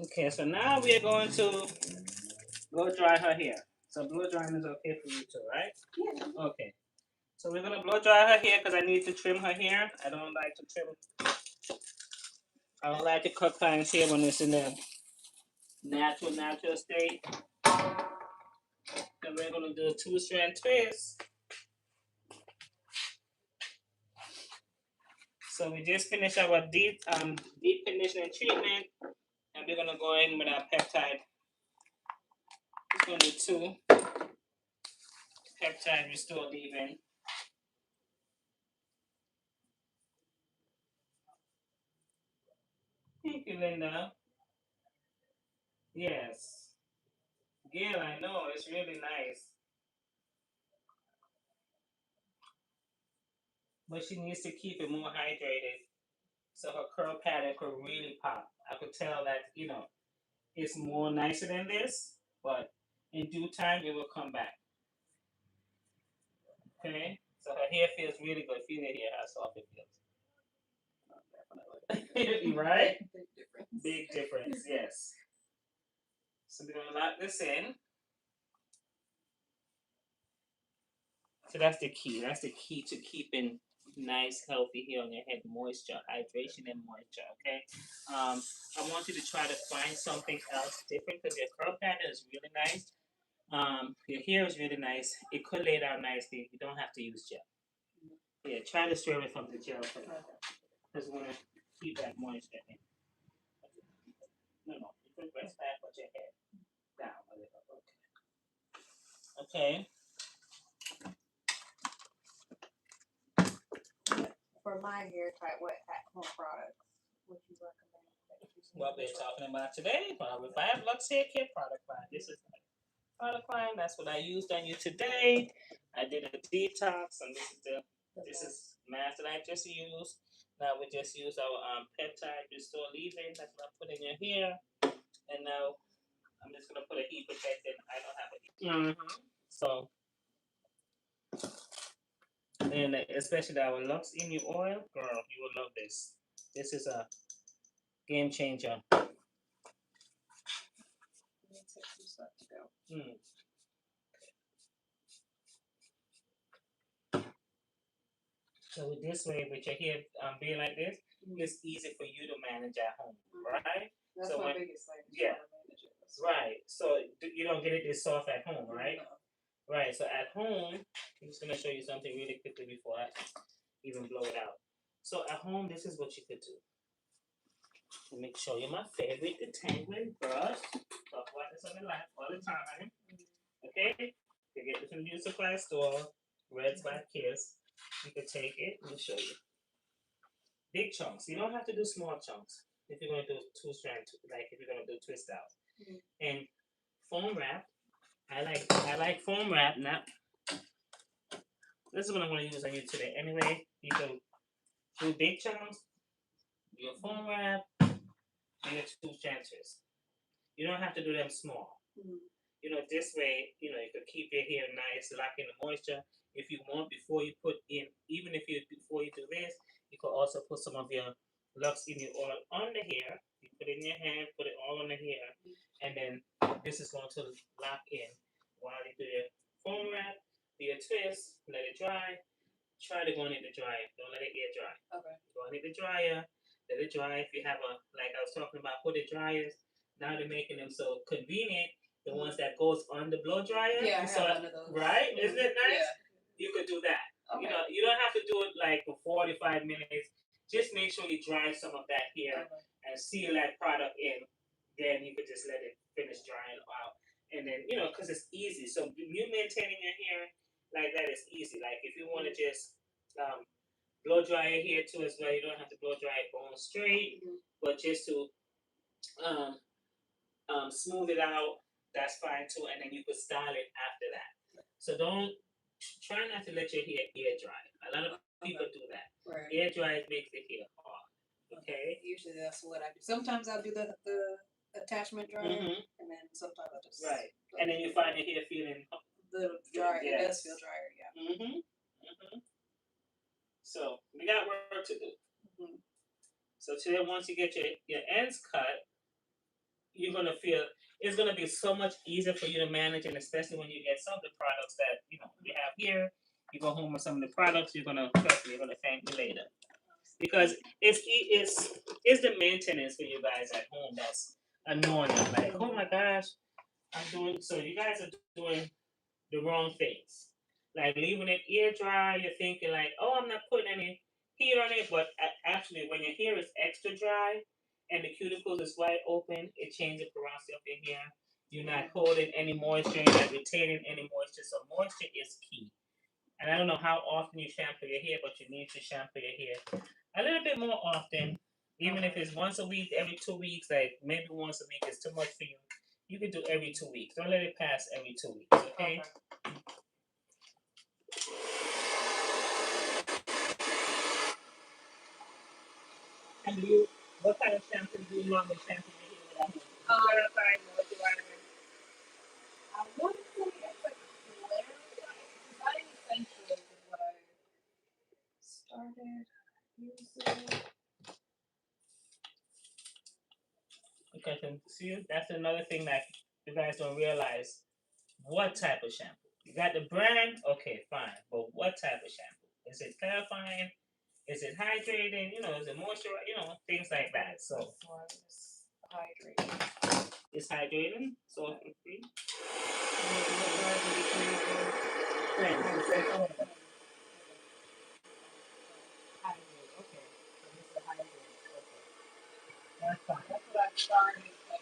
Okay, so now we are going to blow dry her hair. So blow drying is okay for you too, right? Yeah. Okay. So we're gonna blow dry her hair because I need to trim her hair. I don't like to trim. I don't like to cut clients' hair when it's in the natural state. And we're gonna do a 2-strand twist. So we just finished our deep conditioning treatment, and we're gonna go in with our peptide. It's gonna do 2 peptide restore leave-in. Thank you, Linda. Yes. Gail, I know it's really nice, but she needs to keep it more hydrated so her curl pattern could really pop. I could tell that it's more nicer than this, but in due time it will come back. Okay, so her hair feels really good. Feel it here how soft it feels. Right? Big difference. Big difference. Yes. So we're gonna lock this in. So that's the key. That's the key to keeping nice, healthy hair on your head. Moisture, hydration, and moisture. Okay. I want you to try to find something else different because your curl pattern is really nice. Your hair is really nice. It could lay down nicely. You don't have to use gel. Yeah, try to stray away from the gel for that. Because we want to keep that moisture in. No, you can rest back, put your head down a little. Okay. For my hair type, what at-home products would you recommend? What we're talking about today, Revive Luxe Haircare product line. This is my product line. That's what I used on you today. I did a detox, and this is mask that I just used. Now we just use our peptide restore leave-in. That's what I put in your hair. And now I'm just gonna put a heat protectant. I don't have a heat. So, and especially our Luxe Emu oil, girl, you will love this. This is a game changer. Mm. So this way, with your hair being like this, it's easy for you to manage at home, right? That's so my biggest thing. Yeah. Right. So you don't get it this soft at home, right? No. Right. So at home, I'm just gonna show you something really quickly before I even blow it out. So at home, this is what you could do. Let me show you my favorite detangling brush. Talk about this on the live all the time. Okay? You get this from the beauty supply store. Reds by Kiss. You can take it. Let me show you. Big chunks. You don't have to do small chunks if you're going to do two strand, like if you're going to do twist out. And foam wrap. I like foam wrap. Now, this is what I'm going to use on you today. Anyway, you can do big chunks, your foam wrap, and your two strand twist. You don't have to do them small. You know, this way, you could keep your hair nice, lock in the moisture. If you want, before you put in, before you do this, you could also put some of your Luxe Emu oil on the hair. You put it in your hand, put it all on the hair, and then this is going to lock in while you do your foam wrap, do your twist, let it dry. Try to go in the dryer. Don't let it air dry. Okay. Go in the dryer, let it dry. If you have like I was talking about hooded dryers, now they're making them so convenient. The ones that goes on the blow dryer. Yeah, I have one of those. Right? Isn't it nice? Yeah. You could do that. Okay. You don't have to do it like for 45 minutes. Just make sure you dry some of that hair and seal that product in. Then you could just let it finish drying out. And then, because it's easy. So you maintaining your hair like that is easy. Like if you want to just blow dry your hair too as well, you don't have to blow dry it bone straight, but just to smooth it out, that's fine too. And then you could style it after that. So try not to let your hair air dry. A lot of people do that. Right. Air dry makes the hair hard. Okay. Usually that's what I do. Sometimes I'll do the attachment dryer, and then sometimes I just and then you find your hair feeling the dryer. Yes. It does feel drier, yeah. So we got work to do. So today, once you get your ends cut, you're gonna feel it's gonna be so much easier for you to manage, and especially when you get some of the products that we have here. You go home with some of the products, you're gonna thank me later, because it's the maintenance for you guys at home that's annoying. Like, oh my gosh, I'm doing so. You guys are doing the wrong things. Like leaving it air dry, you're thinking like, oh, I'm not putting any heat on it, but actually, when your hair is extra dry and the cuticles is wide open, it changes the porosity of your hair. You're not holding any moisture, you're not retaining any moisture. So moisture is key. And I don't know how often you shampoo your hair, but you need to shampoo your hair a little bit more often. Even if it's once a week, every 2 weeks, like maybe once a week is too much for you. You can do every 2 weeks. Don't let it pass every 2 weeks, okay? And what kind of shampoo do you normally shampoo your hair with? I want to say it's like Body Essentials is what I started using. Okay, so see, that's another thing that You guys don't realize what type of shampoo. You got the brand, okay, fine. But what type of shampoo? Is it clarifying? Is it hydrating? Is it moisturizing? Things like that. So It's hydrating. it's hydrating, so free. That's fine. That's what I started using.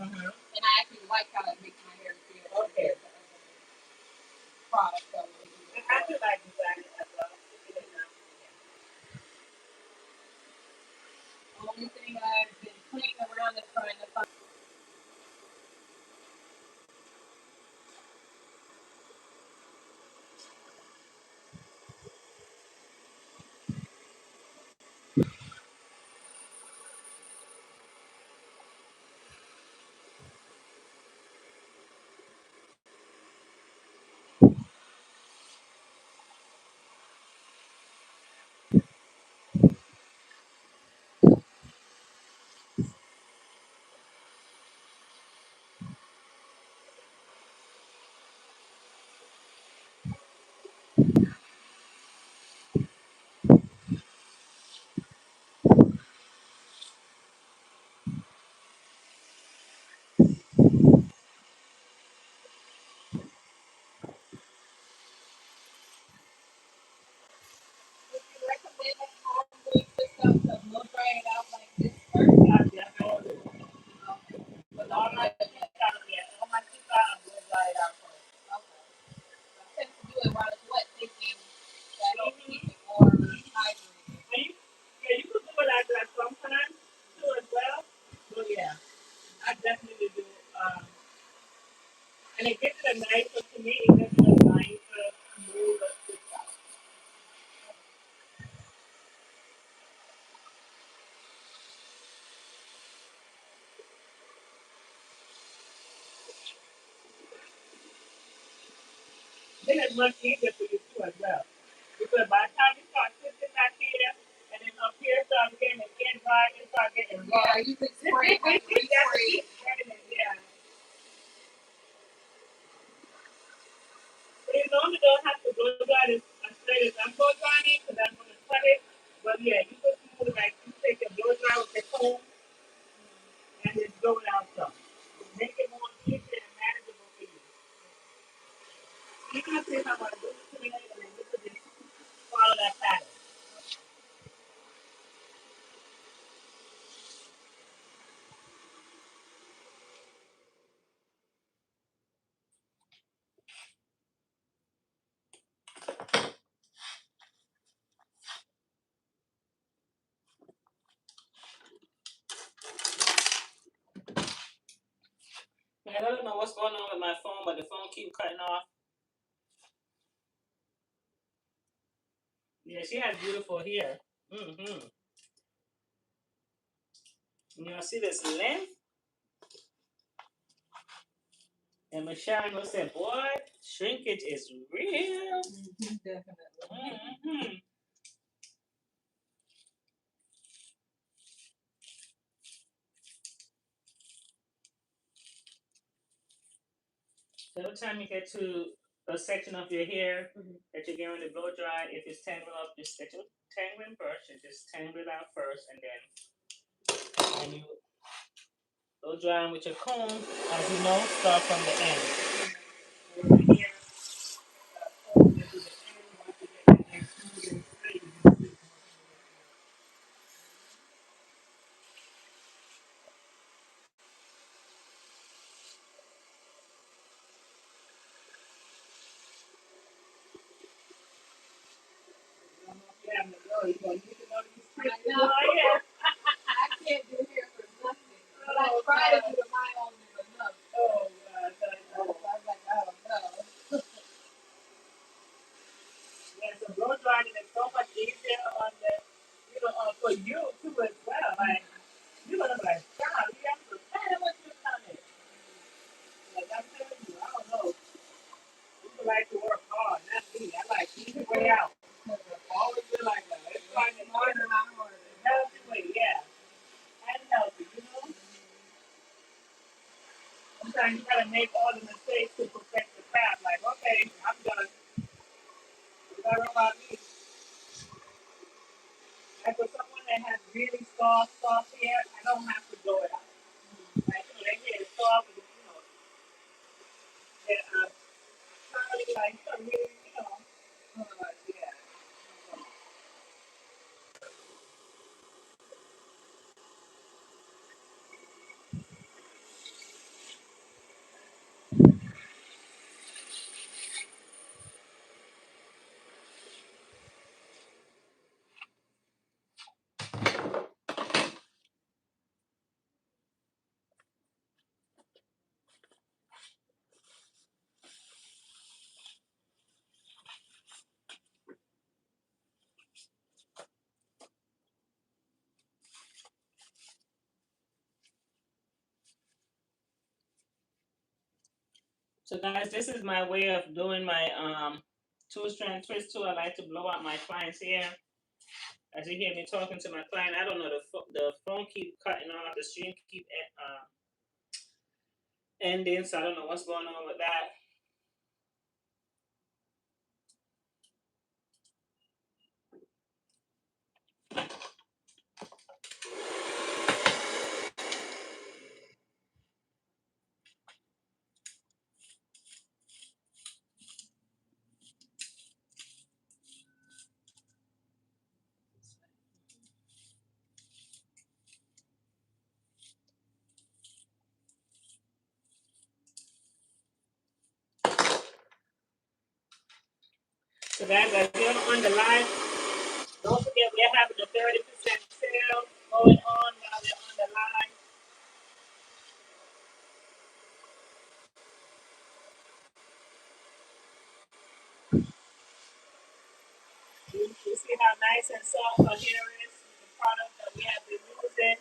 And I actually like how it makes my hair feel. Okay. Product. So I feel like designing as well. the only thing I've been playing around is trying to find. I definitely do. And it gives it a nicer, to me, it gives it a nicer, smoother style. Then it's much easier for you too as well. Because by the time you start sitting back here, and then up here start getting again dry, you start getting raw. Yeah, you can spray it. Yeah. But you normally don't have to blow dry it as straight as I'm blow drying it, because I'm going to cut it. But yeah, you can smooth like you take your blow dry with your comb and just blow it out some. Make it more easier and manageable for you. You can see how I do it today, and then you can just follow that pattern. I don't know what's going on with my phone, but the phone keep cutting off. Yeah, she has beautiful hair. Mm-hmm. See this length? And Michelle will say, boy, shrinkage is real. Definitely. Mm-hmm. So every time you get to a section of your hair that you're getting to blow dry, if it's tangled up, just get your tangling brush and just tangle it out first, and then you blow dry with your comb, as you know, start from the end. Here, comb it to the end, once you get that nice smooth and straight. Yeah, no, you gonna use it on these I twists. know. Oh, yeah. I can't do hair for nothing. But I try to do my own enough. Oh, God. I was like, I don't know. Yeah, so blow drying is so much easier on the, for you too as well. Like, you're gonna be like, God, we have to plan what you're coming. Like, I'm telling you, I don't know. People like to work hard, not me. I like easy way out. Always been like that. It's like it's harder, not harder. Healthy way, yeah. And healthy, you know? Sometimes you that has really soft hair, I don't have to blow it out. Like, you know, their hair is soft, and, you know, they're probably like some really, you know, yeah. So guys, this is my way of doing my two-strand twist too. I like to blow out my client's hair. As you hear me talking to my client, I don't know, the phone keep cutting off, the stream keep ending, so I don't know what's going on with that. So guys, as you're on the live, don't forget we're having a 30% sale going on while we're on the live. You see how nice and soft her hair is with the product that we have been using.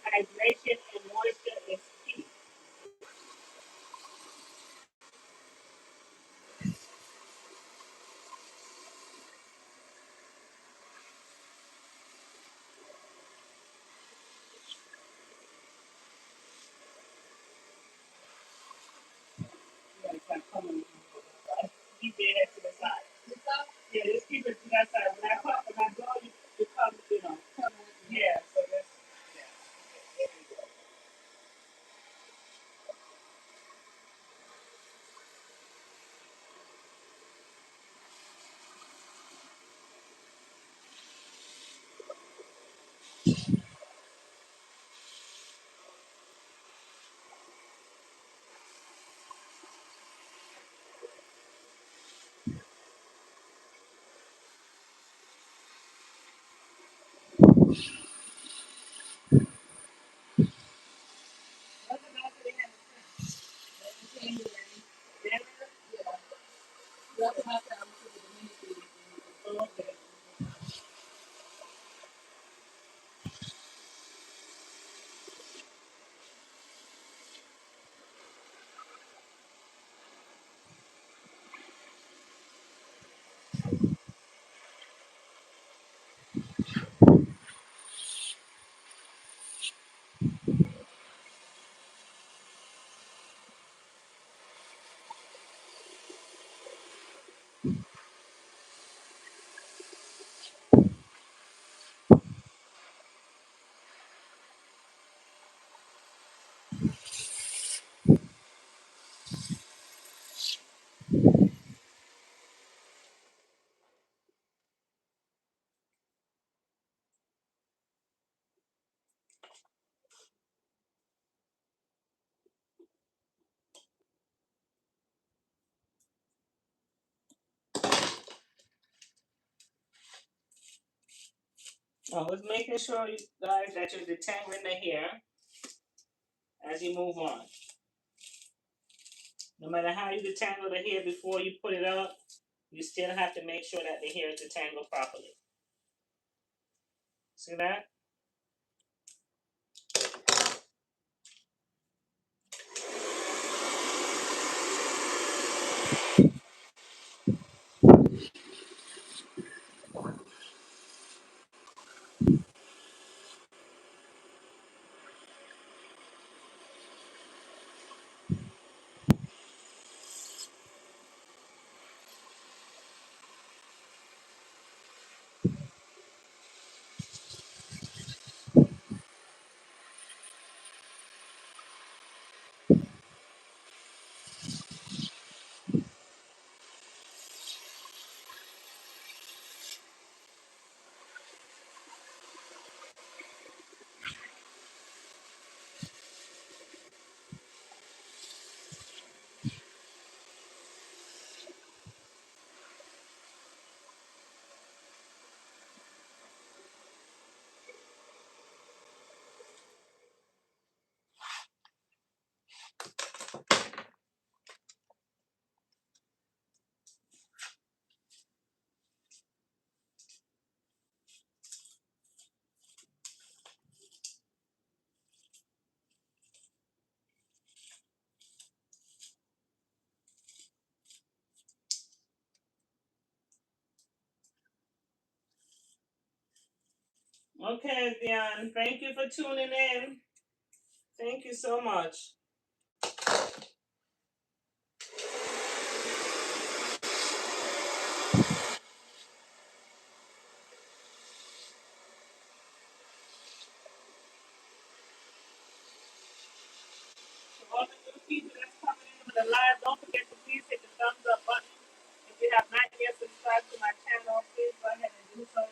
Hydration and moisture is key. Yeah, it's like coming. Keep your head to the side. Yeah, just keep it to that side. When I go, you come, you know. Yeah, so that's, yeah. There we go. What's the best they have? Okay. Always making sure, you guys, that you're detangling the hair as you move on. No matter how you detangle the hair before you put it up, you still have to make sure that the hair is detangled properly. See that? Okay, Dion. Thank you for tuning in. Thank you so much. All the new people that's coming in with the live, don't forget to please hit the thumbs up button. If you have not yet subscribed to my channel, please go ahead and do so.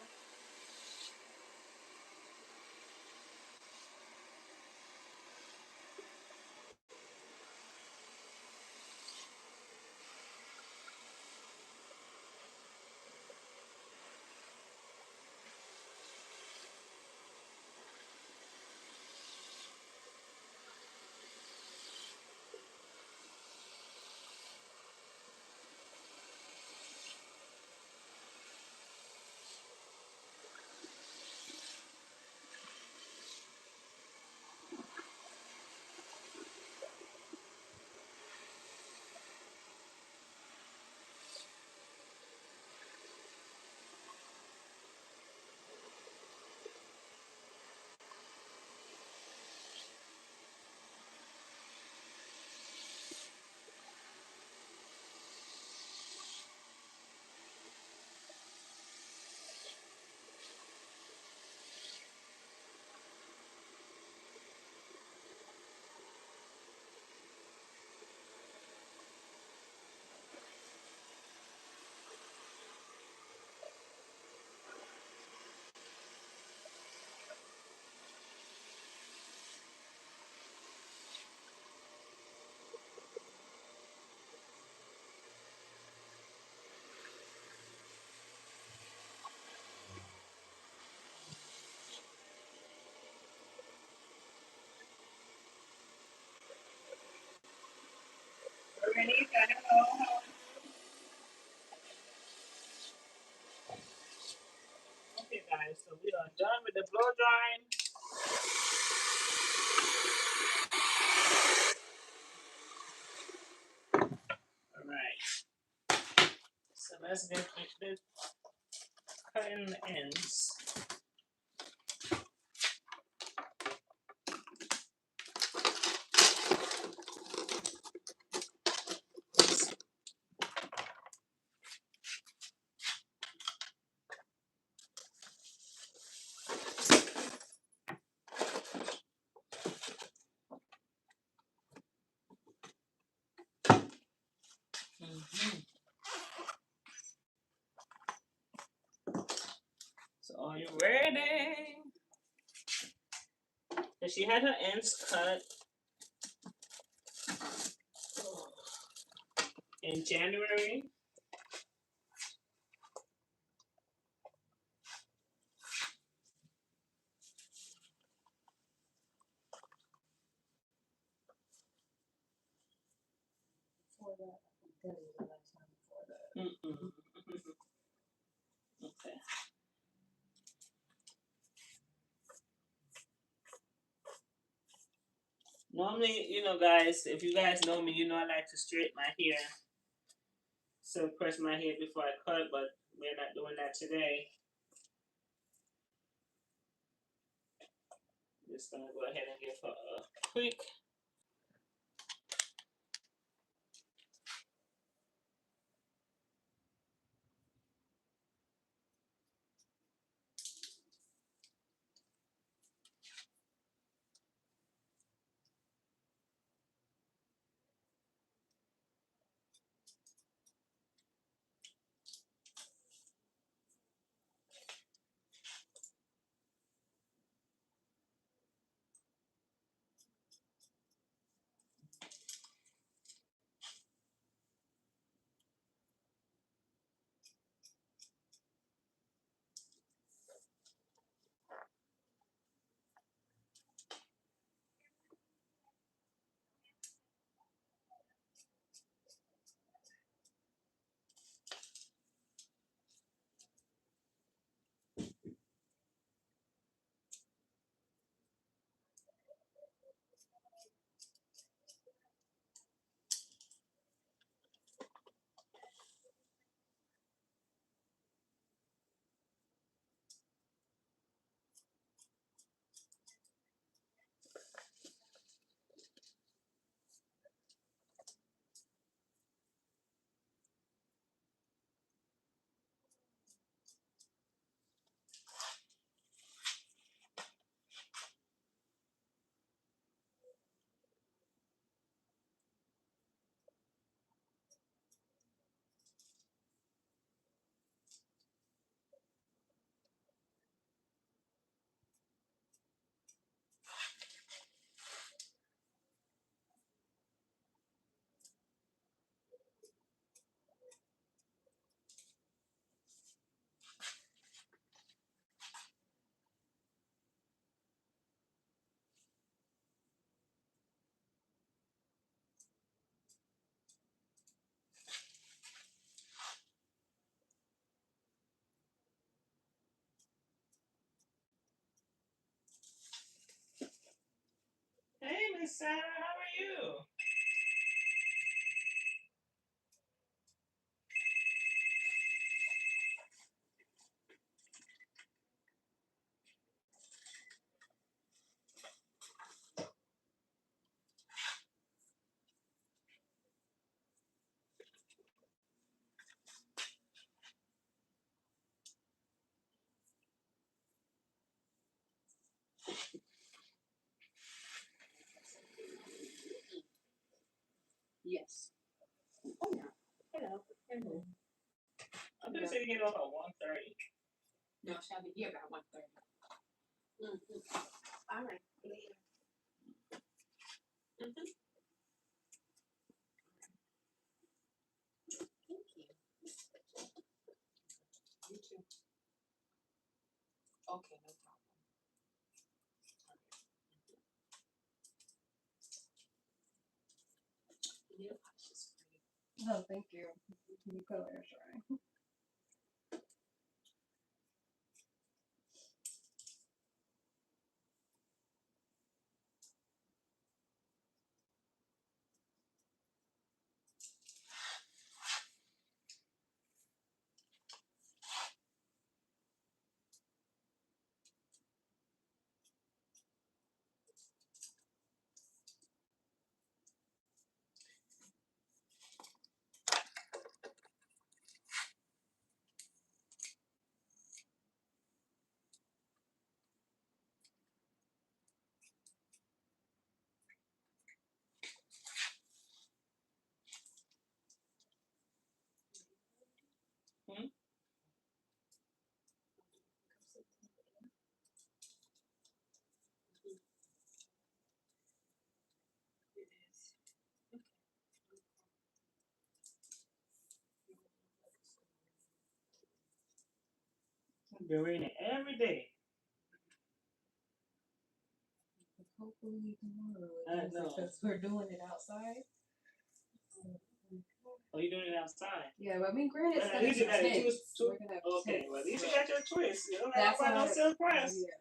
Renika, hello. Okay, guys, so we are done with the blow drying. All right, so let's get this cutting the ends. Mm-hmm. So are you ready? So she had her ends cut in January. Before that, I can tell you the last time before that. Mm-mm. Okay. Normally, guys, if you guys know me, I like to straighten my hair. So press my hair before I cut, but we're not doing that today. Just gonna go ahead and give her a quick. Miss Sarah. How are you? Yes. Oh, yeah. Hello. Hello. I'm going to say you get off at 1:30. No, she'll be here about 1:30. All right. Later. Thank you. You too. Okay, no problem. Nail polish is great. Oh, thank you. You color is right. Hmm? It is. I've been reading it every day. Hopefully tomorrow. I know. Because we're doing it outside. Oh, you doing it outside? Yeah, but I mean, granted, Well, it's at gonna least be you got it tense. two. We're gonna have Okay, tense, well, at least you but got your choice. You don't that's have to buy no why. silk press. Yeah.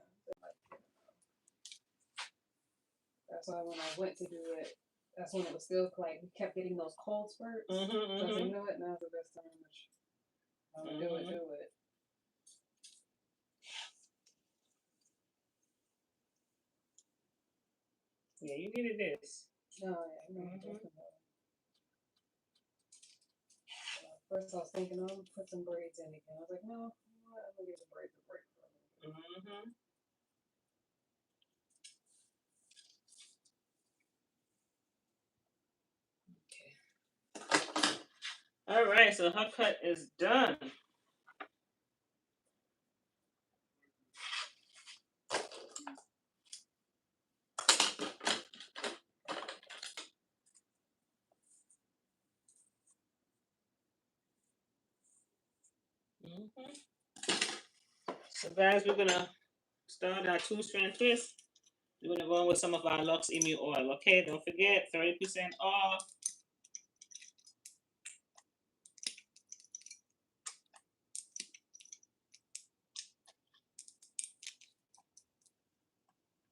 That's why when I went to do it, that's when it was still like we kept getting those cold spurts. So I said, you know what? Now's the best time to do it. Do it. Yeah, you needed this. No, yeah, no, definitely. First, I was thinking, I'm gonna put some braids in again. I was like, no, you know what? I'm gonna give the braids a break for a little bit. Okay. All right, so her cut is done. So guys, we're gonna start our 2-strand twist. We're gonna go in with some of our Luxe Emu oil. Okay, don't forget 30% off.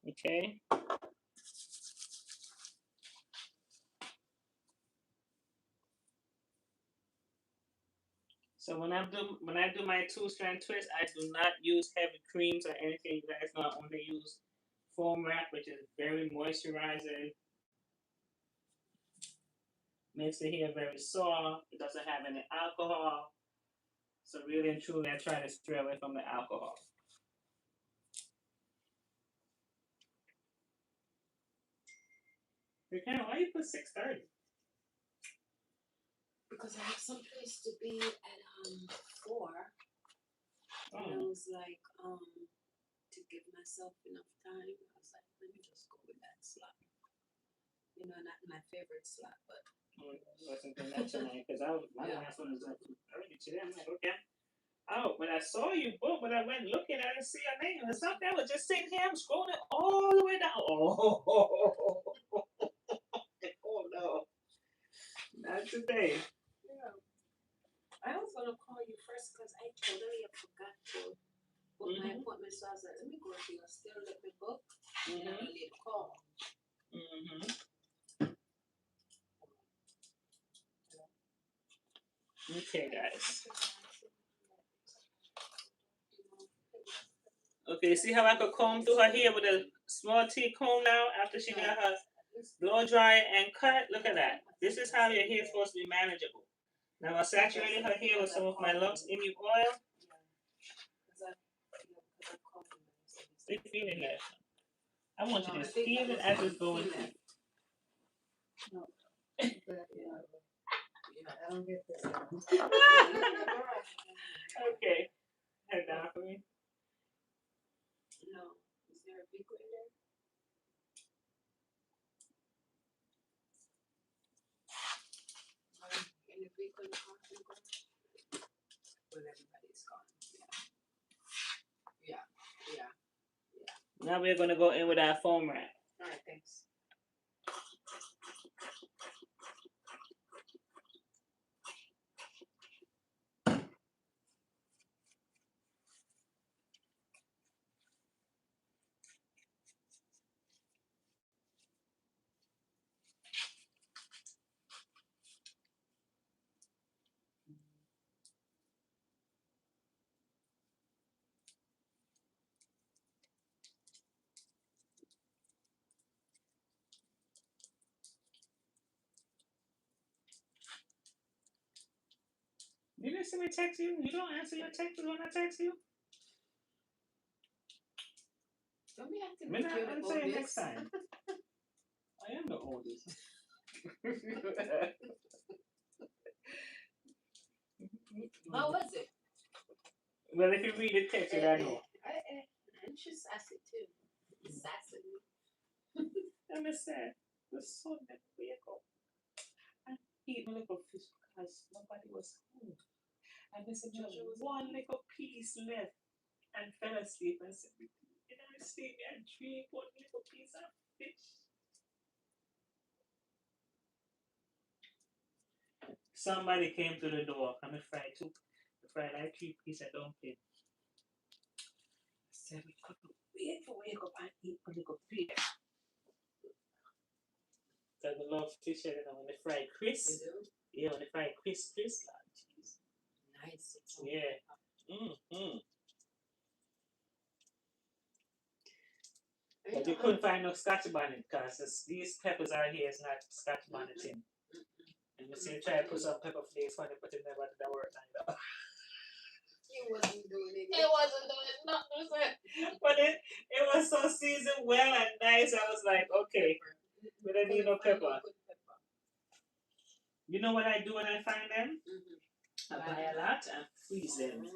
Okay. So when I do my 2-strand twist, I do not use heavy creams or anything. You guys know I only use foam wrap, which is very moisturizing. Makes the hair very soft. It doesn't have any alcohol. So really and truly, I try to stray away from the alcohol. Why you put 6:30? Because I have some place to be at 4. And I was like, to give myself enough time, I was like, let me just go with that slot. You know, not my favorite slot, but Wasn't doing that tonight because my last one was like 2:30 today. I'm like, okay. Oh, when I saw you book, when I went looking, I didn't see your name. And something I was just sitting here, I'm scrolling all the way down. Oh, oh no, not today. yeah. I was gonna call you first because I totally forgot to book my appointment. So I was like, let me go to you. Still let me book, and I'm gonna need a call. Okay, guys. Okay, see how I could comb through her hair with a small T comb now after she got her blow dry and cut? Look at that. This is how your hair is supposed to be manageable. Now I saturated her hair with some of my Luxe Emu oil. Stay feeling it. I want you to feel it as it's going through. No. I don't get this. Okay. Head down for me. No. Is there a big one there? In the big one, well, everybody's gone. Yeah. Now we're going to go in with our foam wrap. All right, thanks. You didn't see me text you? You don't answer your texts when I text you? Don't be acting Maybe like you're I'll the say it oldest. next time. I am the oldest. How was it? Well, if you read the text, I know. And she's sassy too. Sassy. I'm sad. The sun that wake up and eat my little fish because nobody was home. And there's just one little piece left and fell asleep and said, "Can I sleep and drink one little piece of fish?" Somebody came to the door and I fried like 3 pieces of dumpling. I said, "We couldn't wait to wake up and eat a little fish." Because I love fish, you know, when they fry crisp. You do? Yeah, when they fry crisp, like cheese. Nice. Yeah. But you couldn't find no scotch bonnet because these peppers are here is not scotch bonnet in. And we say try to put some pepper flakes on it, but it never did work either. It wasn't doing it. It wasn't doing nothing. But it was so seasoned well and nice. I was like, okay, we don't need no pepper. You know what I do when I find them? I buy a lot and freeze them.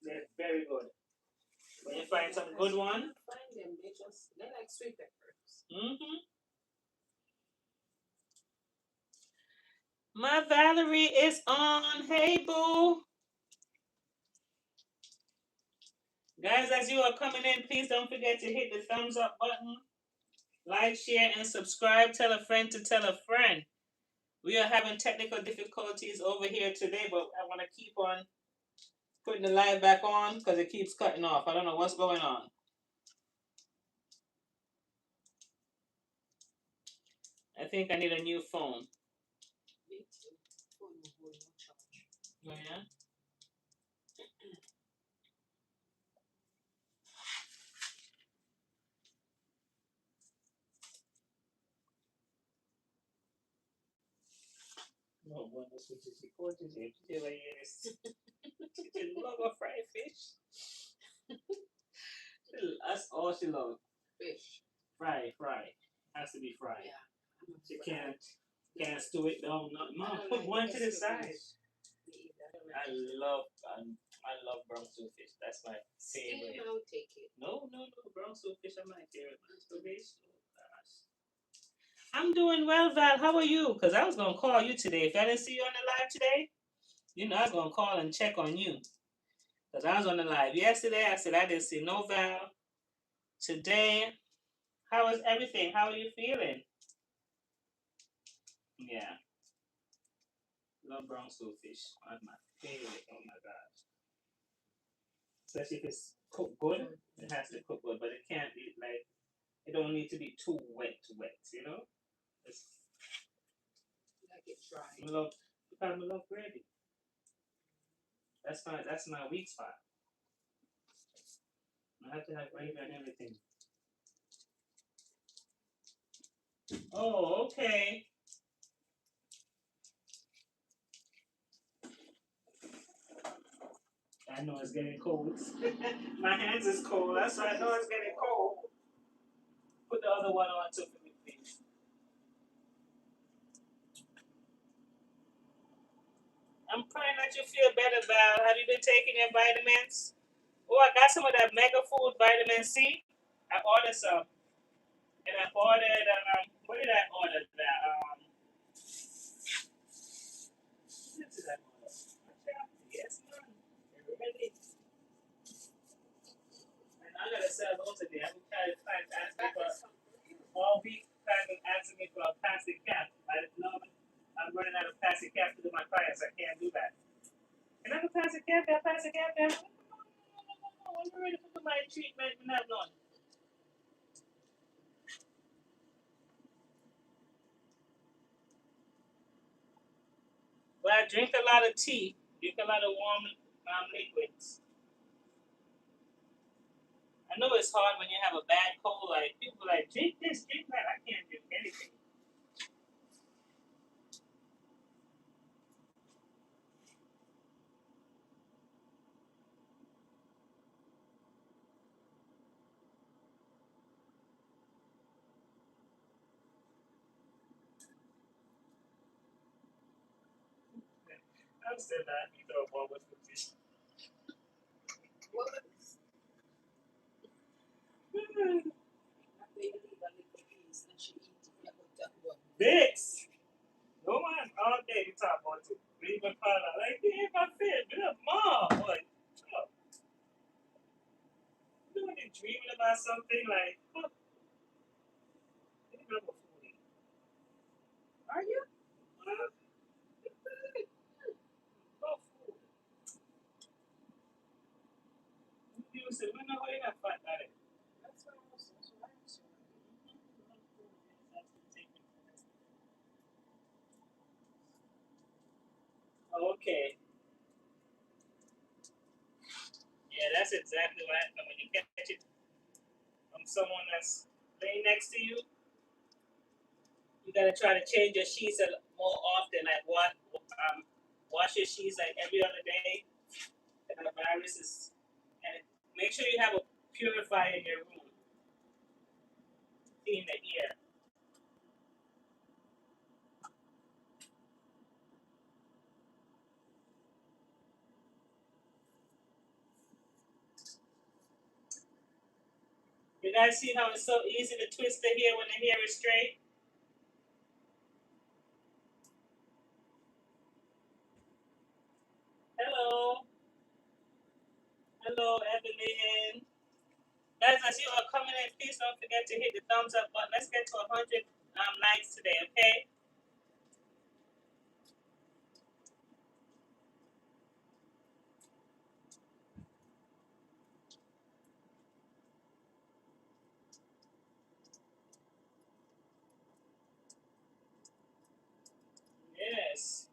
They're very good. When you find some good one, Find them. They're like sweet peppers. My Valerie is on. Hey, boo. Guys, as you are coming in, please don't forget to hit the thumbs up button. Like, share, and subscribe. Tell a friend to tell a friend. We are having technical difficulties over here today, but I want to keep on putting the live back on because it keeps cutting off. I don't know what's going on. I think I need a new phone. Me too. Phone will hold no charge. Oh, yeah? No, bueno, switches y cortes y lleva ahí she love a fried fish. That's all she loves. Fish. Fry. Has to be fried. Yeah. She can't stew it down. No, put one to the side. I love brown stew fish. That's my favorite. Steam, I'll take it. No, brown stew fish are my favorite. Stew fish. Oh gosh. I'm doing well, Val. How are you? Because I was gonna call you today. If I didn't see you on the live today, you know I was gonna call and check on you. Because I was on the live yesterday. I said I didn't see no Val. Today, how is everything? How are you feeling? Yeah. Love brown stew fish. That's my favorite. Oh my gosh. Especially if it's cooked good. It has to cook good, but it can't be like It don't need to be too wet, you know? It's, Like it dry. I love, because I love gravy. That's my weak spot. I have to have gravy and everything. Oh, okay. I know it's getting cold. My hands is cold. That's why I know it's getting cold. Put the other one on too for me, please. I'm praying that you feel better, Val. Have you been taking your vitamins? Oh, I got some of that Mega Food vitamin C. I ordered some. And I ordered, what did I order? That, what did I order? Yes, ma'am. Really? And I gotta sell those today. I'm trying to find asking for all week. Trying to ask me for a plastic cap. I didn't know I'm running out of plastic cap to do my clients. I can't do that. Can I have a plastic cap? That plastic cap? That? I'm ready to do my treatment. Not none. Well, I drink a lot of tea. Drink a lot of warm liquids. I know it's hard when you have a bad cold. Like people like drink this, drink that. I can't drink anything. I'm still not. You know what with this. What? This. No one all day you talk about it. Leave a color. Like, yeah, my fit. Good mom. Like, oh, you know when you're dreaming about something like, oh, you remember food. Are you? Oh, food. You say, we know how you have fun at it. That's what I was saying. Okay. Yeah, that's exactly what happened when you catch it from someone that's laying next to you. You gotta try to change your sheets more often. Like wash your sheets like every other day. And the virus is, and make sure you have a purifier in your room. Clean the air. You guys see how it's so easy to twist the hair when the hair is straight? Hello. Hello, Evelyn. Guys, as you are coming in, please don't forget to hit the thumbs up button. Let's get to 100 likes today, okay? Yes.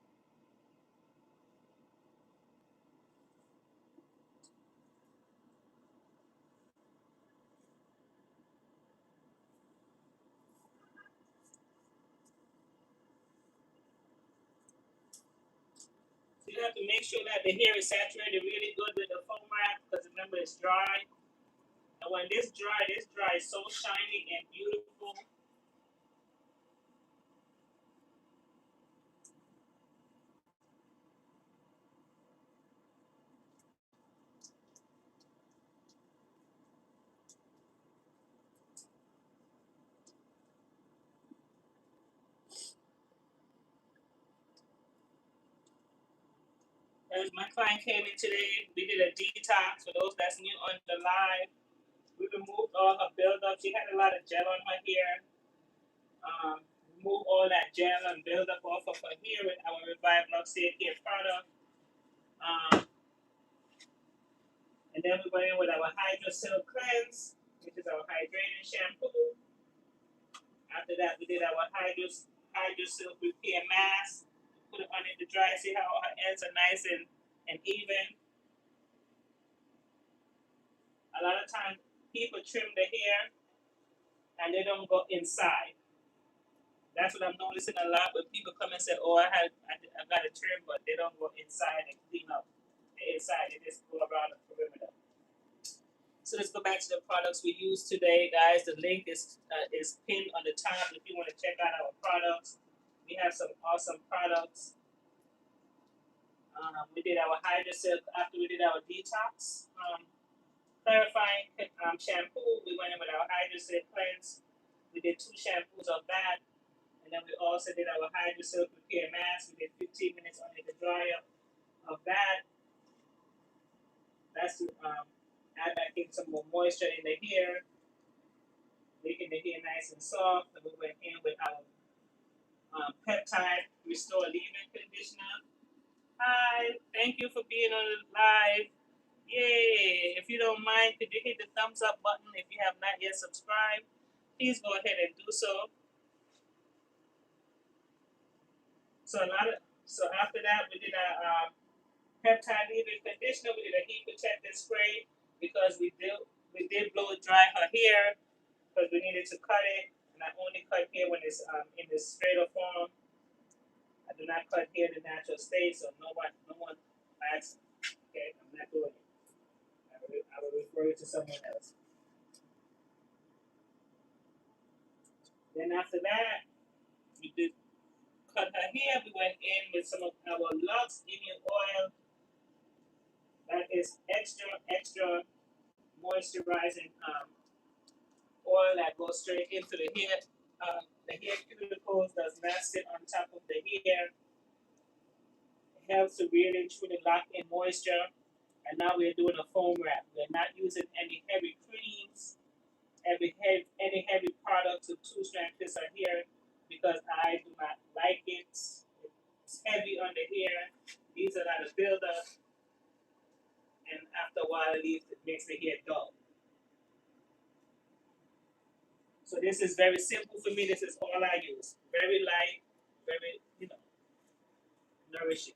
You have to make sure that the hair is saturated really good with the foam wrap because remember it's dry. And when this dry is so shiny and beautiful. As my client came in today, we did a detox for those that's new on the live. We removed all her buildup. She had a lot of gel on her hair. Remove all that gel and buildup off of her hair with our Revive Luxe Hair product. Um, and then we went in with our Hydro Silk Cleanse, which is our hydrating shampoo. After that, we did our hydro silk repair mask. Put it on it to dry. See how our ends are nice and even. A lot of times people trim the hair and they don't go inside. That's what I'm noticing a lot when people come and say, "Oh, I got a trim," but they don't go inside and clean up the inside. They just go around the perimeter. So let's go back to the products we use today, guys. The link is pinned on the top if you want to check out our products. We have some awesome products. We did our hydro silk after we did our detox. Clarifying shampoo. We went in with our hydro silk cleanse. We did 2 shampoos of that. And then we also did our hydro silk repair mask. We did 15 minutes under the dryer of that. That's to add back in some more moisture in the hair, making the hair nice and soft. And we went in with our peptide restore leave-in conditioner. Hi, thank you for being on the live. Yay! If you don't mind, could you hit the thumbs up button if you have not yet subscribed? Please go ahead and do so. So after that, we did a peptide leave-in conditioner. We did a heat protectant spray because we did blow dry her hair because we needed to cut it, and I only cut hair when it's in the straighter form. I do not cut hair in the natural state, so no one asks. Okay, I'm not doing it. I will refer it to someone else. Then after that, we did cut her hair. We went in with some of our Luxe Indian oil. That is extra moisturizing oil that goes straight into the hair. The hair cuticles does not sit on top of the hair. It helps to really truly lock in moisture. And now we're doing a foam wrap. We're not using any heavy creams, any heavy products with 2-strand twist on hair because I do not like it. It's heavy on the hair. These are not a buildup. And after a while, it makes the hair dull. So this is very simple for me. This is all I use. Very light, very, nourishing.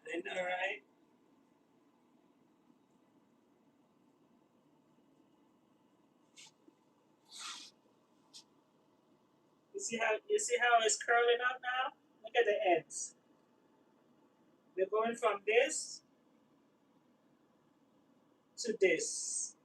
I know, right? You see how it's curling up now? Look at the ends. We're going from this to this.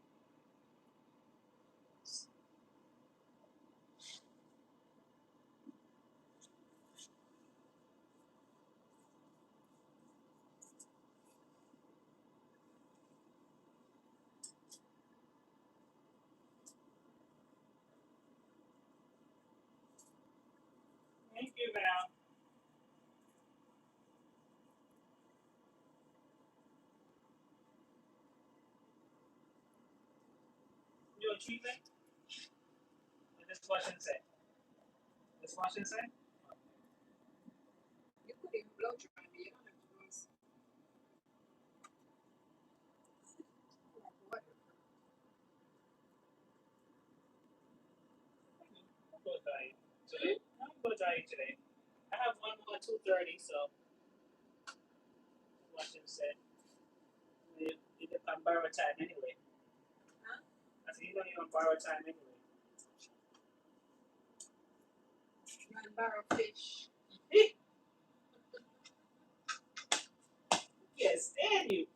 Thank you, Val. You a treatment? This wash and set. This wash and set? You could even blow dry me. You don't have to rinse. What? I'll go dry today. I'll go dry today. I have one more at 2:30, so wash and set. You can borrow time anyway. Huh? I said you don't even borrow time anyway. Run borrow fish. Yes, stand you.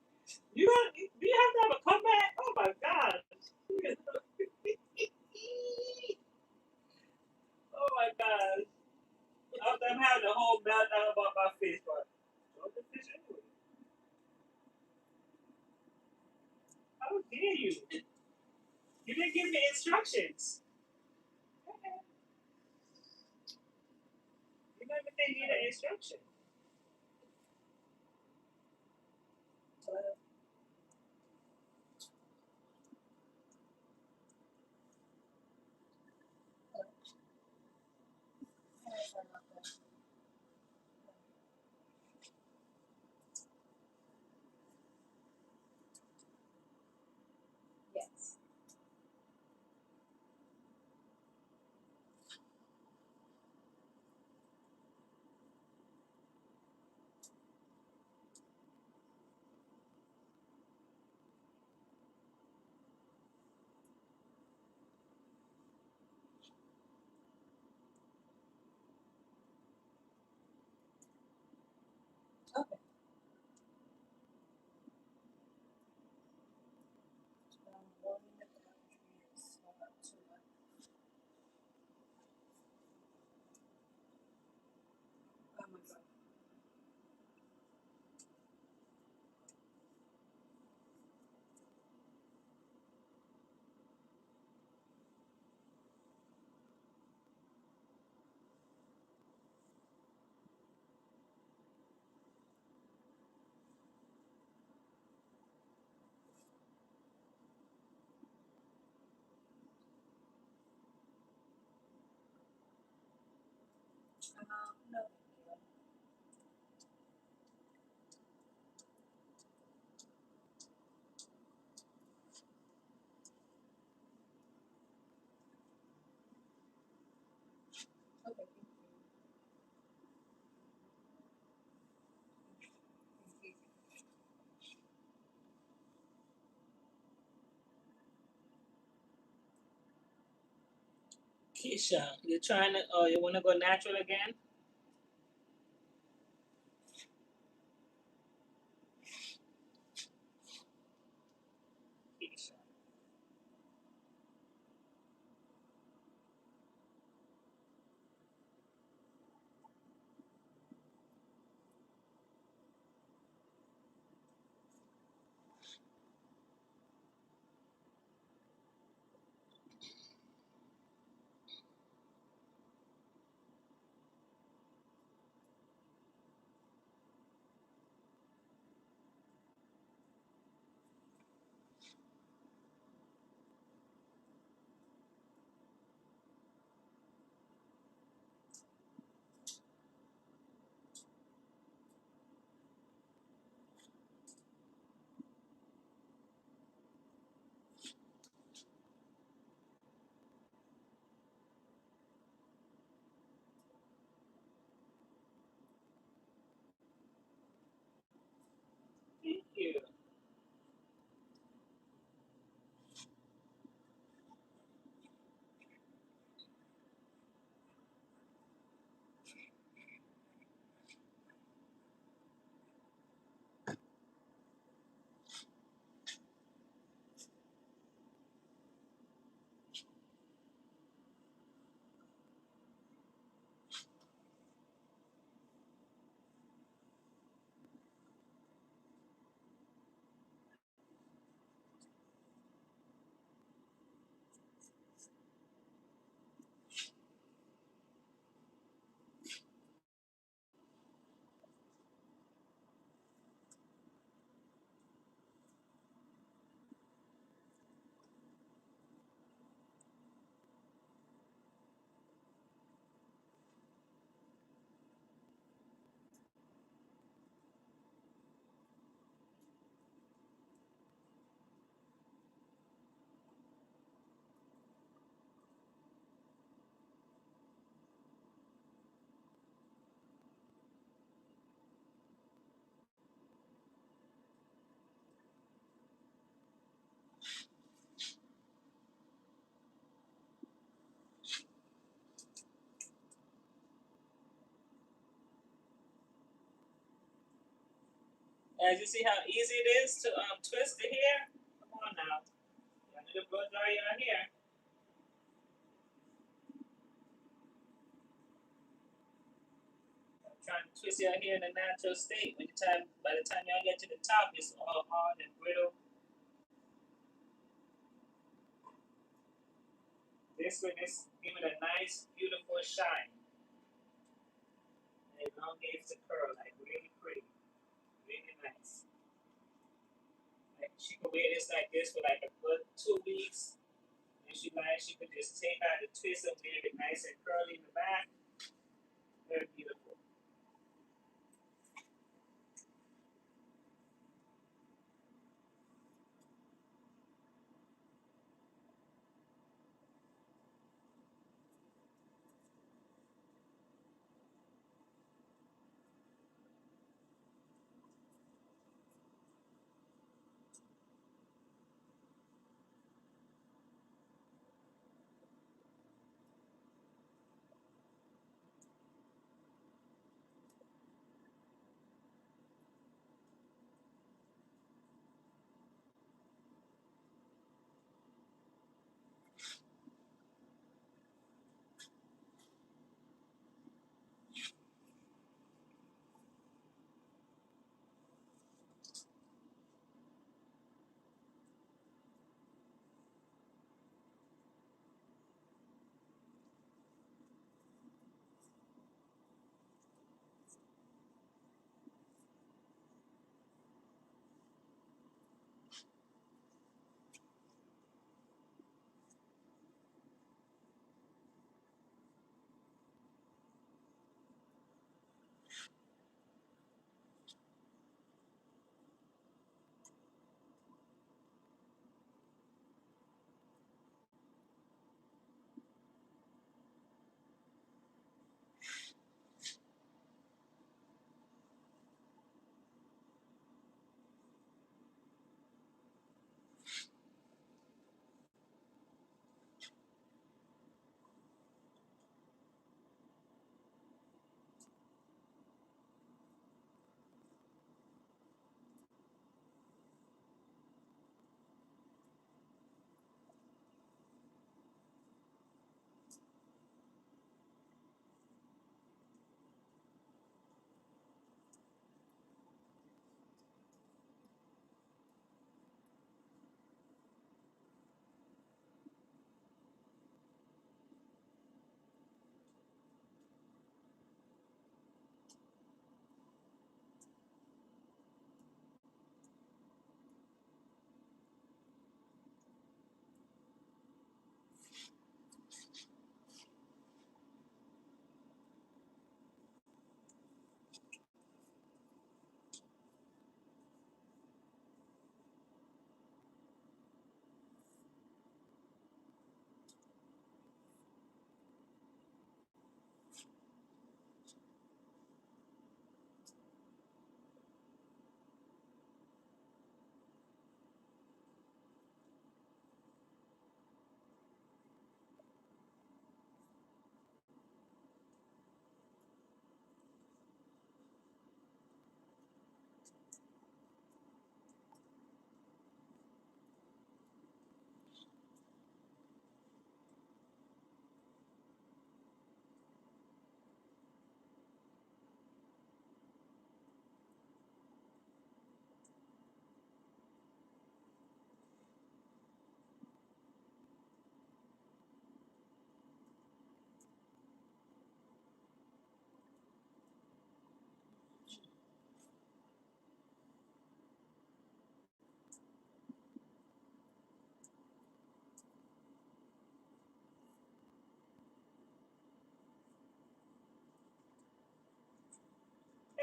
Do you have to have a comeback? Oh my God. Oh my God. After I'm having a whole meltdown about my fish, but throw the fish anyway. How dare you? You didn't give me instructions. You never gave me the instruction. Yes. Okay. Warming the boundaries to by myself. No. Okay. Keisha, you're trying to, oh, you want to go natural again? Keisha. Guys, you see how easy it is to twist the hair? Come on now. You need to blow dry your hair. Trying to twist your hair in a natural state. By the time y'all get to the top, it's all hard and brittle. This one is giving a nice, beautiful shine. And it elongates the curl, like really pretty. Really nice. Like she could wear this like this for like a good 2 weeks. If she likes, she could just take out the twist and wear it nice and curly in the back. Very beautiful.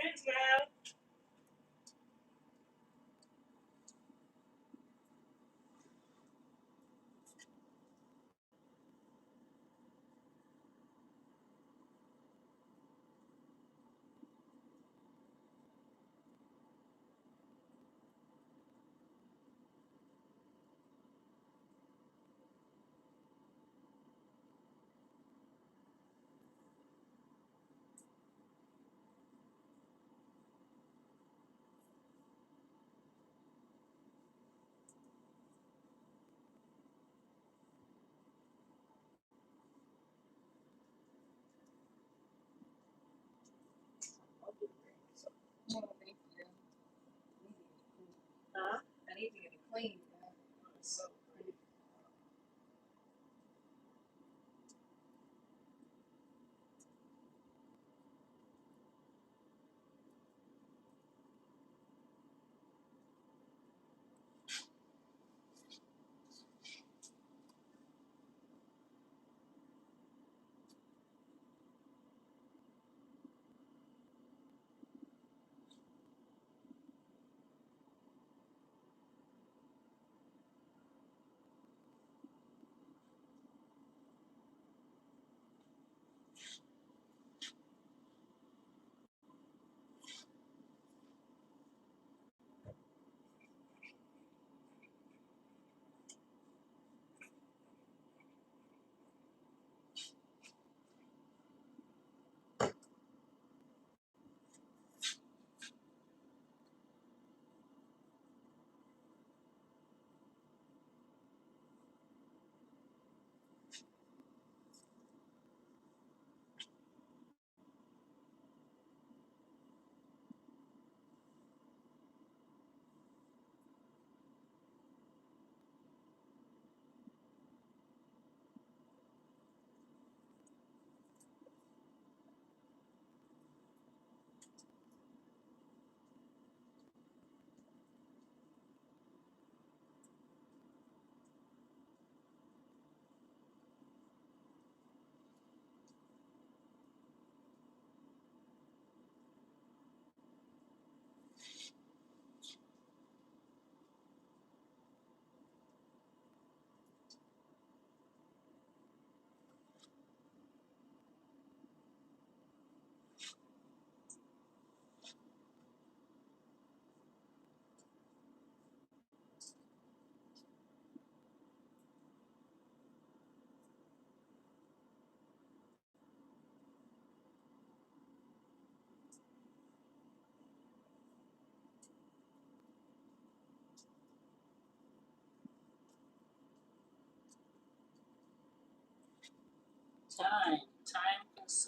Thanks, Val.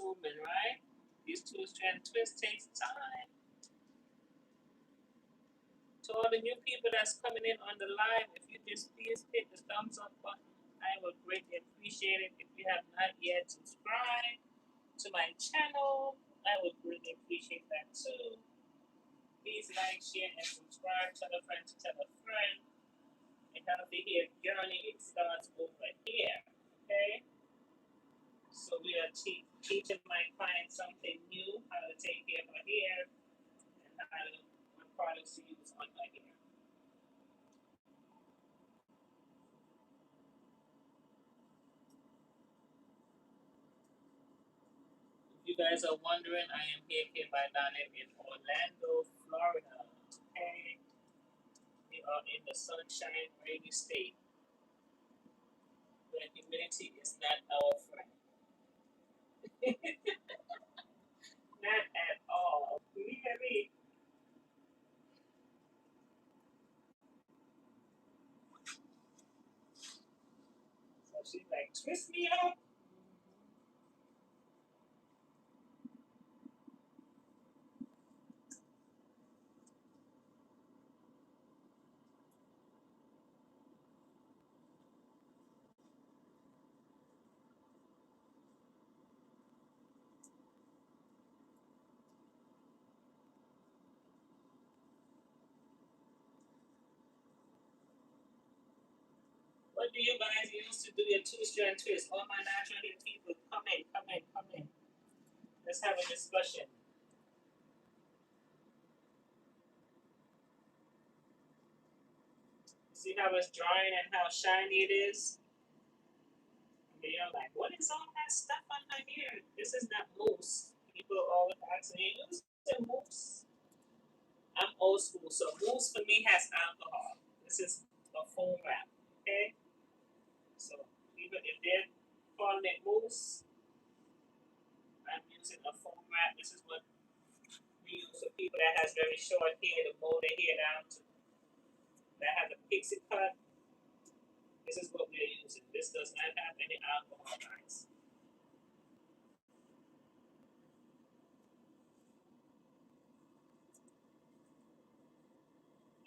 movement, right? These two-strand twists takes time. To all the new people that's coming in on the live, if you just please hit the thumbs up button, I would greatly appreciate it. If you have not yet subscribed to my channel, I would greatly appreciate that too. Please like, share, and subscribe. Tell a friend to tell a friend. And healthy hair journey, it starts over here. Okay? So we are teaching my clients something new, how to take care of her hair, and what products to use on my hair. If you guys are wondering, I am HairCareByDonnet in Orlando, Florida. Okay? We are in the sunshine, rainy state where humidity is not our friend. Not at all. Do you hear me? So she's like, twist me up. What do you guys use to do your two-strand twist? All my natural hair people, come in, come in, come in. Let's have a discussion. See how it's drying and how shiny it is? And you're like, what is all that stuff on my hair? This is not mousse. People always ask me, is it mousse? I'm old school, so mousse for me has alcohol. This is a foam wrap, okay? So even if they're calling it mousse, I'm using a foam wrap. This is what we use for people that has very short hair to mold their hair down to that have a pixie cut. This is what we're using. This does not have any alcohol, guys.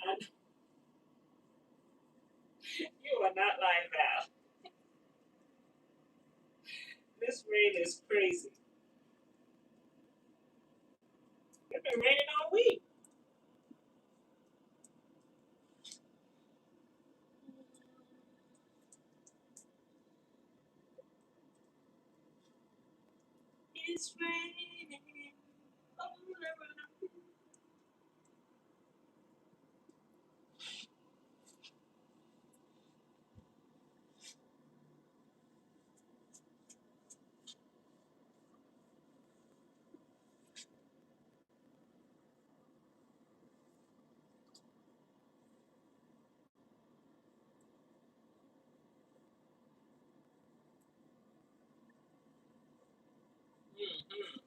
And you are not lying, Val. This rain is crazy. It's been raining all week. It's raining all around. Mm-hmm.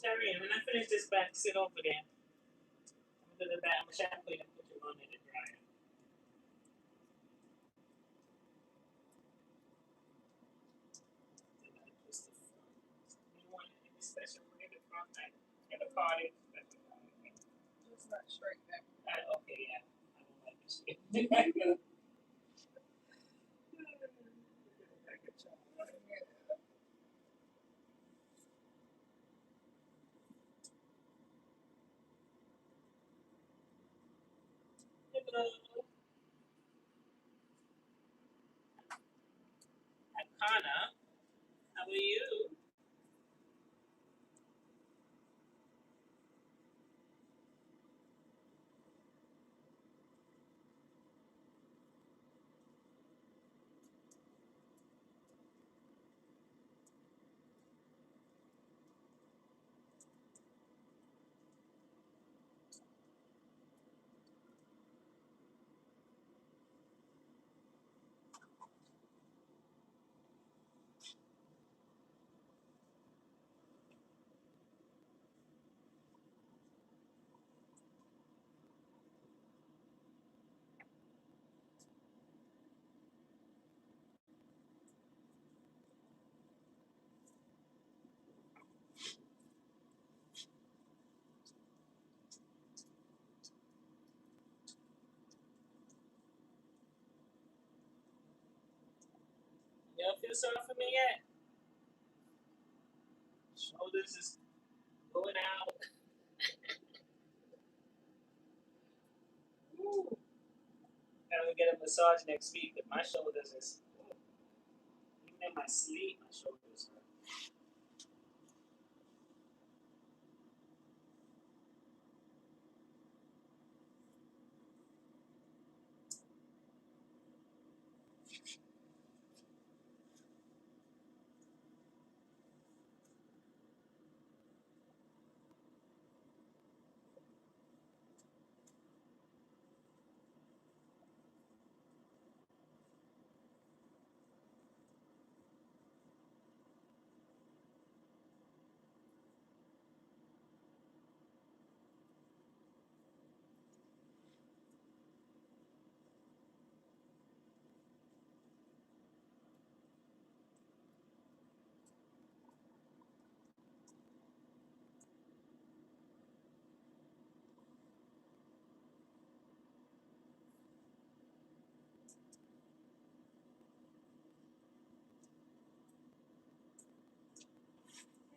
Terry, when I finish this back, sit over there. I'm gonna do that. I'm gonna shampoo you and put you on in the dryer. You want any special for the front night? At the party? It's not straight back. Okay, yeah. I don't like this shit. Akana, how are you? You don't feel sorry for me yet? Shoulders is going out. Woo. Gotta get a massage next week, but my shoulders is even in my sleep, my shoulders hurt.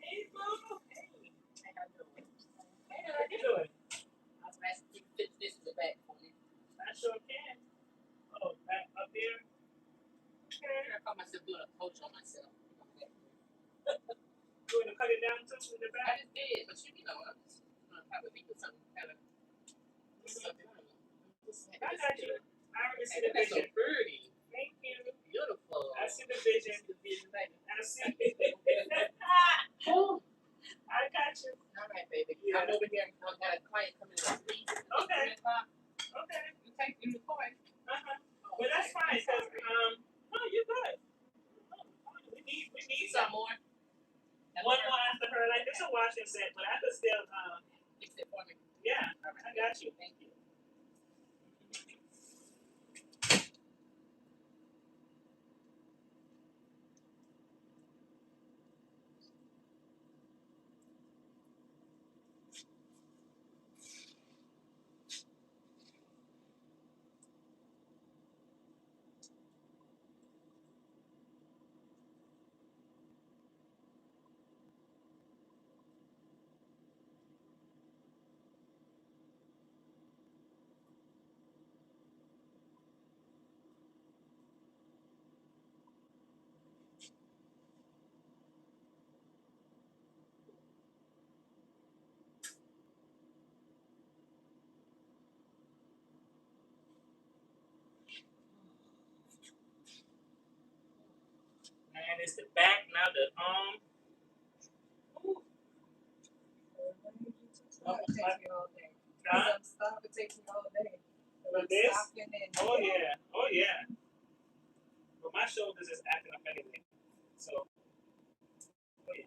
Hey, Mom. Hey. How you doing? Hey, how you doing? I was asking you to fit this in the back for me. I sure can. Oh, back up here? Okay. I caught myself doing a coach on myself. You want to cut it down too in the back? I just did, but you know, I'm just going to probably leave it something kind of. I got you. I already see the vision. That's so pretty. Thank you. Beautiful. I see the vision. I see it. I got you. All right, baby. Yeah. I'm over here. I've got a client coming in. Okay. Okay. You take you record. Well, that's fine. Cause no, you're good. We need some more. One more after her. Like it's a washing set, but I could still fix it for me. Yeah. All right. I got you. Thank you. And it's the back, now the arm. It takes me all day. Huh? Stop, it takes me all day. With this? Oh yeah, oh yeah. But my shoulders is acting up anyway. So, oh yeah.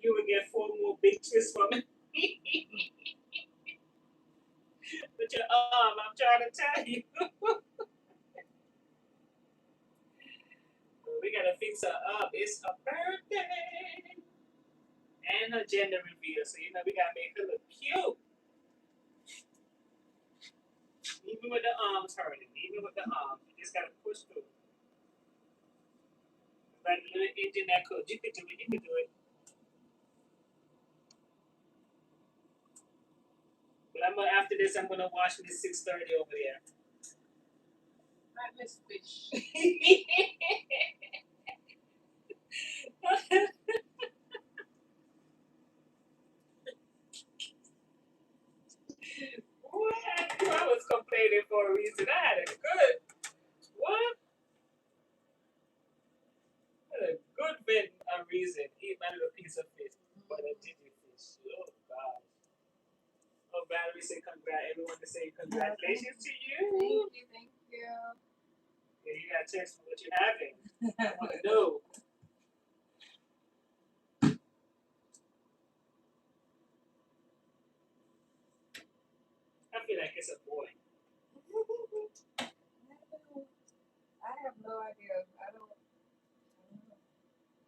You would get 4 more big twists from it. With your arm, I'm trying to tell you. We gotta fix her up. It's her birthday. And her gender reveal. So, we gotta make her look cute. Even with the arms hurting. Even with the arms. You just gotta push through. Like a little engine that could. You could do it. You could do it. But after this, I'm gonna wash this 6:30 over there. I miss fish. What? I was complaining for a reason. I had a good what? I had a good reason. Eat my little piece of fish. But I did fish. Oh God. Oh, Valerie said everyone to say congratulations to you. Thank you. Yeah, you gotta text me what you're having. I wanna know. I feel like it's a boy. I have no idea. I don't know.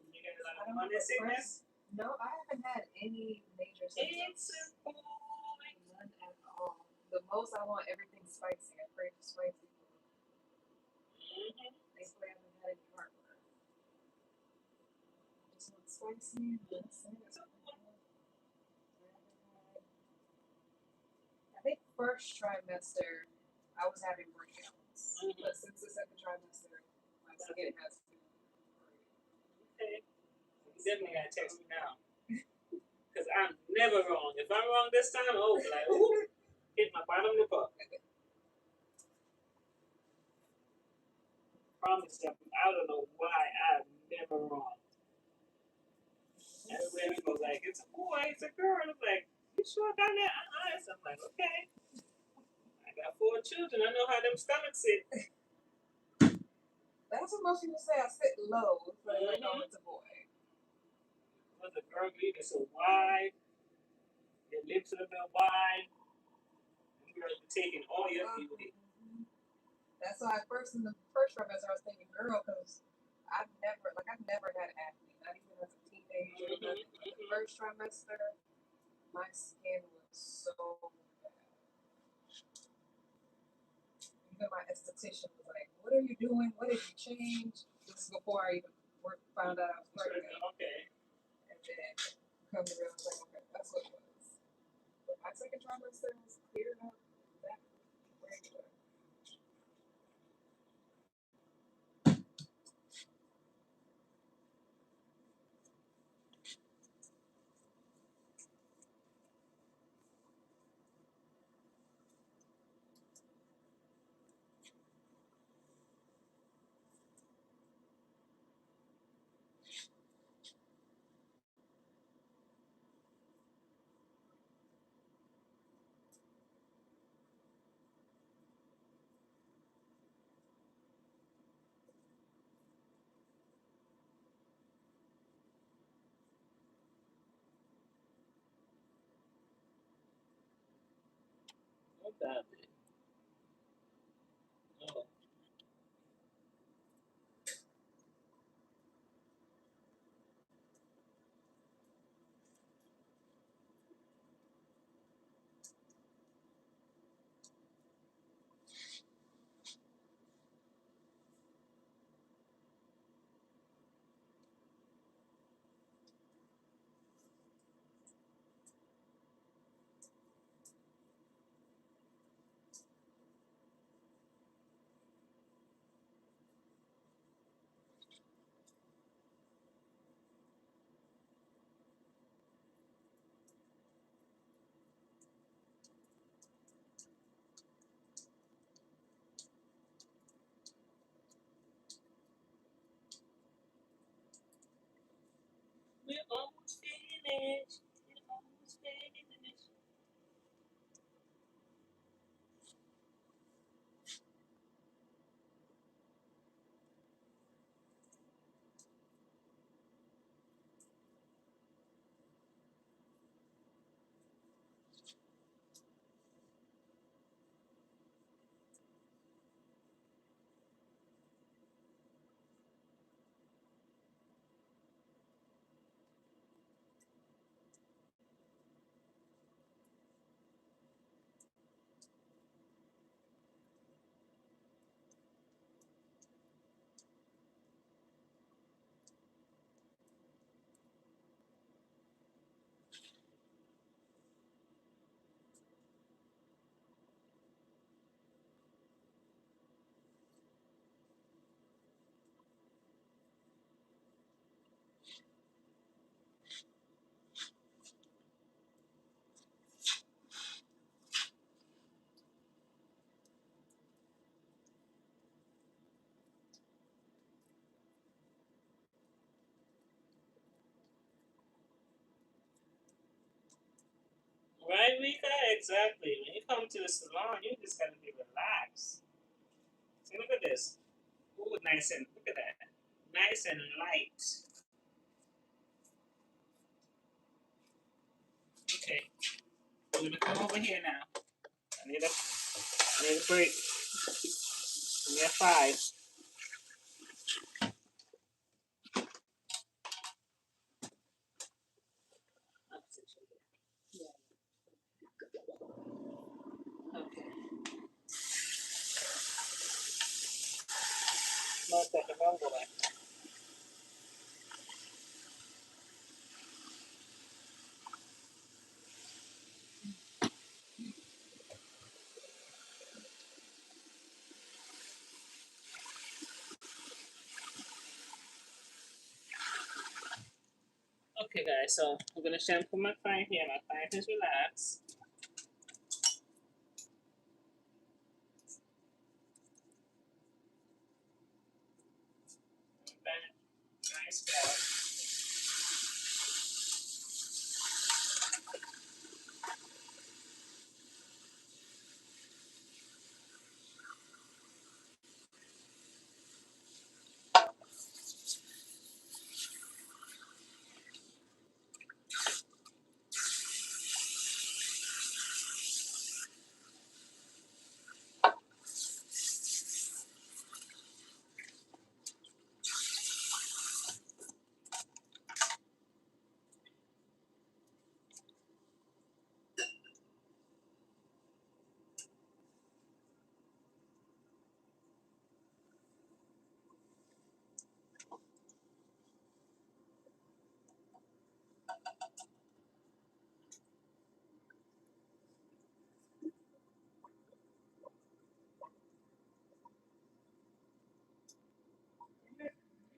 You got a lot of money sickness? No, I haven't had any major symptoms. It's a boy. None at all. The most I want everything spicy. I crave spicy food. Thankfully, I haven't had any heartburn. I just want spicy. That's it. I think first trimester, I was having breakouts. But since the second trimester, my skin has been great. Okay. You definitely gotta text me now. Because I'm never wrong. If I'm wrong this time, like, ooh, hit my bottom lip up. Promise you, I don't know why I'm never wrong. Everywhere we go, like, it's a boy, it's a girl. I'm like, you sure done that? I'm like, okay. I got 4 children. I know how them stomachs sit. That's what most people say. I sit low, so I know it's a boy. What's a girl lead? It's so wide. Your lips are a bit wide. You're taking all your beauty. That's why in the first trimester, I was thinking girl, because I've never had acne, not even as a teenager. Nothing. But the first trimester, my skin was so bad. Even my esthetician was like, "What are you doing? What did you change?" This is before I even found out I was pregnant. Okay. And then come to realize, like, okay, that's what it was. But my second trimester was cleared up. That regular. What that is? Oh. We're almost finished. We're almost finished. Right, Rika? Exactly. When you come to the salon, you just gotta be relaxed. See, look at this. Ooh, nice and look at that. Nice and light. Okay, we're gonna come over here now. I need a break. Give me a 5. Okay. No second, don't go back. Okay, guys, so I'm gonna shampoo my client here. My client is relaxed. Nice scalp.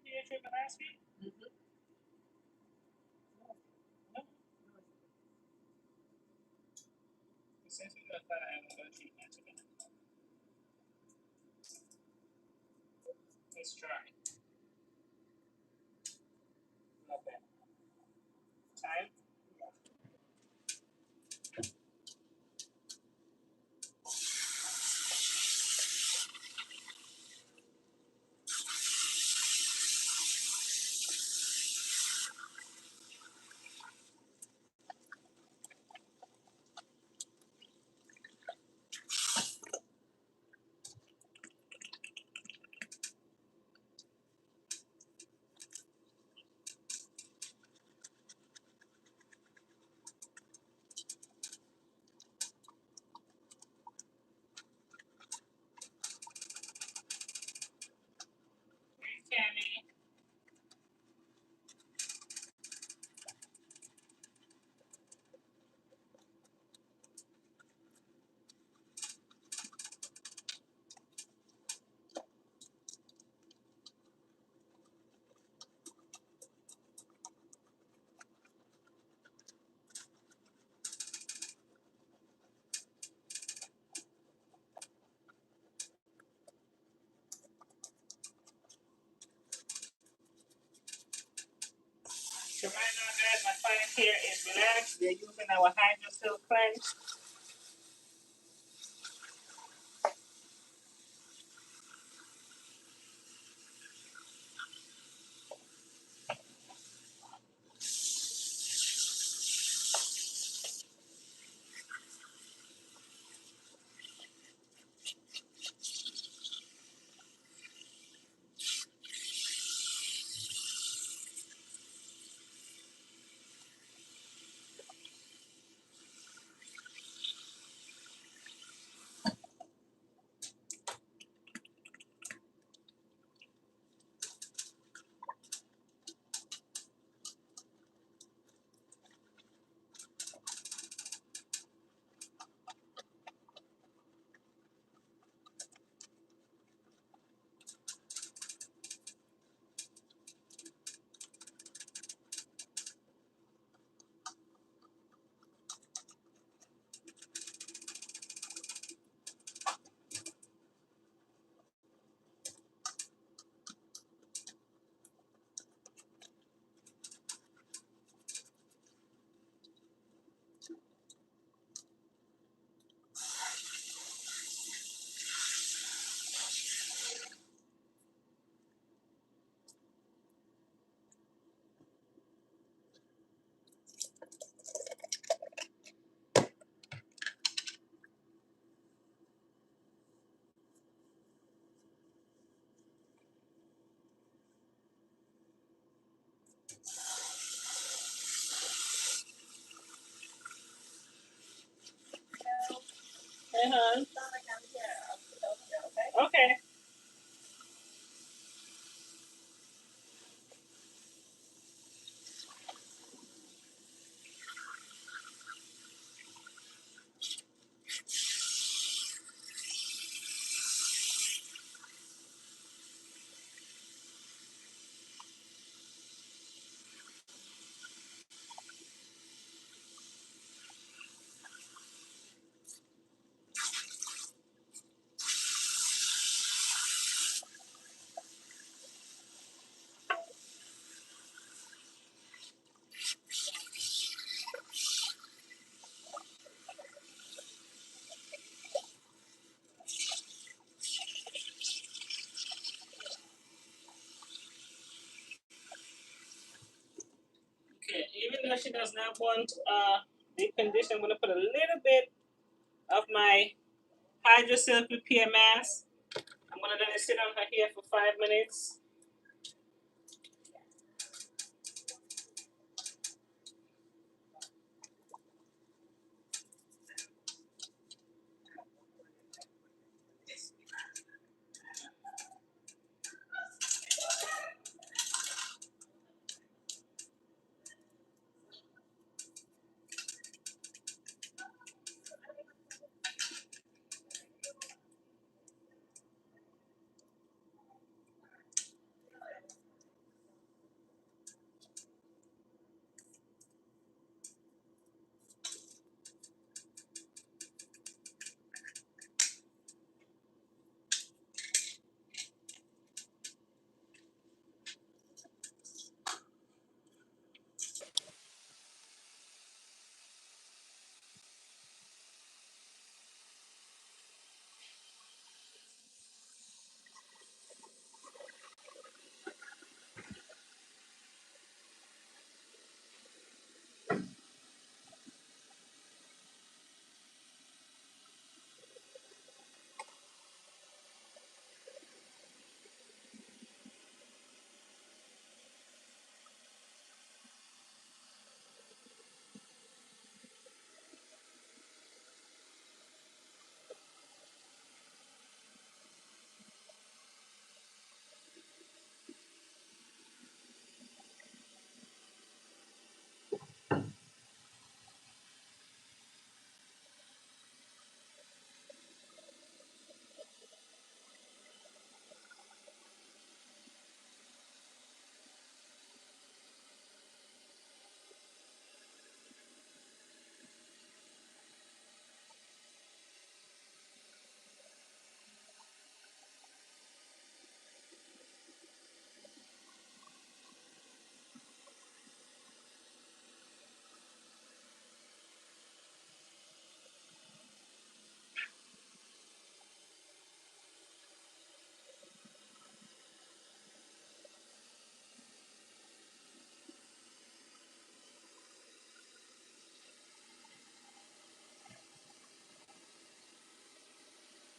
Did you drink it last week? Mm-hmm. No. Since we got that, I'm gonna treatment again. Let's try. Not bad. Time. Tammy. So right now, guys, my client here is relaxed. They're using our Hydro Silk cleanse. hon. Okay. Okay, even though she does not want deep condition, I'm gonna put a little bit of my Hydro Silk Repair Mask. I'm gonna let it sit on her hair for 5 minutes.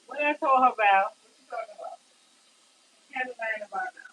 What did I told her about? What you talking about? Can't lying about now.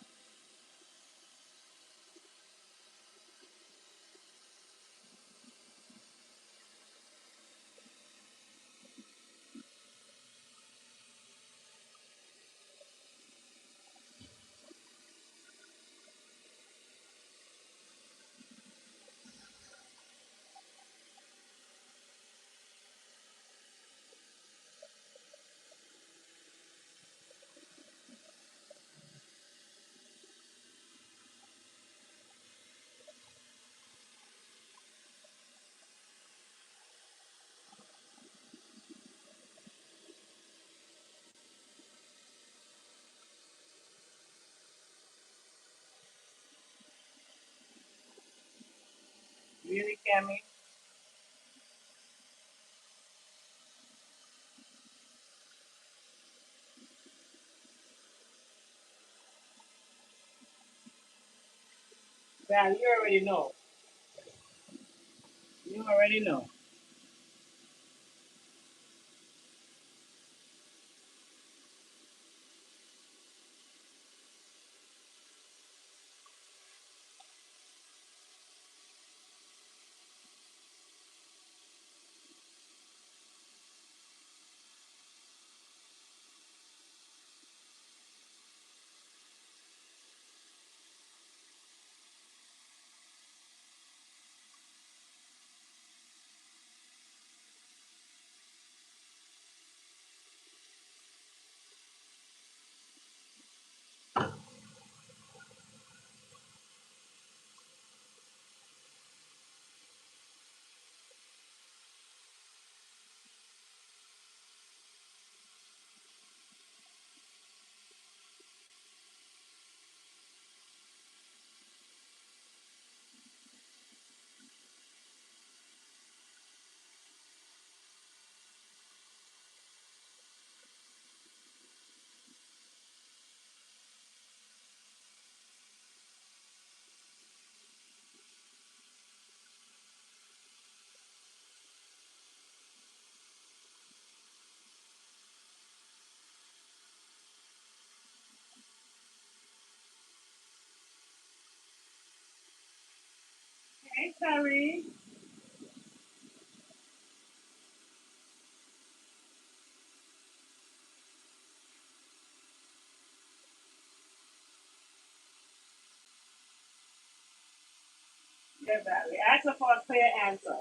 Really, Cammy? Val, you already know. You already know. Terry. Yeah, Valerie. Ask her for a clear answer.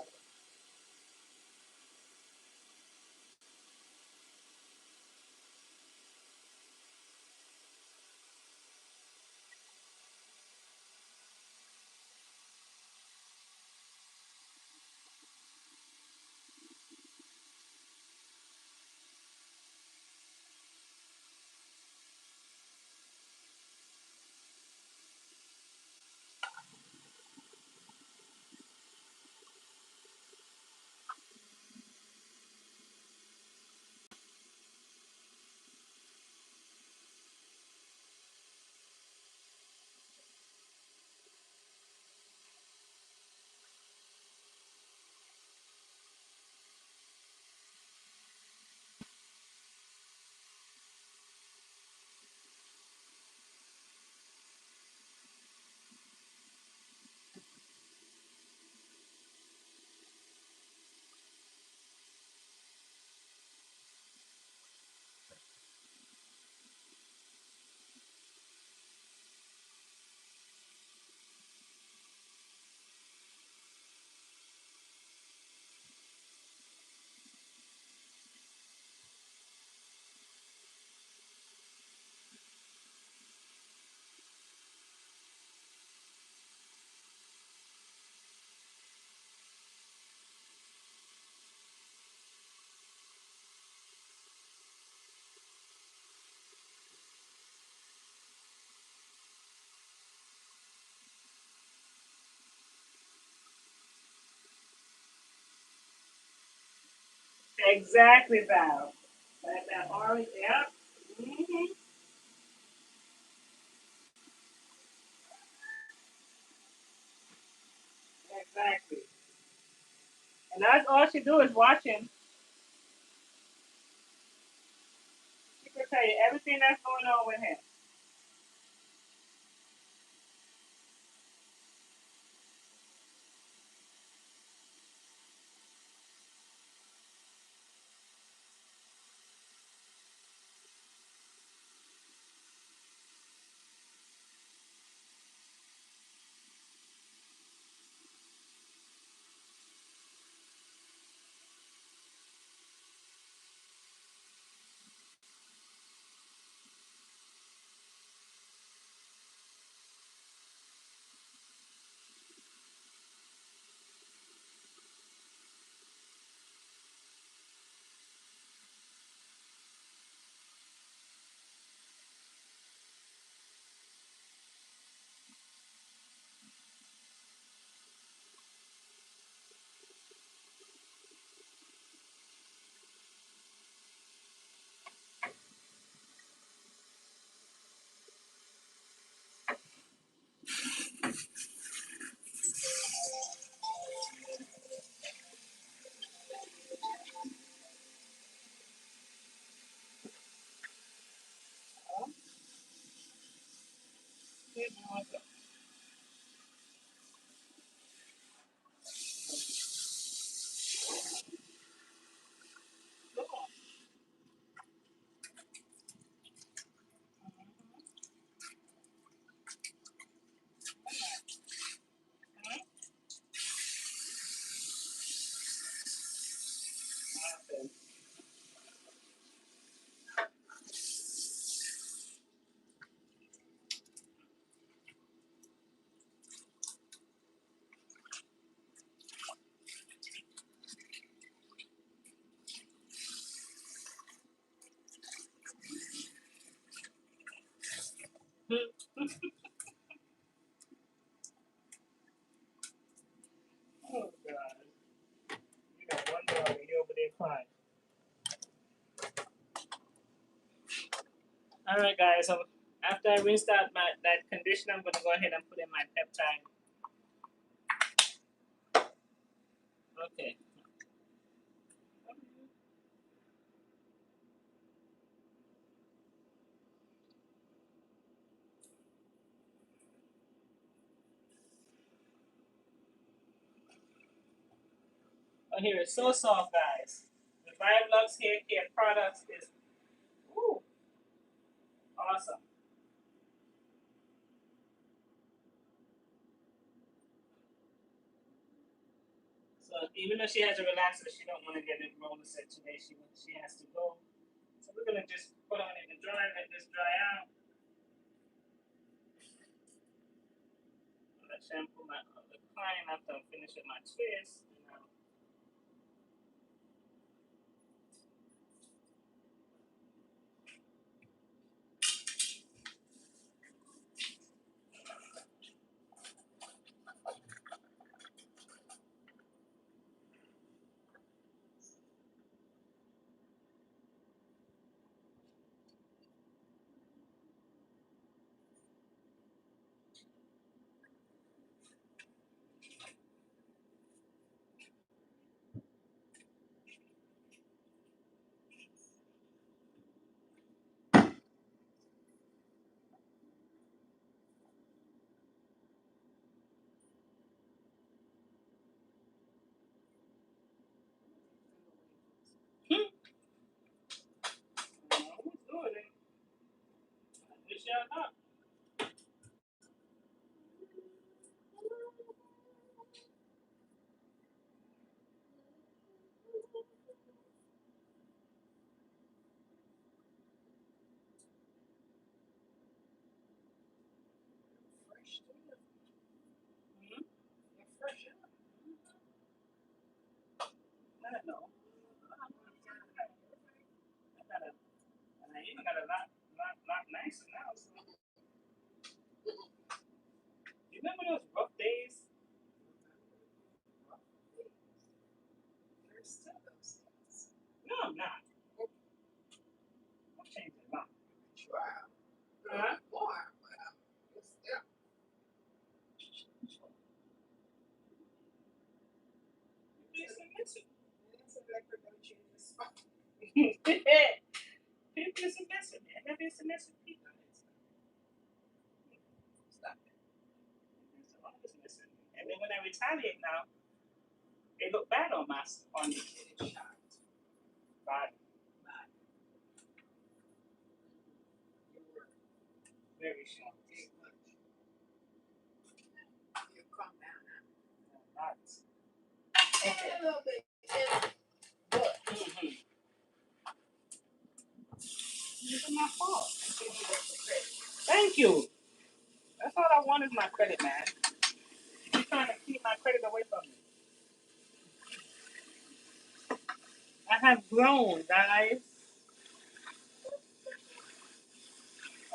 Exactly, Val. That orange, yep. Hmm. Exactly. And that's all she do is watch him. She can tell you everything that's going on with him. Oh God. You got one dog and you over there crying. All right, guys. So after I rinse out that conditioner, I'm gonna go ahead and put in my peptide. Okay. hair is so soft, guys. Revive Luxe Hair Care products is awesome. So even though she has a relaxer, she don't want to get it roller set today. She has to go. So we're gonna just put on it and dry, let this dry out. I shampoo my other client after I'm finished with my twist. Who's doing it? I wish y'all not. I don't know. I even got a lot nicer now. So. You remember those rough days? There's still those things. No, I'm not. I'm changing a lot. Wow. Huh? More. Wow. Still. It's messy. It's like we're going to change this spot. People is a messy, man. Maybe it's a messy people. Stop it. It's always messy. And then when I retaliate now, they look bad on me. Get it shot. Bad. Bye. Your work. Very short. Big much. You calm down now. Not. Okay. A little bit. Mm-hmm. This is my fault. Thank you. That's all I want is my credit, man. You're trying to keep my credit away from me. I have grown, guys.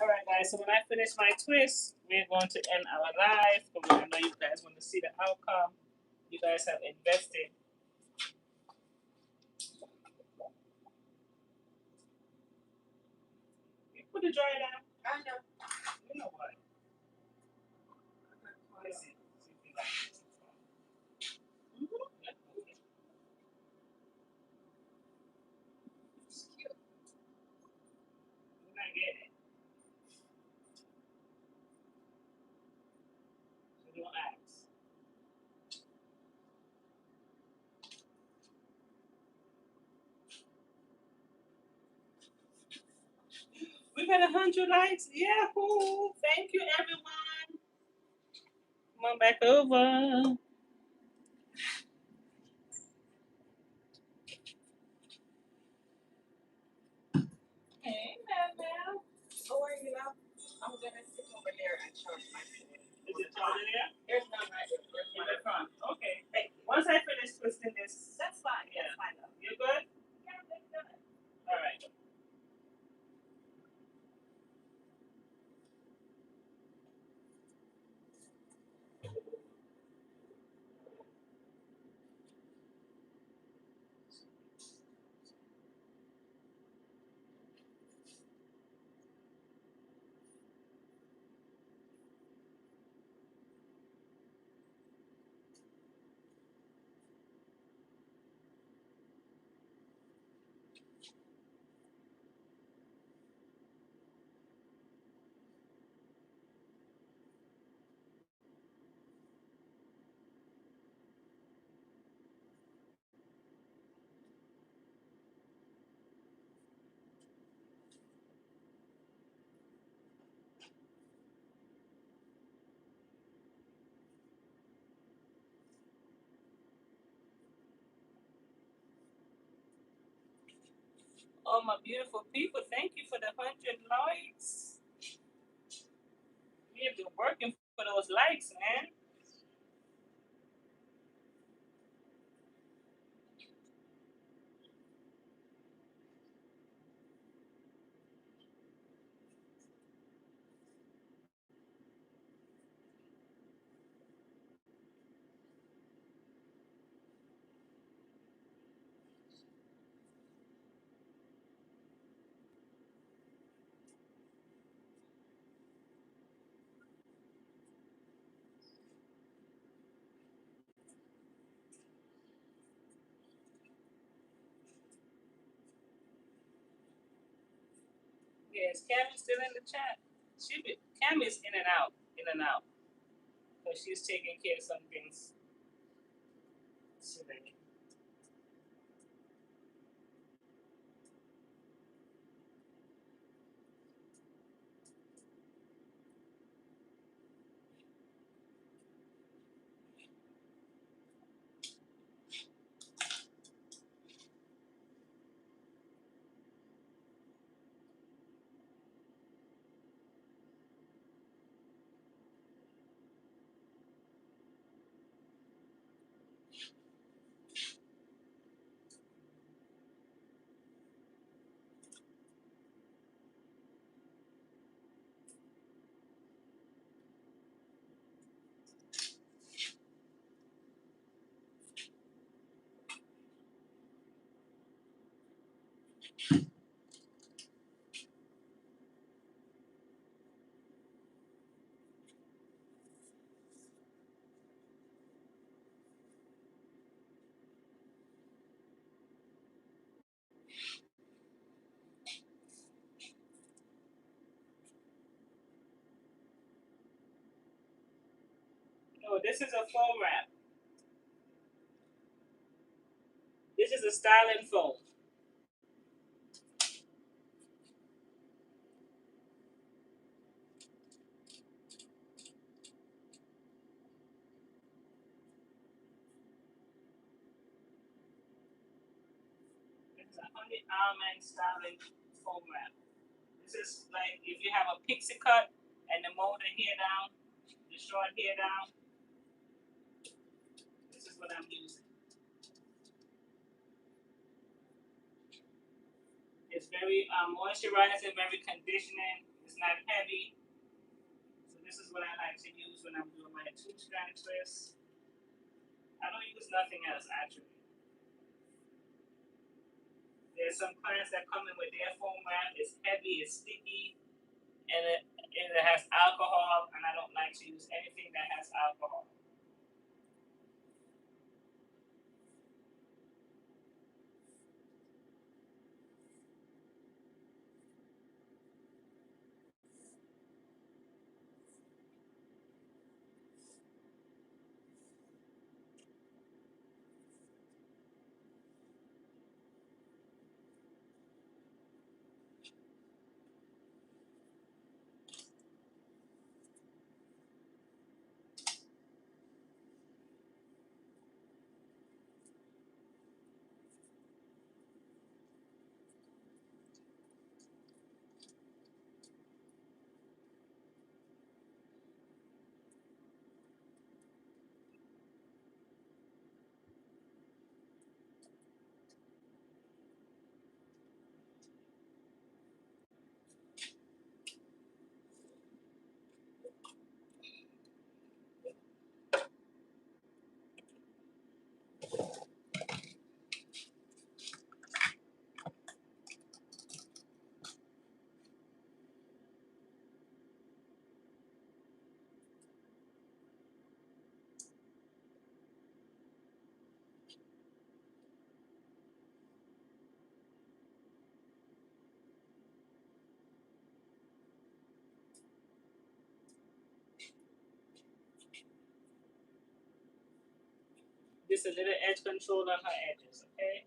All right, guys. So when I finish my twist, we're going to end our live because I know you guys want to see the outcome. You guys have invested. You put the dryer down. I know. You know what? Let's see. See if you like it. It's cute. You're not getting it. So don't ask. We got 100 likes. Yahoo! Thank you, everyone. Come on back over. Hey, Mel. Oh, are you now? I'm going to sit over there and charge my phone. Is it charger there? There's none right here. There's In one. the front. Okay. Thank you. Once I finish twisting this. That's fine. Yeah. That's fine. Though. You good? Yeah, that's done. All right. Oh, my beautiful people, thank you for the 100 likes. We have been working for those likes, man. Yes, Cammy's still in the chat. Cammy's in and out, in and out. Because she's taking care of some things today. Oh, this is a foam wrap. This is a styling foam. It's a honey almond styling foam wrap. This is like if you have a pixie cut and the mold the hair down, the short hair down. This is what I'm using. It's very moisturizing, very conditioning. It's not heavy. So this is what I like to use when I'm doing my two-strand twist. I don't use nothing else actually. There's some clients that come in with their foam wrap. It's heavy, it's sticky, and it has alcohol, and I don't like to use anything that has alcohol. Just a little edge control on her edges, okay?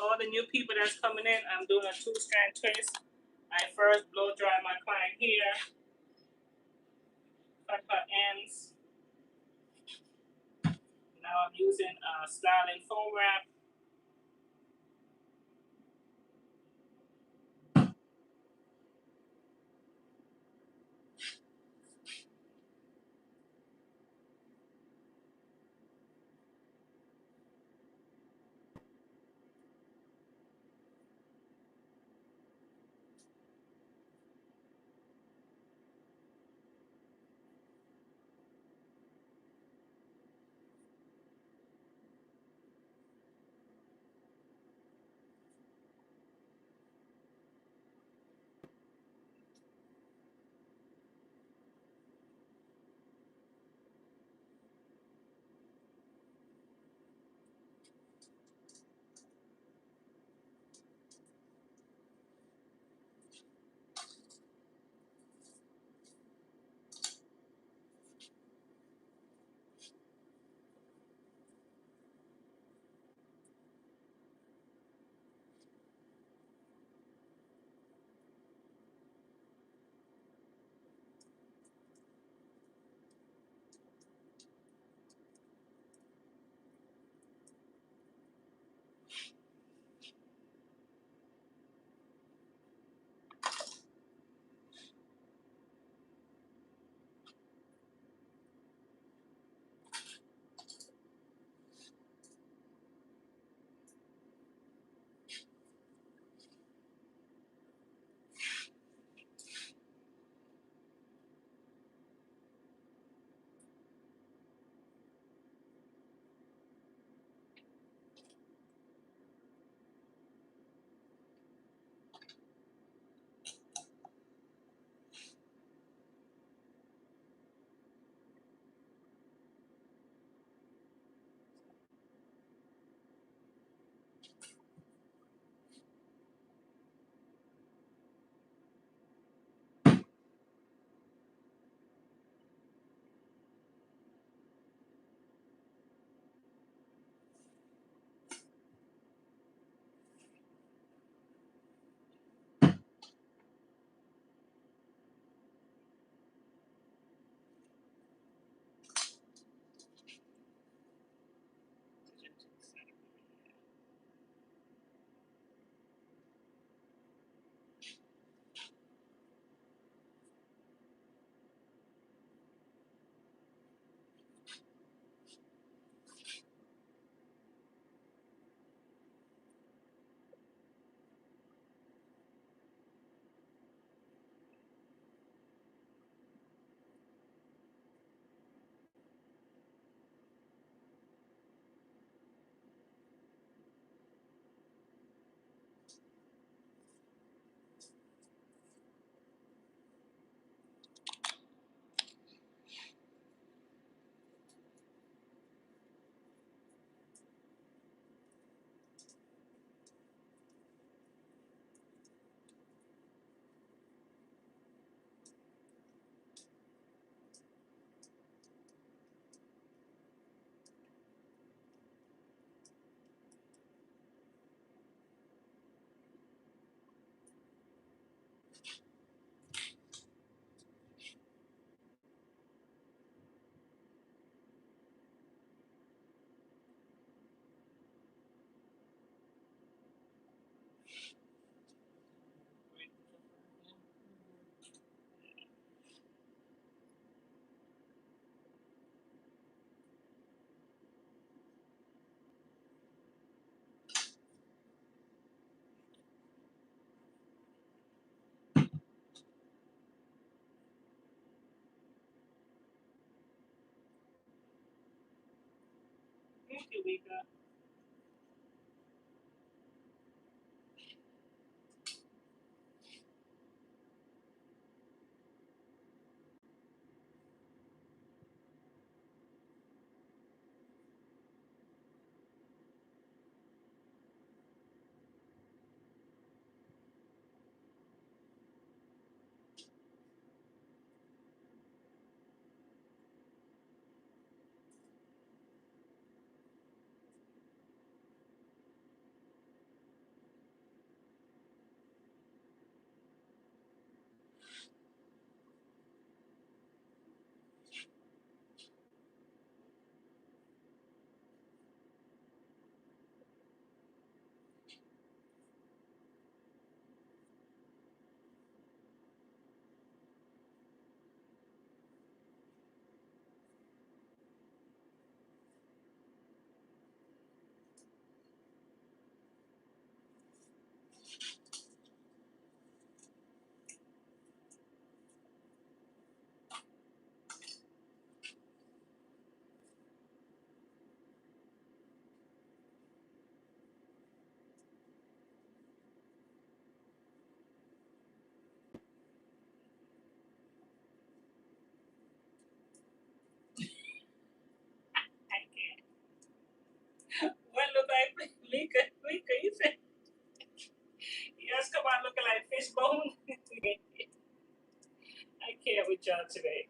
all the new people that's coming in, I'm doing a 2-strand twist. I first blow dry my client here, cut her ends. Now I'm using styling foam wrap. Thank you, Vika. fried fish bone. I can't with y'all today.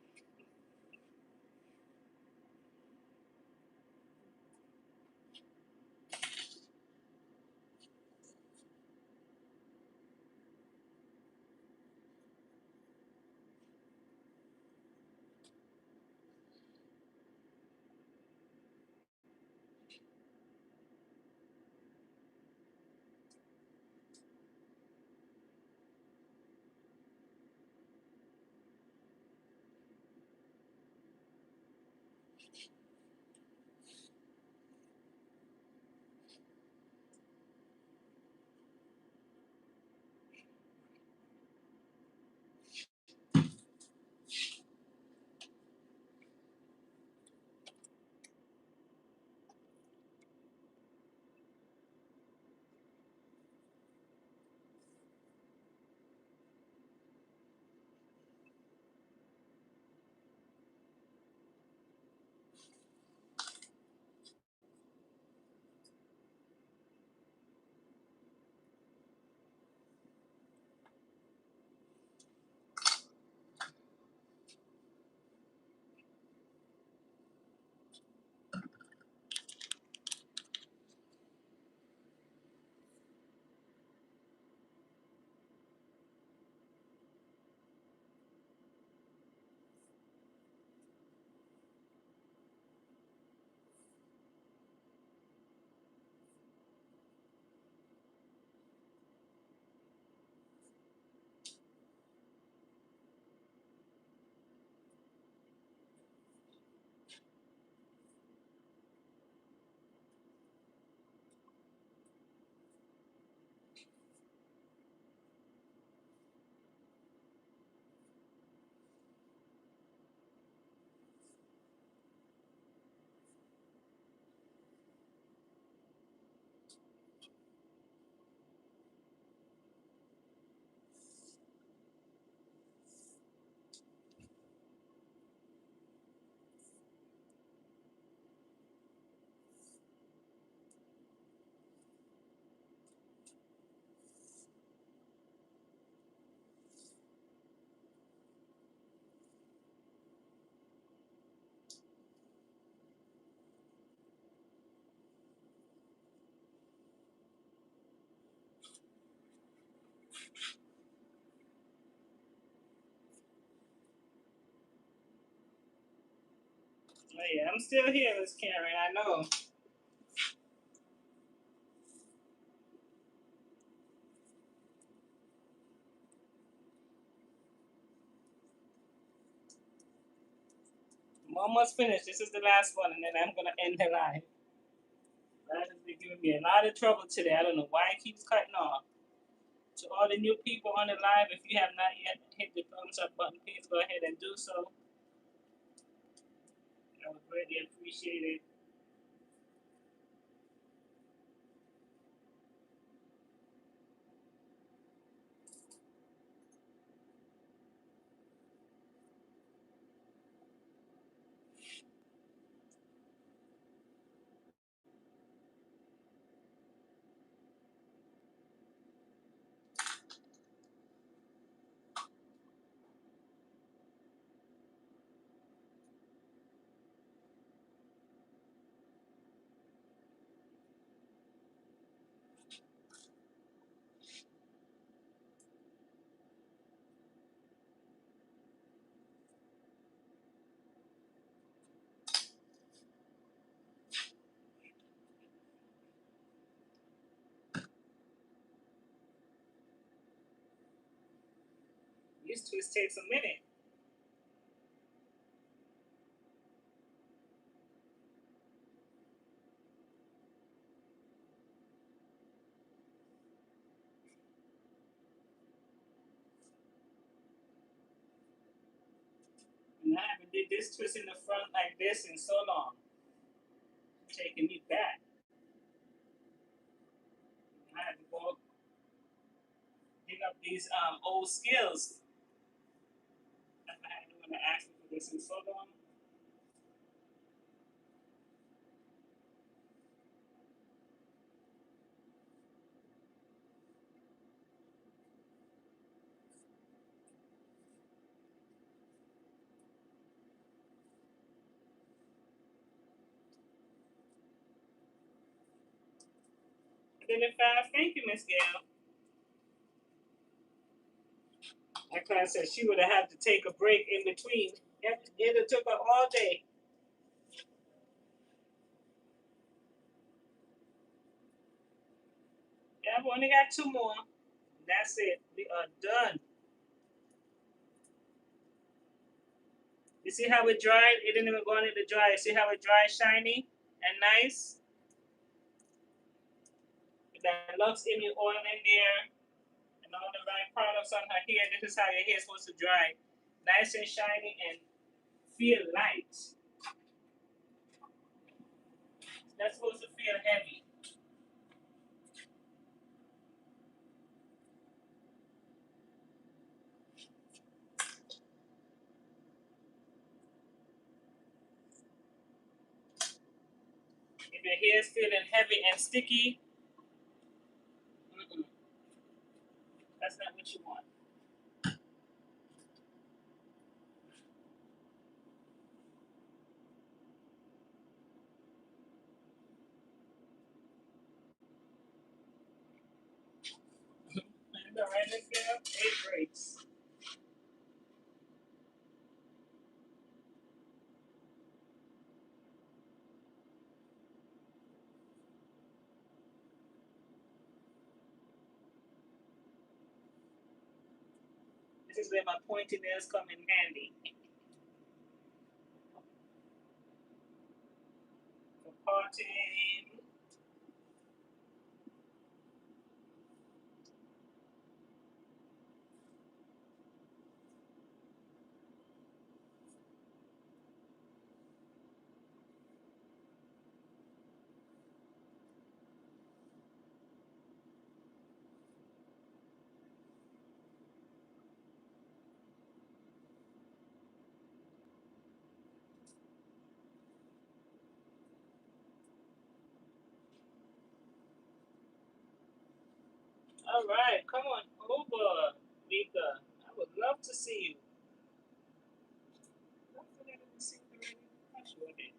Oh yeah, I'm still here, Miss Karen. I know. I'm almost finished. This is the last one, and then I'm gonna end the live. That has been giving me a lot of trouble today. I don't know why it keeps cutting off. To all the new people on the live, if you have not yet hit the thumbs up button, please go ahead and do so. I would greatly appreciate it. These twists takes a minute. And I haven't did this twist in the front like this in so long. It's taking me back. I had to go pick up these old skills. I hadn't want to ask for this in so long. Feeling fast? Thank you, Miss Gail. My class said she would have had to take a break in between. It took her all day. Yeah, we only got 2 more. That's it. We are done. You see how it dried? It didn't even go into the dry. You see how it dried shiny and nice? With that Lux Immune oil in there and all the right products on her hair. This is how your hair is supposed to dry. Nice and shiny and feel light. It's not supposed to feel heavy. If your hair is feeling heavy and sticky, that's not what you want. All right, let's get up. 8 breaks. This is where my pointy nails come in handy. For parting. All right, come on over, Mika. I would love to see you. Hopefully I didn't see you already. I sure did.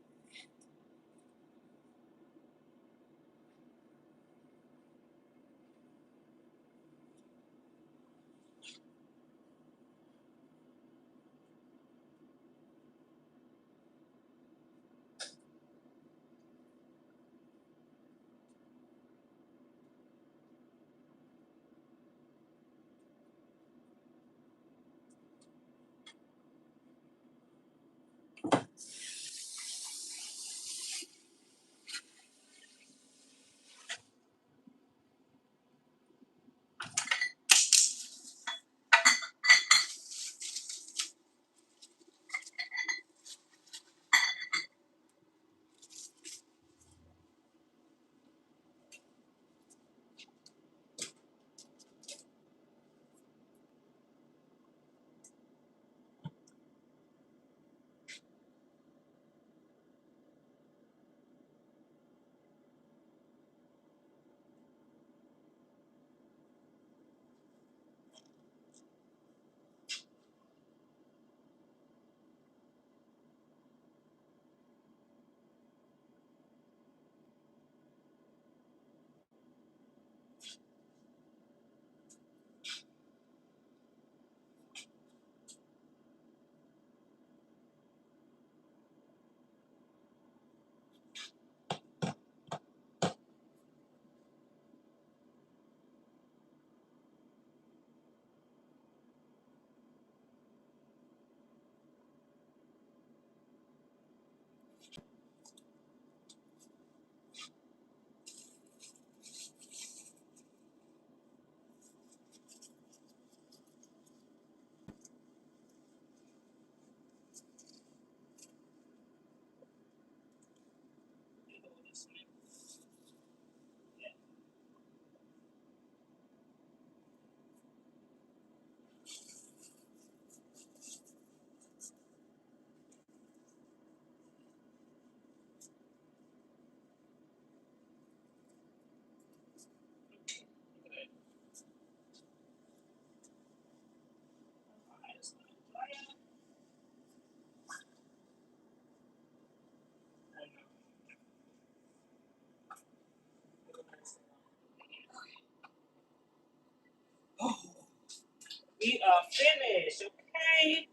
We are finished, okay?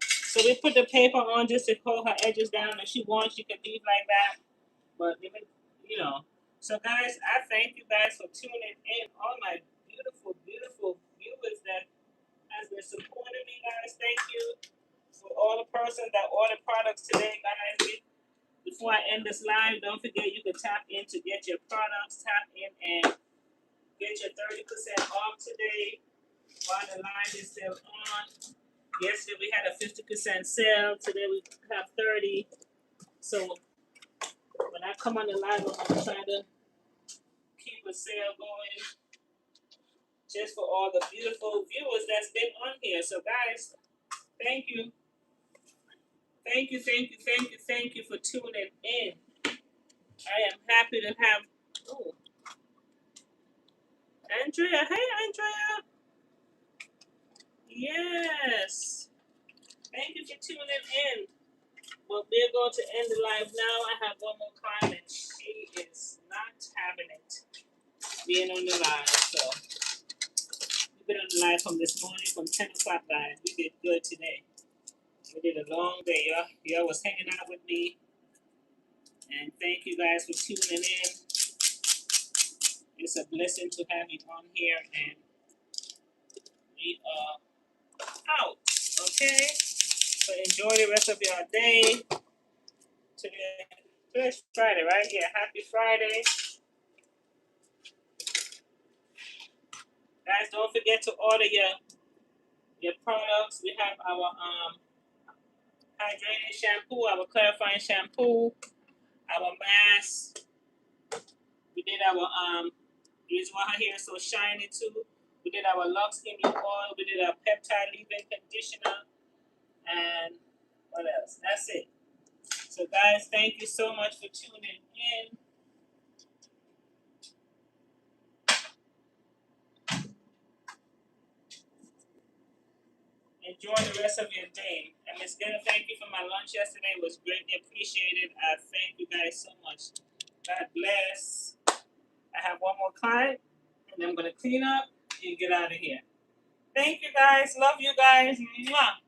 So we put the paper on just to hold her edges down. If she wants, she can leave like that. But if it, you know. So guys, I thank you guys for tuning in. All my beautiful, beautiful viewers that has been supporting me, guys. Thank you for all the persons that ordered products today, guys. Before I end this live, don't forget you can tap in to get your products. Tap in and get your 30% off today while the live is still on. Yesterday we had a 50% sale. Today we have 30. So when I come on the live, I'm gonna try to keep a sale going just for all the beautiful viewers that's been on here. So guys, thank you. Thank you, thank you, thank you, thank you for tuning in. I am happy to have Andrea. Hey Andrea. Yes. Thank you for tuning in. Well, we're going to end the live now. I have one more client and she is not having it being on the live. So we've been on the live from this morning from 10 o'clock, guys. We did good today. We did a long day. Y'all was hanging out with me. And thank you guys for tuning in. It's a blessing to have you on here. And we are out. Okay? So enjoy the rest of your day. Today's Friday, right? Yeah, happy Friday. Guys, don't forget to order your products. We have our hydrating shampoo, our clarifying shampoo, our mask. We did our reason why her hair is so shiny too. We did our Luxe oil. We did our peptide leave-in conditioner, and what else? That's it. So guys, thank you so much for tuning in. Enjoy the rest of your day. And Miss Glenn, thank you for my lunch yesterday. It was greatly appreciated. I thank you guys so much. God bless. I have one more client, and I'm going to clean up and get out of here. Thank you guys. Love you guys. Mwah.